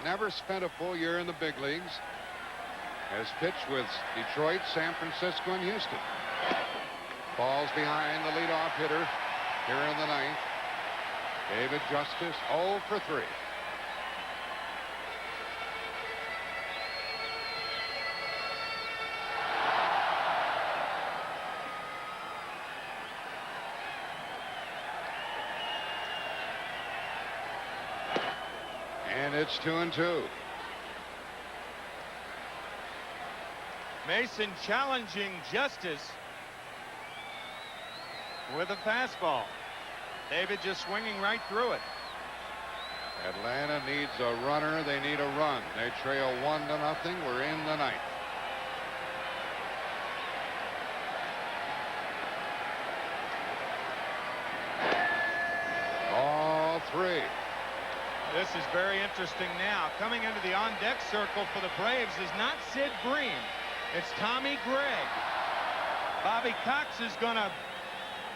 Speaker 1: never spent a full year in the big leagues, has pitched with Detroit, San Francisco, and Houston. Falls behind the leadoff hitter here in the 9th. David Justice 0 for 3. And it's 2-2.
Speaker 2: Mason challenging Justice with a fastball. David just swinging right through it.
Speaker 1: Atlanta needs a runner. They need a run. They trail 1-0. We're in the 9th. All 3.
Speaker 2: This is very interesting now. Coming into the on-deck circle for the Braves is not Sid Bream. It's Tommy Gregg. Bobby Cox is going to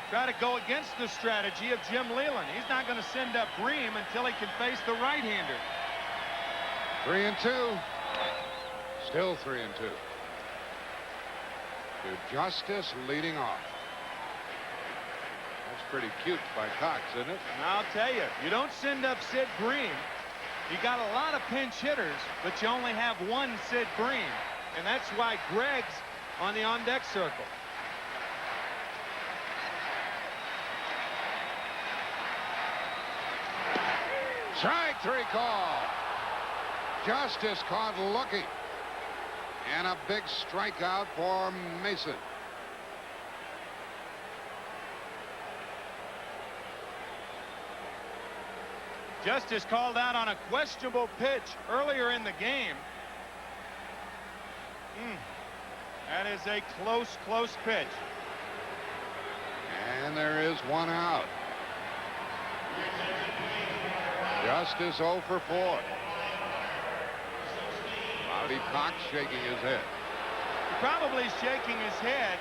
Speaker 2: try to go against the strategy of Jim Leland. He's not going to send up Bream until he can face the right-hander.
Speaker 1: 3-2. Still 3-2. To Justice leading off. That's pretty cute by Cox, isn't it?
Speaker 2: And I'll tell you, you don't send up Sid Bream. You got a lot of pinch hitters, but you only have one Sid Bream. And that's why Gregg's on the on-deck circle.
Speaker 1: Strike 3 call. Justice caught looking. And a big strikeout for Mason.
Speaker 2: Justice called out on a questionable pitch earlier in the game. That is a close pitch.
Speaker 1: And there is one out. Justice 0 for 4. Bobby Cox shaking his head.
Speaker 2: Probably shaking his head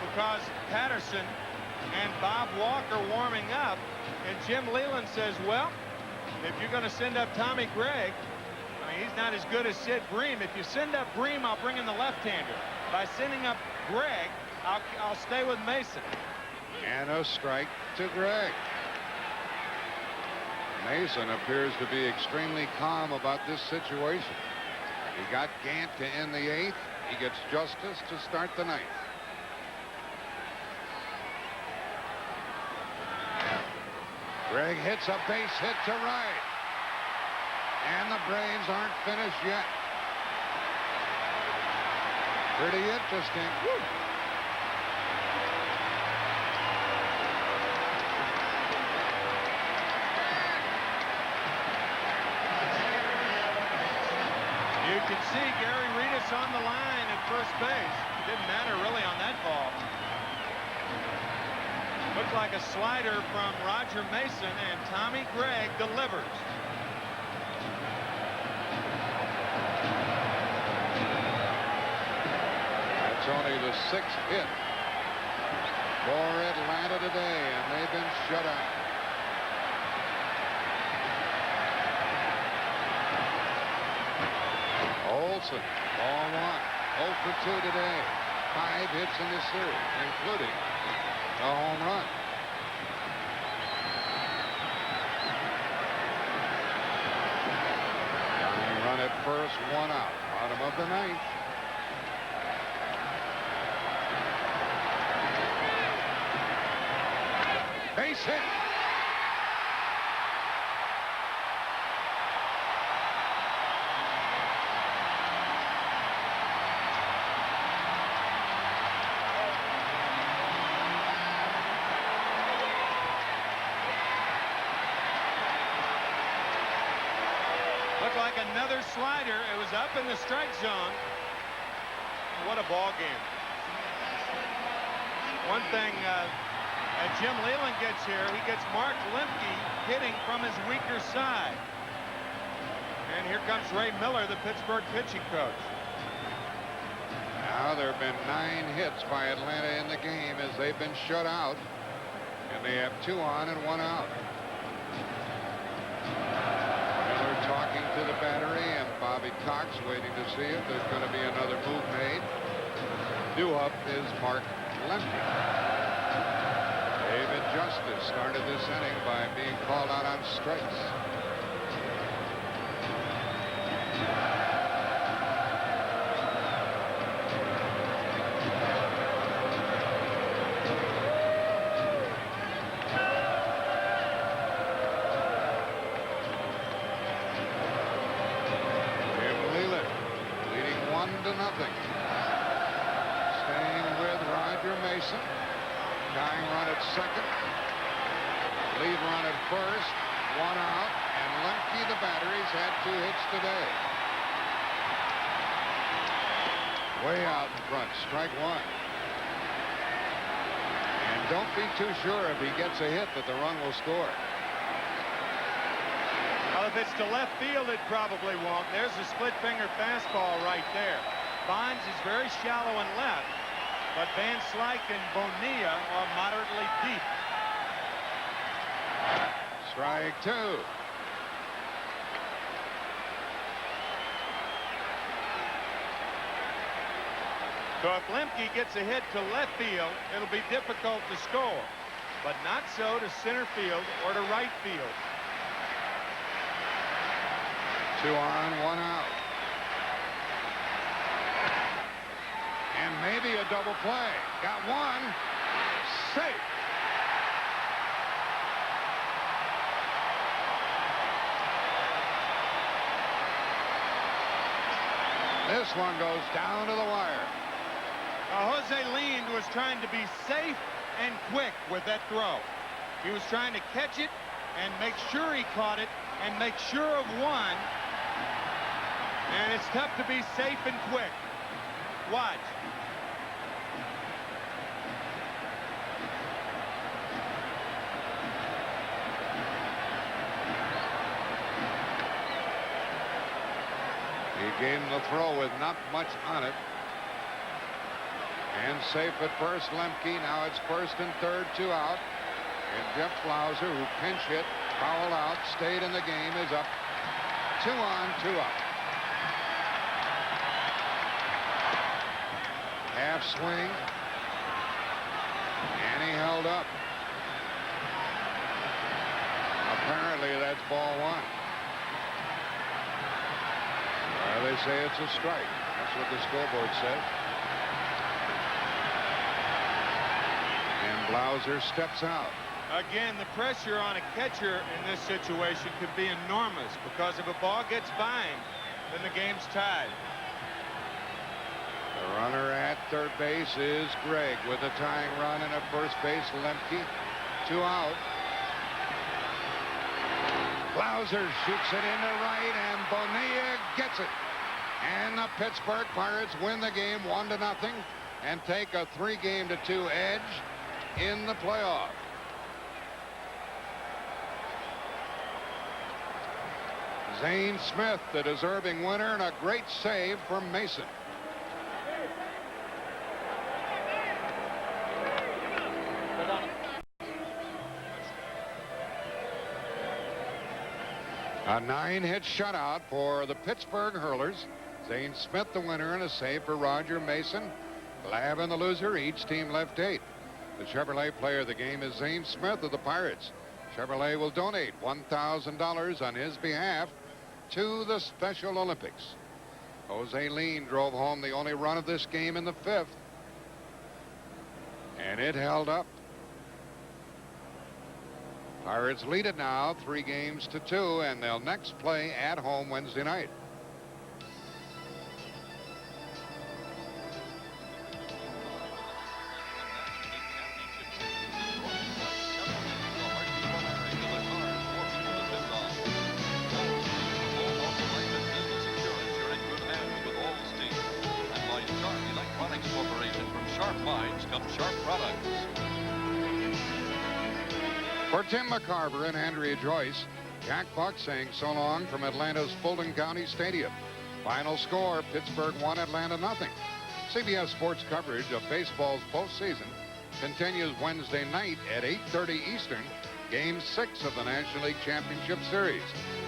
Speaker 2: because Patterson and Bob Walker warming up. And Jim Leland says, well, if you're going to send up Tommy Gregg, I mean, he's not as good as Sid Bream. If you send up Bream, I'll bring in the left-hander. By sending up Gregg, I'll stay with Mason.
Speaker 1: And a strike to Gregg. Mason appears to be extremely calm about this situation. He got Gant to end the 8th. He gets Justice to start the 9th. Gregg hits a base hit to right. And the Braves aren't finished yet. Pretty interesting. Woo.
Speaker 2: You can see Gary Reedus on the line at first base. Didn't matter really on that ball. Looked like a slider from Roger Mason, and Tommy Gregg delivers.
Speaker 1: That's only the 6th hit for Atlanta today, and they've been shut out. Olsen, ball 1, 0 for 2 today. 5 hits in this series, including a home run. Tying run at first, 1 out. Bottom of the 9th. Base hit.
Speaker 2: Looked like another slider. It was up in the strike zone. What a ball game. One thing Jim Leland gets here, he gets Mark Lemke hitting from his weaker side. And here comes Ray Miller, the Pittsburgh pitching coach.
Speaker 1: Now there have been 9 hits by Atlanta in the game as they've been shut out. And they have 2 on and 1 out. Miller talking to the battery, and Bobby Cox waiting to see if there's going to be another move made. Due up is Mark Lemke. David Justice started this inning by being called out on strikes. Tying run at second. Lead run at first. 1 out. And Lemke, the battery's had 2 hits today. Way out in front. Strike 1. And don't be too sure if he gets a hit that the run will score.
Speaker 2: Well, if it's to left field, it probably won't. There's a split finger fastball right there. Bonds is very shallow and left. But Van Slyke and Bonilla are moderately deep.
Speaker 1: Strike 2.
Speaker 2: So if Lemke gets a hit to left field, it'll be difficult to score. But not so to center field or to right field.
Speaker 1: 2 on, 1 out. And maybe a double play. Got 1. Safe. This one goes down to the wire.
Speaker 2: Jose Lean was trying to be safe and quick with that throw. He was trying to catch it and make sure he caught it and make sure of 1. And it's tough to be safe and quick. Watch.
Speaker 1: He gave him the throw with not much on it. And safe at first, Lemke. Now it's first and third, 2 out. And Jeff Blauser, who pinch hit, fouled out, stayed in the game, is up. 2 on, 2 out. Half swing. And he held up. Apparently that's ball 1. Well, they say it's a strike. That's what the scoreboard says. And Blauser steps out.
Speaker 2: Again, the pressure on a catcher in this situation could be enormous, because if a ball gets by him, then the game's tied.
Speaker 1: The runner at third base is Gregg with a tying run, and at first base, Lemke. 2 out. Blauser shoots it into right, and Bonilla gets it. And the Pittsburgh Pirates win the game 1-0 and take a 3-2 edge in the playoff. Zane Smith, the deserving winner, and a great save from Mason. A 9-hit shutout for the Pittsburgh Hurlers. Zane Smith the winner, and a save for Roger Mason. Glavin the loser. Each team left 8. The Chevrolet player of the game is Zane Smith of the Pirates. Chevrolet will donate $1,000 on his behalf to the Special Olympics. Jose Lean drove home the only run of this game in the 5th. And it held up. Pirates lead it now 3-2, and they'll next play at home Wednesday night.
Speaker 3: from Sharp Products.
Speaker 1: For Tim McCarver and Andrea Joyce, Jack Buck saying so long from Atlanta's Fulton County Stadium. Final score, Pittsburgh 1, Atlanta nothing. CBS Sports coverage of baseball's postseason continues Wednesday night at 8:30 Eastern, Game 6 of the National League Championship Series.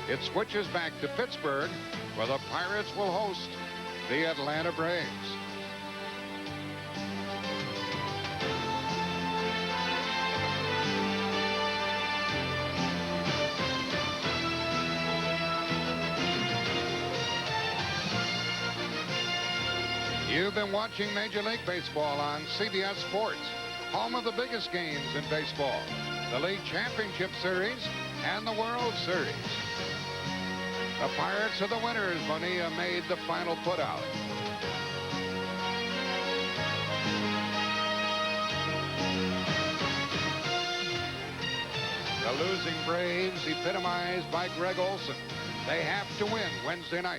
Speaker 1: It switches back to Pittsburgh, where the Pirates will host the Atlanta Braves. You've been watching Major League Baseball on CBS Sports, home of the biggest games in baseball, the League Championship Series and the World Series. The Pirates are the winners. Bonilla made the final putout. The losing Braves, epitomized by Greg Olson. They have to win Wednesday night.